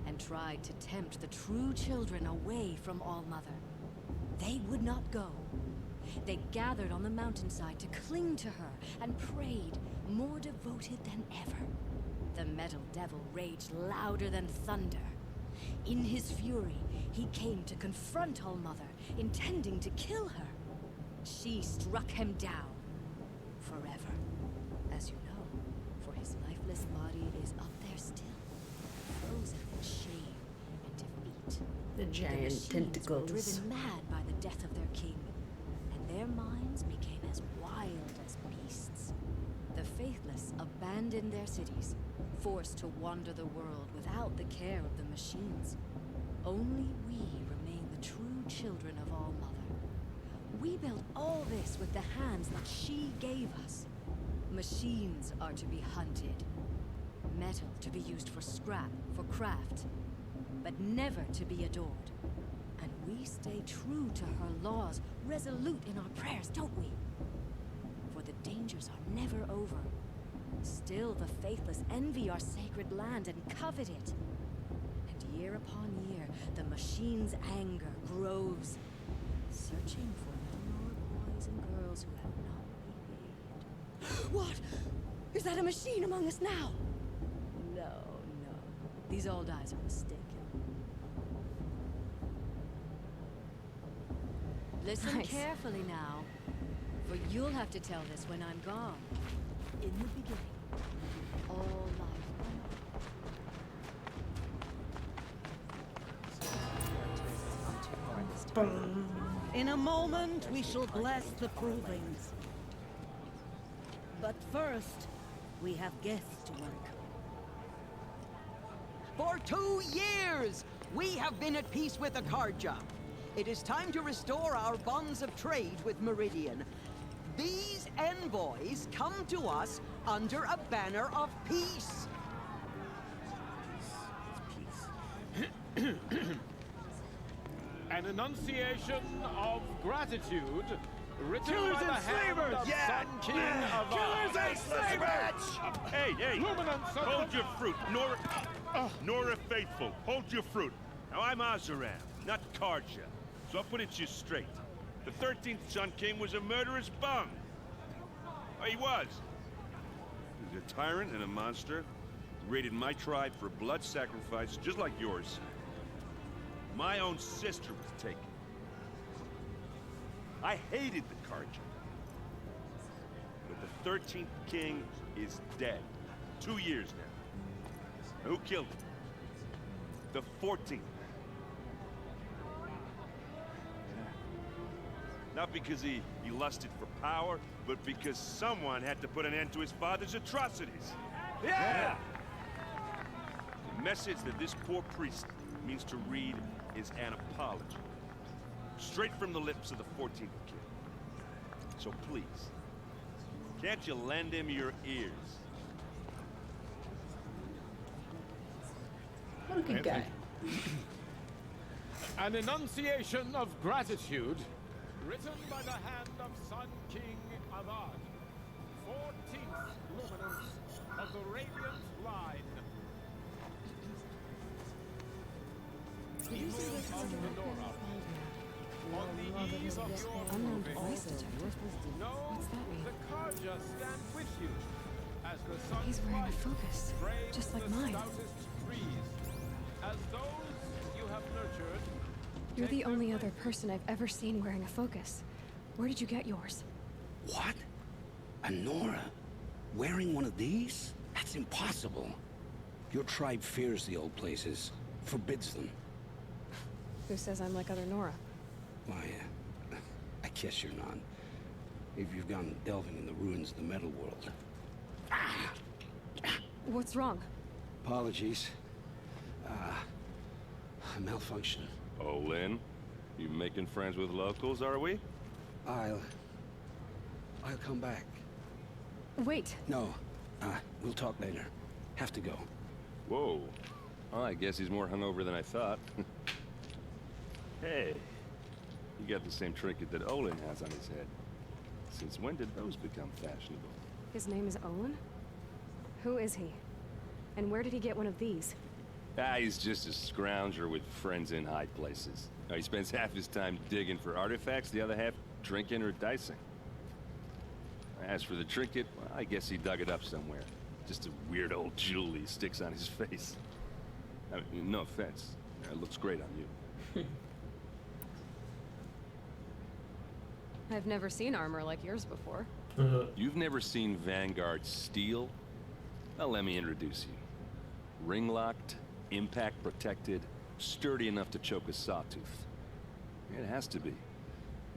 and tried to tempt the true children away from All-Mother. They would not go. They gathered on the mountainside to cling to her, and prayed, more devoted than ever. The Metal Devil raged louder than thunder. In his fury, he came to confront All-Mother, intending to kill her. She struck him down. Forever. As you know, for his lifeless body is up there still, frozen in shame and defeat. The giant machines tentacles. were driven mad by the death of their king, and their minds became as wild as beasts. The faithless abandoned their cities, forced to wander the world without the care of the machines. Only we remain the true children of All-Mother. We built all this with the hands that she gave us. Machines are to be hunted. Metal to be used for scrap, for craft. But never to be adored. And we stay true to her laws, resolute in our prayers, don't we? For the dangers are never over. Still the faithless envy our sacred land and covet it. And year upon year, the machine's anger grows, searching for little more boys and girls who have not behaved. What? Is that a machine among us now? No, no. These old eyes are mistaken. Listen Nice. carefully now, for you'll have to tell this when I'm gone. In the beginning, all life. In a moment, we shall bless the provings. But first, we have guests to work. For 2 years, we have been at peace with Akarja. It is time to restore our bonds of trade with Meridian. These envoys come to us under a banner of peace. An enunciation of gratitude written Killers by the and hand slavers! of Yeah! Sun King of Killers and slavers! Hey, Luminance hold your fruit, Nora. Nora Faithful, hold your fruit. Now I'm Azaram, not Karja, so I'll put it to you straight. The 13th Sun King was a murderous bum. Oh, he was. He was a tyrant and a monster. He raided my tribe for blood sacrifice, just like yours. My own sister was taken. I hated the Karja. But the 13th King is dead. 2 years now. Who killed him? The 14th. Not because he lusted for power, but because someone had to put an end to his father's atrocities. Yeah! The message that this poor priest means to read is an apology. Straight from the lips of the 14th King. So please, can't you lend him your ears? What a good guy. An enunciation of gratitude written by the hand of Sun King Avad, 14th luminance of the Radiant Line. People of Menorah, on the eve of your Unknown moving, device detected. know What's that mean? the Karja stand with you as the sun's He's wearing a light focus, frames just like the mine. stoutest trees. As those you have nurtured, You're the only other person I've ever seen wearing a focus. Where did you get yours? What? A Nora? Wearing one of these? That's impossible. Your tribe fears the old places, forbids them. Who says I'm like other Nora? Why, I guess you're not. If you've gone delving in the ruins of the metal world. What's wrong? Apologies. A malfunction. Oh, Lynn, you making friends with locals, are we? I'll come back. Wait. No, we'll talk later. Have to go. Whoa. Well, I guess he's more hungover than I thought. Hey, you got the same trinket that Olin has on his head. Since when did those become fashionable? His name is Olin? Who is he? And where did he get one of these? He's just a scrounger with friends in high places. He spends half his time digging for artifacts, the other half drinking or dicing. As for the trinket, well, I guess he dug it up somewhere. Just a weird old jewel he sticks on his face. I mean, no offense. It looks great on you. I've never seen armor like yours before. You've never seen Vanguard steel? Well, let me introduce you. Ring-locked, impact-protected, sturdy enough to choke a sawtooth. It has to be.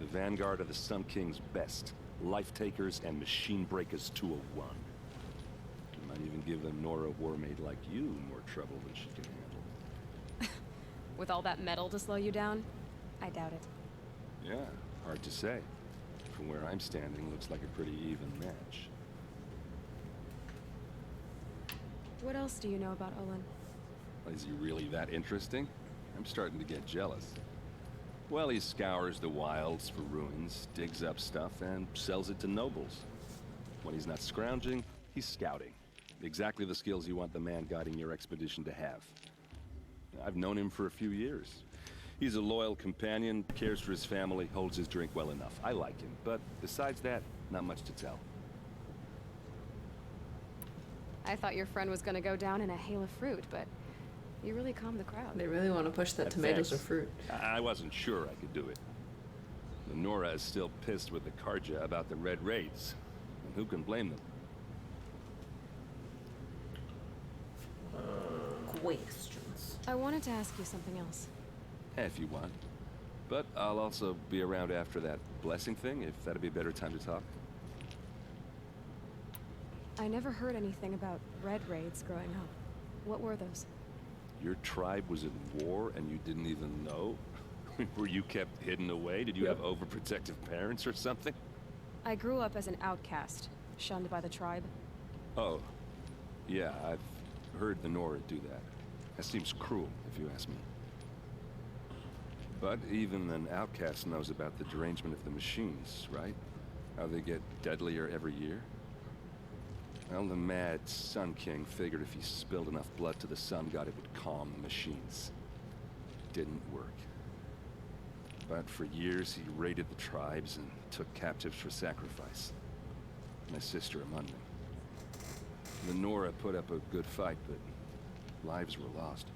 The Vanguard of the Sun King's best. Life-takers and machine breakers to a one. You might even give a Nora warmaid like you more trouble than she can handle. With all that metal to slow you down? I doubt it. Yeah, hard to say. From where I'm standing, looks like a pretty even match. What else do you know about Olin? Is he really that interesting? I'm starting to get jealous. Well, he scours the wilds for ruins, digs up stuff, and sells it to nobles. When he's not scrounging, he's scouting. Exactly the skills you want the man guiding your expedition to have. I've known him for a few years. He's a loyal companion, cares for his family, holds his drink well enough. I like him, but besides that, not much to tell. I thought your friend was gonna go down in a hail of fruit, but you really calmed the crowd. They really want to push that tomatoes are fruit. I wasn't sure I could do it. The Nora is still pissed with the Karja about the Red Raids. And who can blame them? Questions. I wanted to ask you something else. If you want. But I'll also be around after that blessing thing, if that'd be a better time to talk. I never heard anything about red raids growing up. What were those? Your tribe was in war and you didn't even know? Were you kept hidden away? Did you have overprotective parents or something? I grew up as an outcast, shunned by the tribe. Oh, yeah, I've heard the Nora do that. That seems cruel, if you ask me. But even an outcast knows about the derangement of the machines, right? How they get deadlier every year? Well, the mad Sun King figured if he spilled enough blood to the Sun God, it would calm the machines. Didn't work. But for years, he raided the tribes and took captives for sacrifice. My sister among them. The Nora put up a good fight, but lives were lost.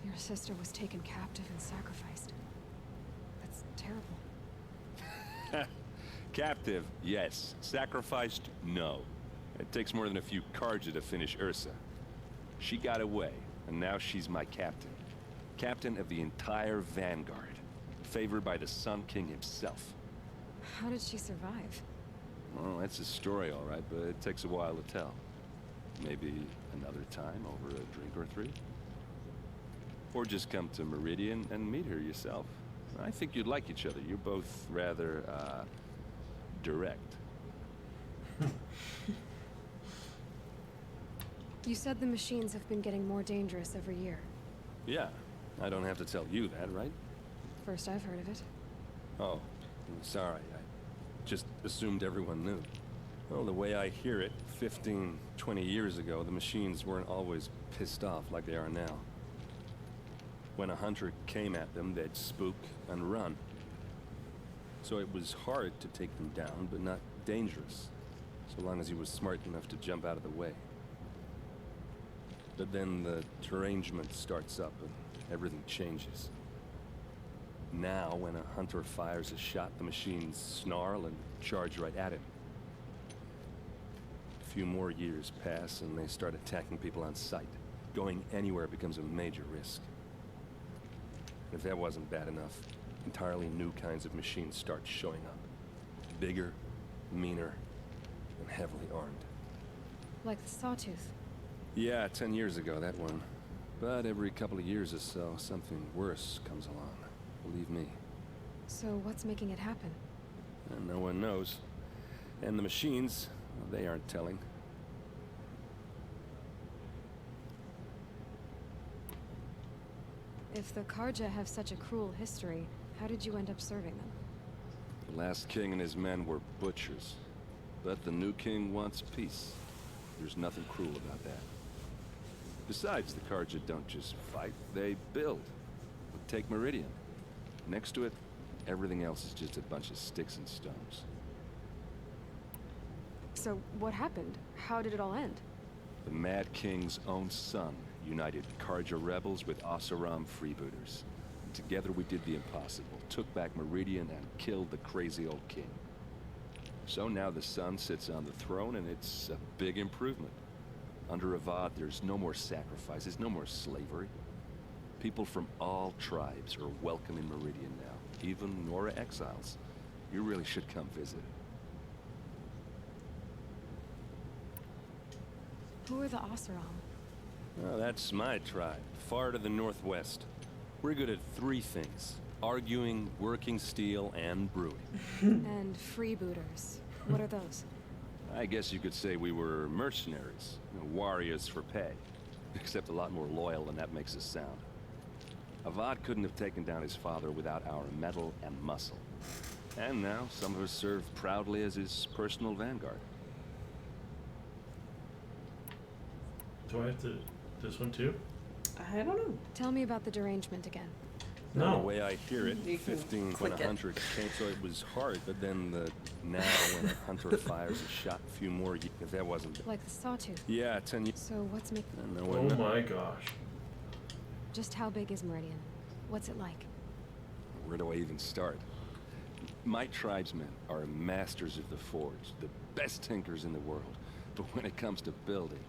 Your sister was taken captive and sacrificed. That's terrible. Captive, yes. Sacrificed, no. It takes more than a few Carja to finish Ursa. She got away, and now she's my captain. Captain of the entire Vanguard. Favored by the Sun King himself. How did she survive? Well, that's a story, all right, but it takes a while to tell. Maybe another time over a drink or three? Or just come to Meridian and meet her yourself. I think you'd like each other. You're both rather, direct. You said the machines have been getting more dangerous every year. Yeah, I don't have to tell you that, right? First I've heard of it. Oh, I'm sorry. I just assumed everyone knew. Well, the way I hear it, 15, 20 years ago, the machines weren't always pissed off like they are now. When a hunter came at them, they'd spook and run. So it was hard to take them down, but not dangerous, so long as he was smart enough to jump out of the way. But then the derangement starts up and everything changes. Now, when a hunter fires a shot, the machines snarl and charge right at him. A few more years pass and they start attacking people on sight. Going anywhere becomes a major risk. If that wasn't bad enough, entirely new kinds of machines start showing up. Bigger, meaner, and heavily armed. Like the Sawtooth. Yeah, 10 years ago, that one. But every couple of years or so, something worse comes along. Believe me. So what's making it happen? And no one knows. And the machines, well, they aren't telling. If the Carja have such a cruel history, how did you end up serving them? The last king and his men were butchers. But the new king wants peace. There's nothing cruel about that. Besides, the Carja don't just fight, they build. Take Meridian. Next to it, everything else is just a bunch of sticks and stones. So what happened? How did it all end? The Mad King's own son united Carja rebels with Oseram freebooters. And together we did the impossible, took back Meridian and killed the crazy old king. So now the son sits on the throne and it's a big improvement. Under Avad, there's no more sacrifices, no more slavery. People from all tribes are welcome in Meridian now, even Nora exiles. You really should come visit. Who are the Oseram? Oh, that's my tribe, far to the northwest. We're good at three things: arguing, working steel, and brewing. And freebooters. What are those? I guess you could say we were mercenaries, warriors for pay. Except a lot more loyal than that makes us sound. Avad couldn't have taken down his father without our metal and muscle. And now, some of us serve proudly as his personal vanguard. Do I have to... this one too? I don't know. Tell me about the derangement again. No. The way I hear it, You can 15 when click a it. hunter came, so it was hard, but then now when a hunter fires a shot, a few more, if that wasn't... Like the Sawtooth. Yeah, 10 years. So what's making... No Oh one knows. my gosh. Just how big is Meridian? What's it like? Where do I even start? My tribesmen are masters of the forge, the best tinkers in the world. But when it comes to building,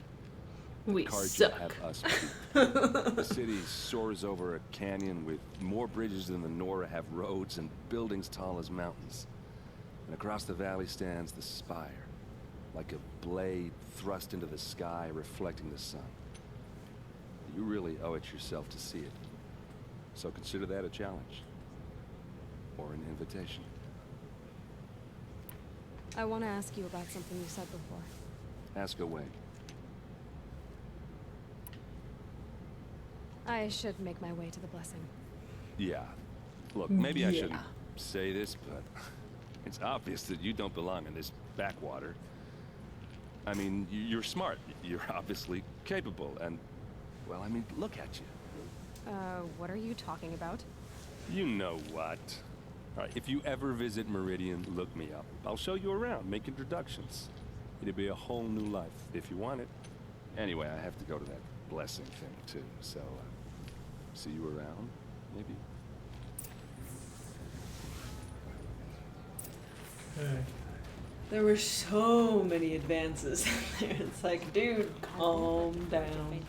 We Carja suck. have us beat. The city soars over a canyon with more bridges than the Nora have roads and buildings tall as mountains. And across the valley stands the spire, like a blade thrust into the sky, reflecting the sun. You really owe it yourself to see it. So consider that a challenge. Or an invitation. I want to ask you about something you said before. Ask away. I should make my way to the blessing. Yeah. Look, maybe I shouldn't say this, but it's obvious that you don't belong in this backwater. I mean, you're smart. You're obviously capable, and, well, I mean, look at you. What are you talking about? You know what. All right, if you ever visit Meridian, look me up. I'll show you around, make introductions. It'll be a whole new life, if you want it. Anyway, I have to go to that blessing thing, too, so, see you around, maybe? There were so many advances there. It's like, dude, calm down.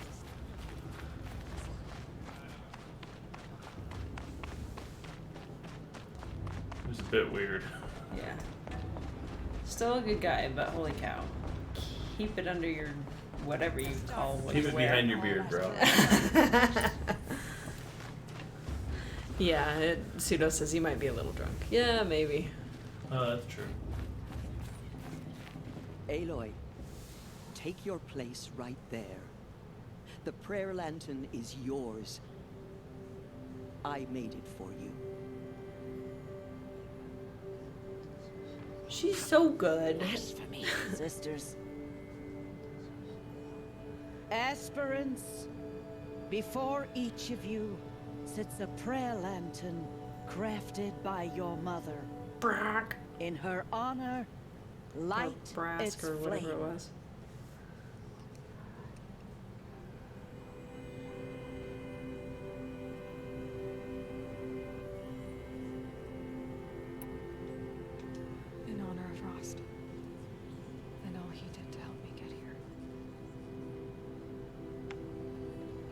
It was a bit weird. Yeah. Still a good guy, but holy cow. Keep it under your whatever you call what Keep you it wear. behind your beard, bro. Yeah, Pseudo says you might be a little drunk. Yeah, maybe. Oh, that's true. Aloy, take your place right there. The prayer lantern is yours. I made it for you. She's so good. Blasphemy, sisters. Aspirants, before each of you sits a prayer lantern crafted by your mother. Brack. In her honor, light its Brask or whatever it flame. was. In honor of Rost. And all he did to help me get here.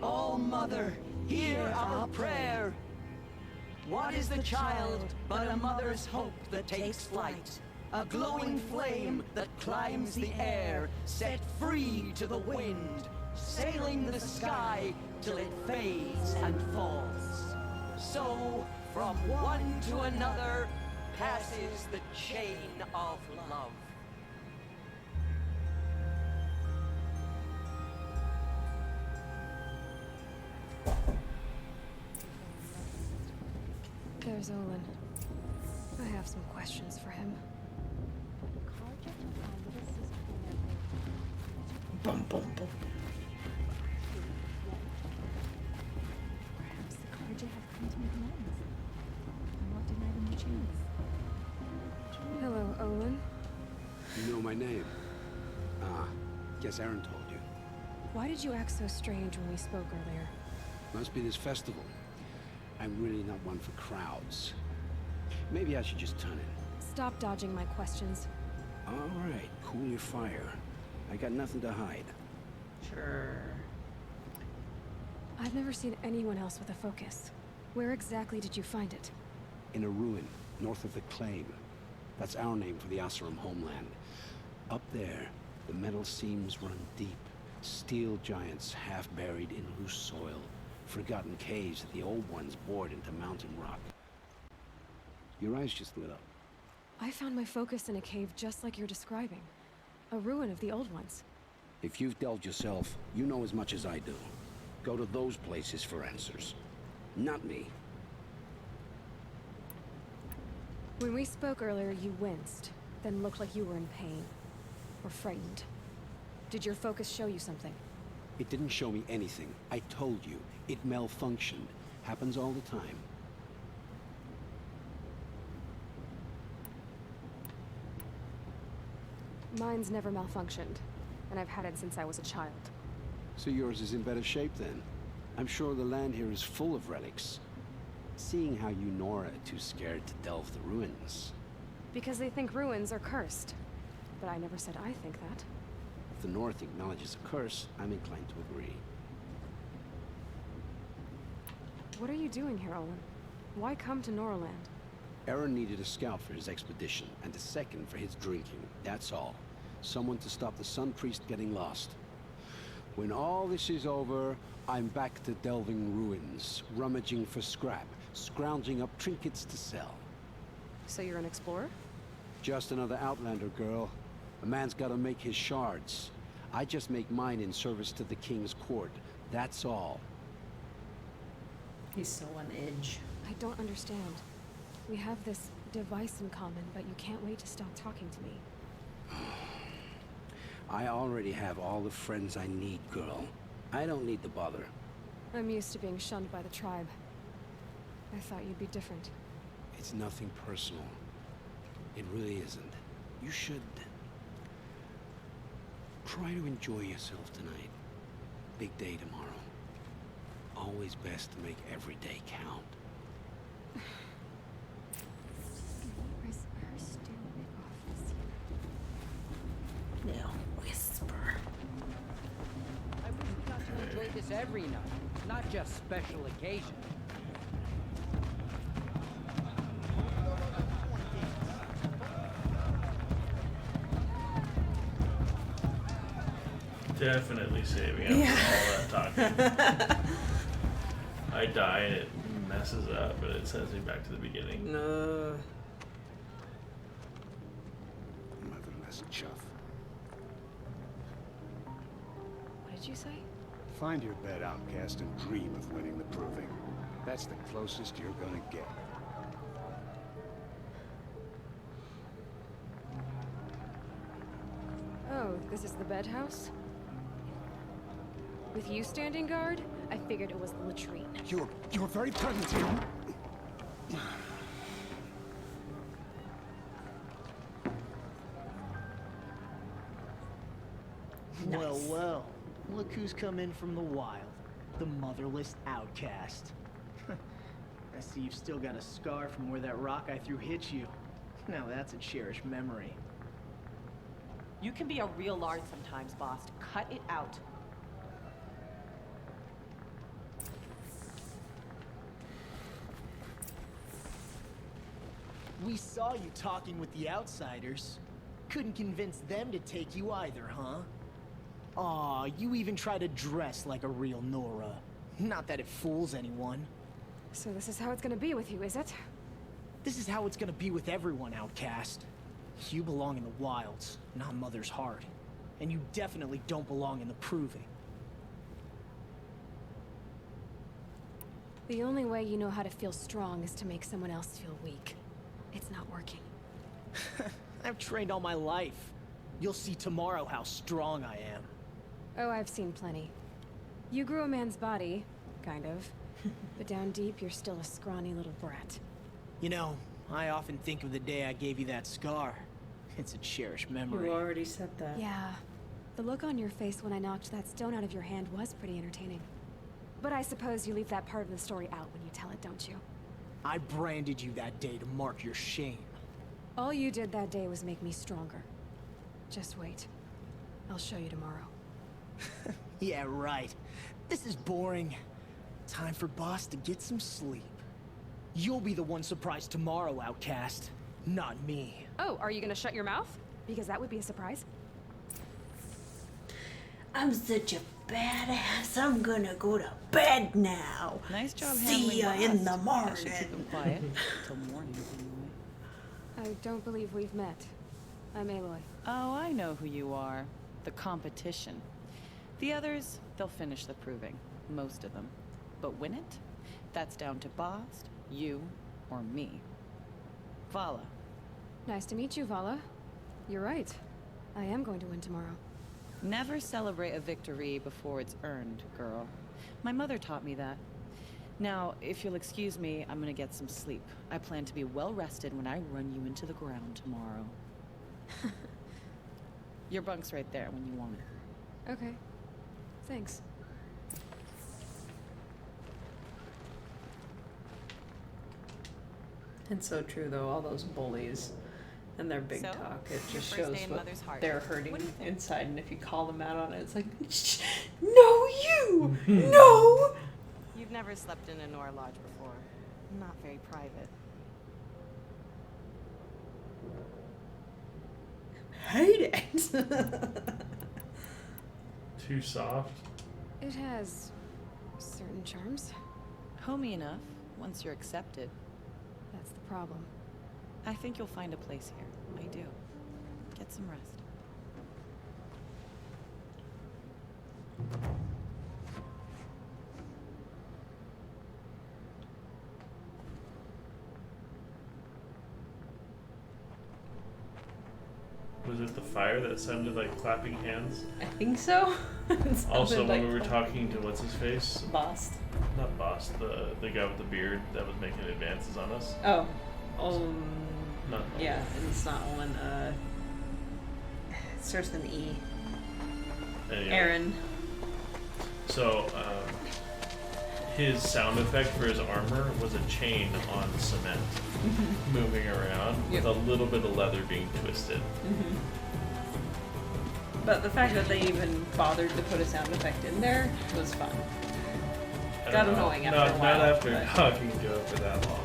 Oh, Mother, hear our prayer. What is the child but a mother's hope that takes flight? A glowing flame that climbs the air, set free to the wind, sailing the sky till it fades and falls. So, from one to another, passes the chain of love. There's Olin. I have some questions for him. Bum, bum, bum. Perhaps the Carja have come to make amends. I won't deny them the chance. Hello, Olin. You know my name? Ah, guess Aaron told you. Why did you act so strange when we spoke earlier? Must be this festival. I'm really not one for crowds. Maybe I should just turn in. Stop dodging my questions. All right, cool your fire. I got nothing to hide. Sure. I've never seen anyone else with a focus. Where exactly did you find it? In a ruin, north of the Claim. That's our name for the Oseram homeland. Up there, the metal seams run deep. Steel giants half buried in loose soil. Forgotten caves that the old ones bored into mountain rock. Your eyes just lit up. I found my focus in a cave just like you're describing. A ruin of the old ones. If you've delved yourself, you know as much as I do. Go to those places for answers. Not me. When we spoke earlier, you winced, then looked like you were in pain. Or frightened. Did your focus show you something? It didn't show me anything. I told you. It malfunctioned. Happens all the time. Mine's never malfunctioned, and I've had it since I was a child. So yours is in better shape then. I'm sure the land here is full of relics. Seeing how you Nora are too scared to delve the ruins. Because they think ruins are cursed. But I never said I think that. if the North acknowledges a curse, I'm inclined to agree. What are you doing here, Olin? Why come to Norland? Aaron needed a scout for his expedition, and a second for his drinking. That's all. Someone to stop the Sun Priest getting lost. When all this is over, I'm back to delving ruins, rummaging for scrap, scrounging up trinkets to sell. So you're an explorer? Just another Outlander, girl. A man's gotta make his shards. I just make mine in service to the King's court. That's all. He's so on edge. I don't understand. We have this device in common, but you can't wait to stop talking to me. I already have all the friends I need, girl. I don't need the bother. I'm used to being shunned by the tribe. I thought you'd be different. It's nothing personal. It really isn't. You should try to enjoy yourself tonight. Big day tomorrow. Always best to make every day count. Where's her stupid office? Now, whisper. I wish we got to enjoy this every night, not just special occasions. Definitely saving up for all that talking. I die and it messes up, but it sends me back to the beginning. No. Motherless chuff. What did you say? Find your bed, outcast, and dream of winning the proving. That's the closest you're gonna get. Oh, this is the bed house? With you standing guard, I figured it was the latrine. You're very present here. Well, well. Look who's come in from the wild. The motherless outcast. I see you've still got a scar from where that rock I threw hit you. Now that's a cherished memory. You can be a real lard sometimes, boss. Cut it out. We saw you talking with the outsiders. Couldn't convince them to take you either, huh? Aw, you even try to dress like a real Nora. Not that it fools anyone. So this is how it's gonna be with you, is it? This is how it's gonna be with everyone, outcast. You belong in the wilds, not Mother's heart. And you definitely don't belong in the proving. The only way you know how to feel strong is to make someone else feel weak. It's not working. I've trained all my life. You'll see tomorrow how strong I am. Oh, I've seen plenty. You grew a man's body, kind of. But down deep, you're still a scrawny little brat. You know, I often think of the day I gave you that scar. It's a cherished memory. You already said that. Yeah. The look on your face when I knocked that stone out of your hand was pretty entertaining. But I suppose you leave that part of the story out when you tell it, don't you? I branded you that day to mark your shame. All you did that day was make me stronger. Just wait. I'll show you tomorrow. Yeah, right. This is boring. Time for Boss to get some sleep. You'll be the one surprised tomorrow, outcast. Not me. Oh, are you gonna shut your mouth? Because that would be a surprise. I'm such a badass. I'm gonna go to bed now. Nice job See ya handling in the Bast. morning. I should keep him quiet till morning anyway. I don't believe we've met. I'm Aloy. Oh, I know who you are. The competition. The others, they'll finish the proving. Most of them. But win it? That's down to Bast, you, or me. Vala. Nice to meet you, Vala. You're right. I am going to win tomorrow. Never celebrate a victory before it's earned, girl. My mother taught me that. Now, if you'll excuse me, I'm gonna get some sleep. I plan to be well rested when I run you into the ground tomorrow. Your bunk's right there when you want it. Okay. Thanks. It's so true, though. All those bullies And their big So, talk, it your just first shows day in what Mother's Heart. they're hurting What do you think? inside, and if you call them out on it, it's like, no, you, no. You've never slept in a Nora Lodge before. Not very private. Hate it. Too soft. It has certain charms. Homey enough, once you're accepted. That's the problem. I think you'll find a place here. I do. Get some rest. Was it the fire that sounded like clapping hands? I think so. It Also, sounded when like we were talking to what's his face? Bast. Not Bast, the guy with the beard that was making advances on us. Oh, Not yeah, it's not one. It starts with an E. Anyway. Aaron. So, his sound effect for his armor was a chain on cement moving around with a little bit of leather being twisted. But the fact that they even bothered to put a sound effect in there was fun. Got annoying after a while. Not after but- talking to it for that long.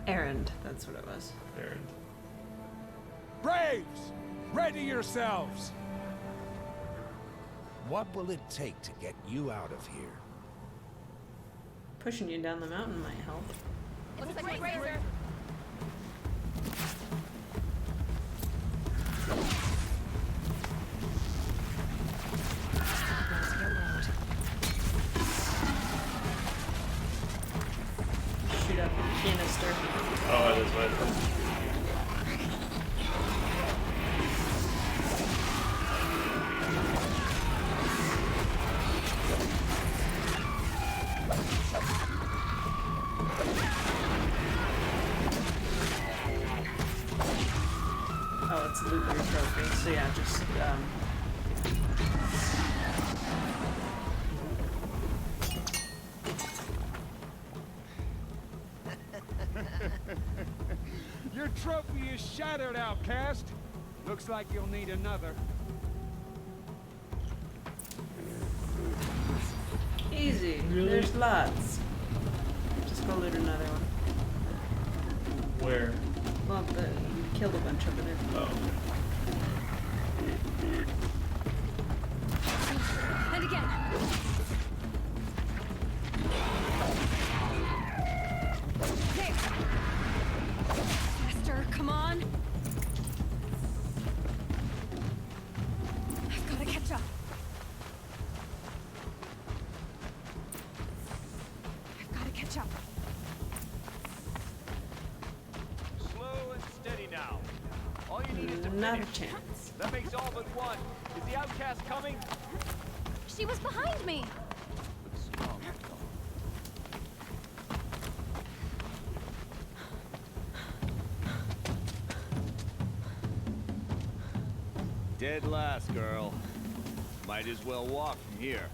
Errand, that's what it was. Errand. Braves! Ready yourselves! What will it take to get you out of here? Pushing you down the mountain might help. Looks like a razor. Shoot up a canister. Oh, it is right. Oh, it's loot your trophy. So yeah, just Your trophy is shattered, outcast. Looks like you'll need another. easy. There's lots. Just go loot another one. Where? Well, you killed a bunch over there. Oh. And again. There. Faster, come on. I've got to catch up. I've got to catch up. Slow and steady now. All you need is to Not a finish. chance. That makes all but one. Is the outcast coming? She was behind me. Looks strong. Dead last, girl. Might as well walk from here.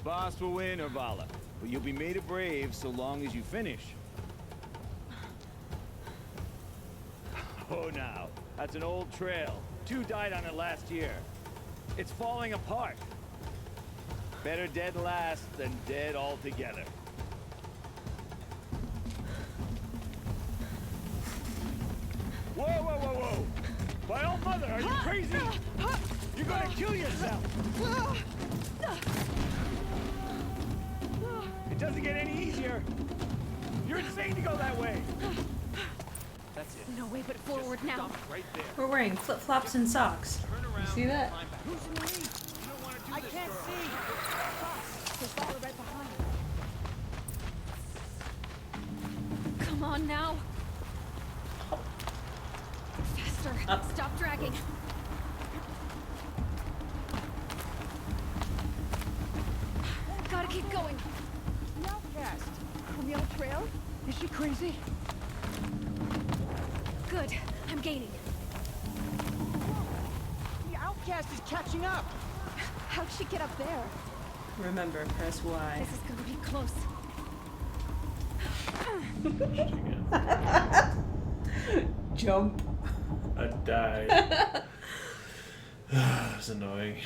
Boss will win, Urvala, but you'll be made a brave so long as you finish. Oh, now, that's an old trail. 2 died on it last year. It's falling apart. Better dead last than dead altogether. Whoa, whoa, whoa, whoa! My old mother, are you crazy? You're gonna kill yourself! It doesn't get any easier. You're insane to go that way. That's it. No way but forward Just now. stop right there. We're wearing flip-flops and socks. You see that? Who's in the lead? You don't want to do I this, can't girl. see. There's Vala right behind. Come on now. Faster. Up. Stop dragging. Gotta keep going. The outcast. Is she crazy? Good. I'm gaining. The outcast is catching up. How'd she get up there? Remember, press Y. This is gonna be close. Jump. I died. It's annoying.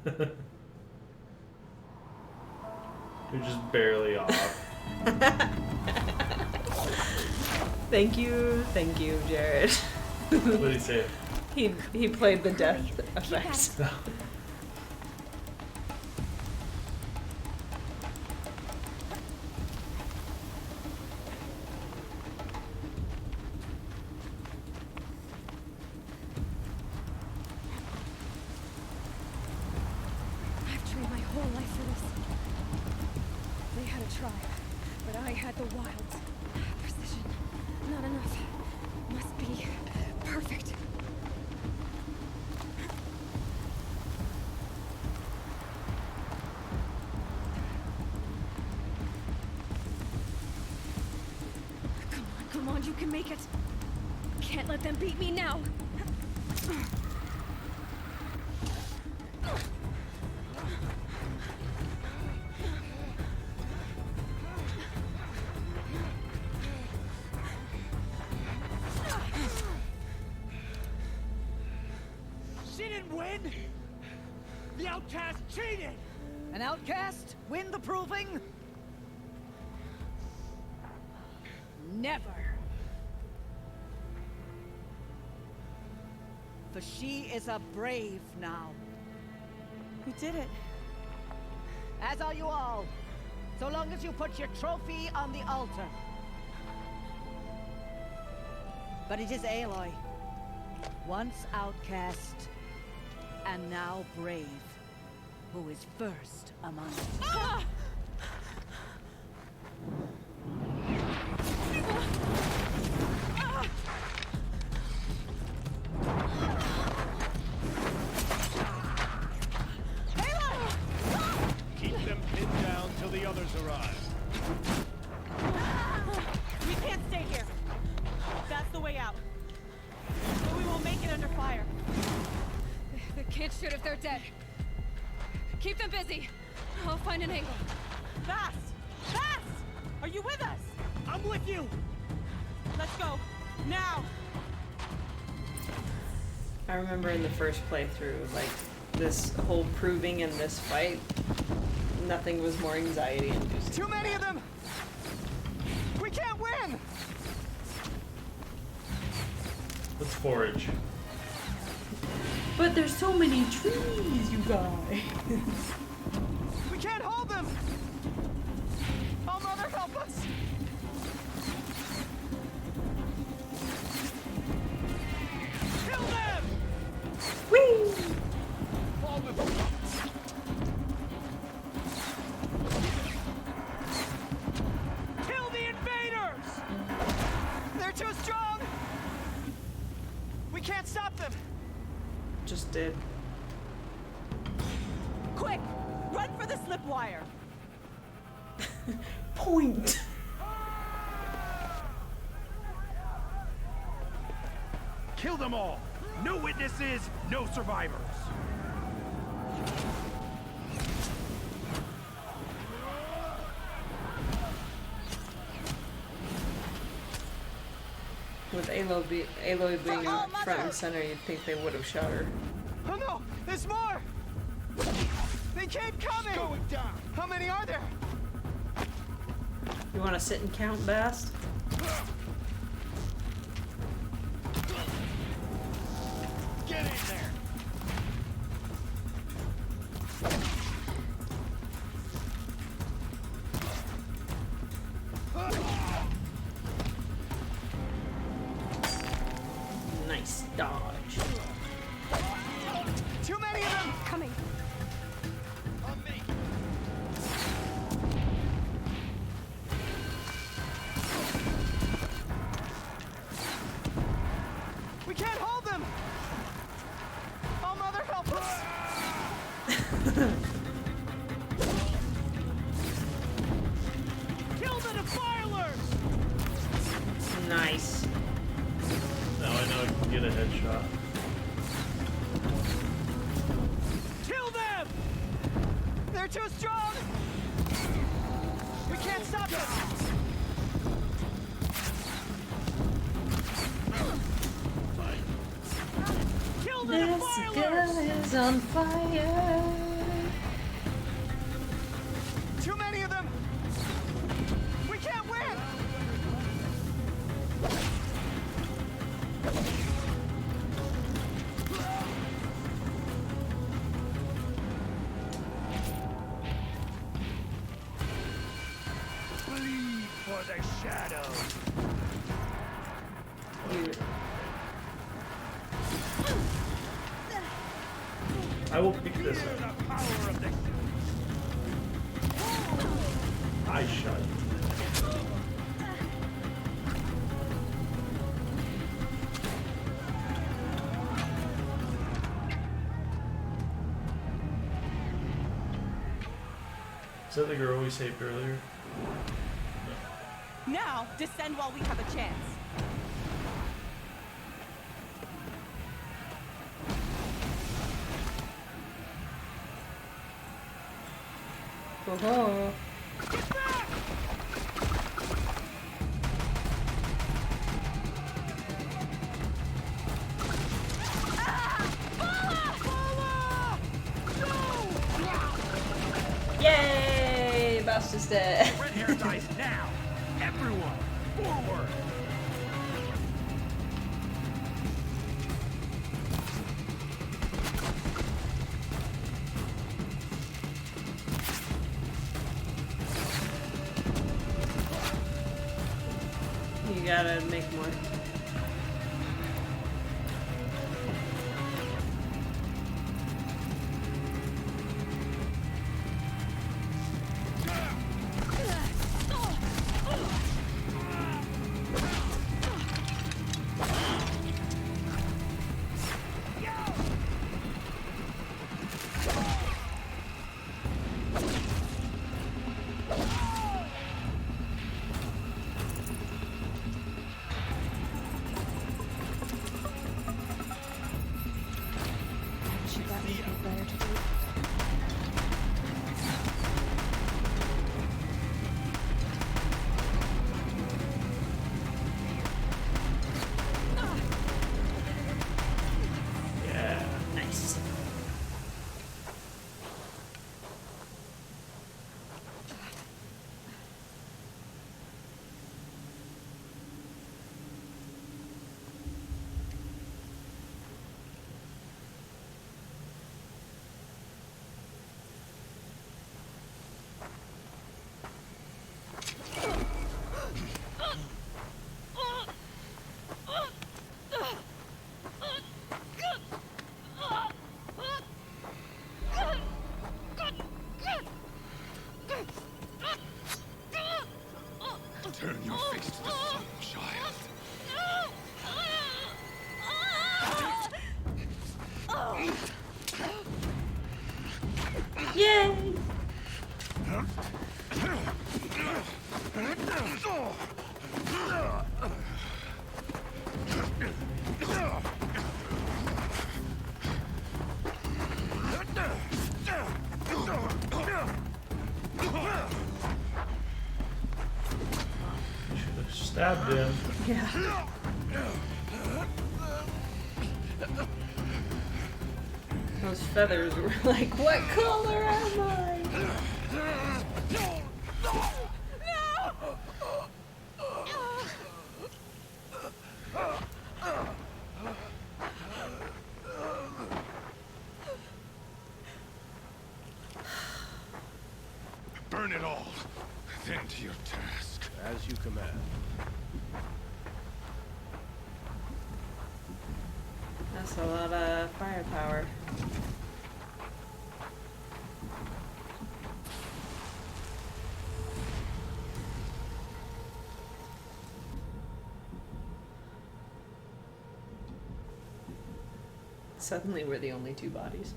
You're just barely off. Thank you, Jared. What did he say? He played the death effect. I've trained my whole life for this. They had a tribe, but I had the wilds. Precision, not enough. Must be perfect. Come on, you can make it. Can't let them beat me now. She didn't win! The outcast cheated! An outcast? Win the proving? Never. For she is a brave now. We did it. As are you all. So long as you put your trophy on the altar. But it is Aloy. Once outcast, and now brave, who is first among us. Ah! Keep them pinned down till the others arrive. We can't stay here. That's the way out. But we won't make it under fire. They can't shoot if they're dead. Keep them busy. I'll find an angle. Fast! Fast! Are you with us? I'm with you! Let's go. Now! I remember in the first playthrough, like, this whole proving in this fight, nothing was more anxiety inducing. Too many of them! We can't win! Let's forage. But there's so many trees, you guys. We can't hold them! Oh, Mother, help us! Kill them! Whee! Fall with them. Kill the invaders! They're too strong! We can't stop them! Just did. Quick! Run for the slip wire! Point! Kill them all! No witnesses, no survivors! With Aloy being front and center, you'd think they would have shot her. Oh no! There's more! They keep coming! Going down! How many are there? You want to sit and count, Bast? Get in there! Nice dodge. Too many of them! Coming. On me! We can't hold them! Oh, Mother, help us! Kill the defilers! Nice. Now I know I can get a headshot. Kill them! They're too strong! We can't stop them! Kill the This defilers! girl is on fire. Too many of them! We can't win! Bleed for the shadows. I will pick this up. I shot you. Is that the girl we saved earlier? Now, descend while we have a chance. Oh. Yay! Boss is dead. Red hair dies now. Everyone, forward. You gotta make more. Nice. Turn your face to the sun, child. Yay! Should have stabbed him. Yeah. Those feathers were like, what color am I? Burn it all. Then to your task. As you command. That's a lot of firepower. Suddenly we're the only two bodies.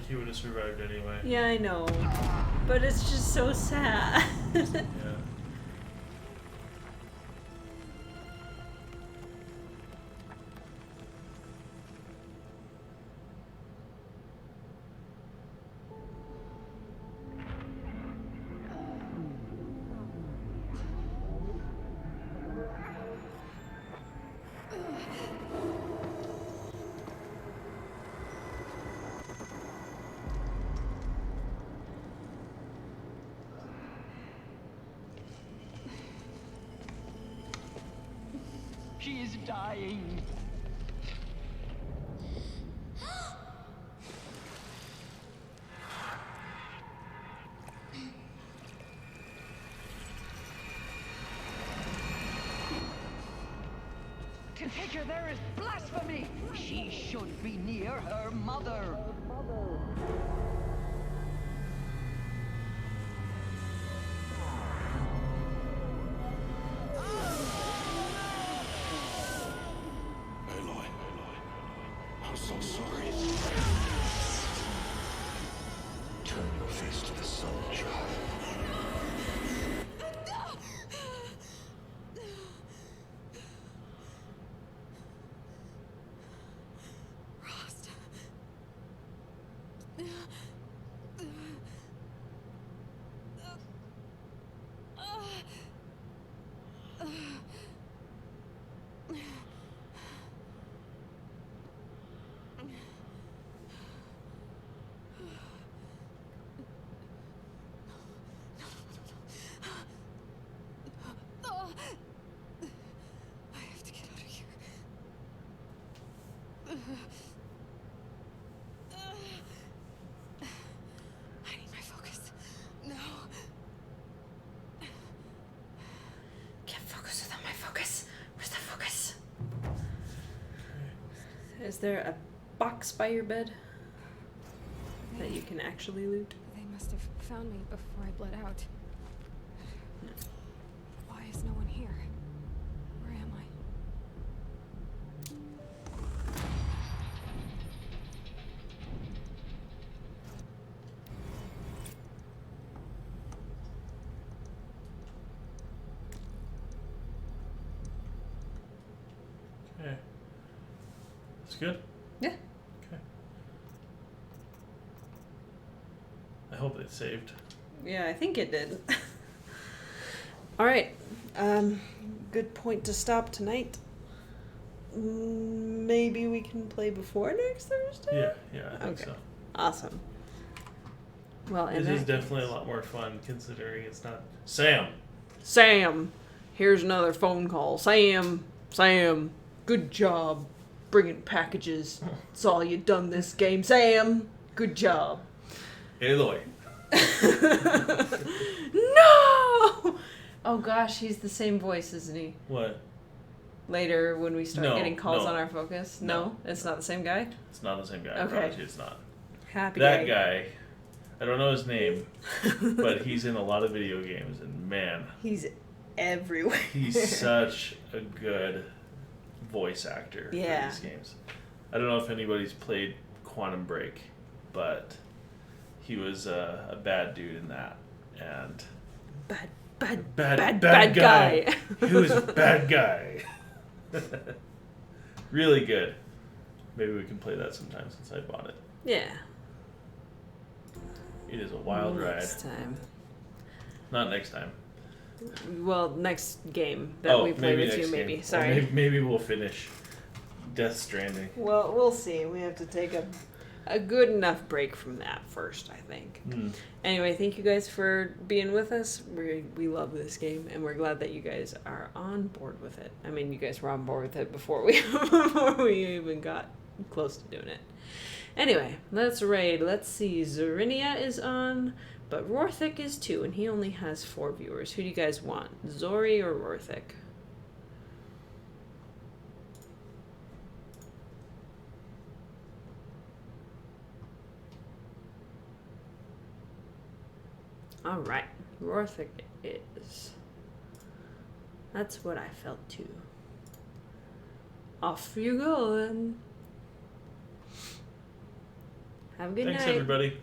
he would have survived anyway. Yeah, I know. But it's just so sad. Yeah. She is dying. To take her there is blasphemy. She should be near her mother. Aloy, I'm so sorry. Turn your face to the sun, child. Rost. I have to get out of here. I need my focus. No. Can't focus without my focus. Where's the focus? Is there a box by your bed that you can actually loot? They must have found me before I bled out. Why is no one here? Where am I? Okay. It's good? Yeah. Okay. I hope it saved. Yeah, I think it did. All right. Good point to stop tonight. Maybe we can play before next Thursday? Yeah, I think so. Awesome. Well, This is definitely a lot more fun considering it's not Sam. Sam, here's another phone call. Sam, good job bringing packages. That's all you done this game. Sam, good job. Aloy. No! Oh gosh, he's the same voice, isn't he? What? Later, when we start No, getting calls no. on our focus? No? It's not the same guy? It's not the same guy. I Okay. promise you it's not. Happy That day. guy, I don't know his name, but he's in a lot of video games, and man, He's everywhere. he's such a good voice actor Yeah. for these games. I don't know if anybody's played Quantum Break, but he was a bad dude in that, and Bad guy. guy. He was a bad guy. Really good. Maybe we can play that sometime since I bought it. Yeah. It is a wild Next ride. time. Not next time. Well, next game that we play with you, next maybe. game. Or Sorry. maybe we'll finish Death Stranding. Well, we'll see. We have to take a good enough break from that first, I think. Anyway, thank you guys for being with us. We love this game, and we're glad that you guys are on board with it. I mean, you guys were on board with it before we even got close to doing it. Anyway, let's raid. Let's see. Zorinia is on, but Rorthik is too, and he only has 4 viewers. Who do you guys want, Zori or Rorthik? All right, Rorthik is. That's what I felt too. Off you go then. Have a good Thanks, night. everybody.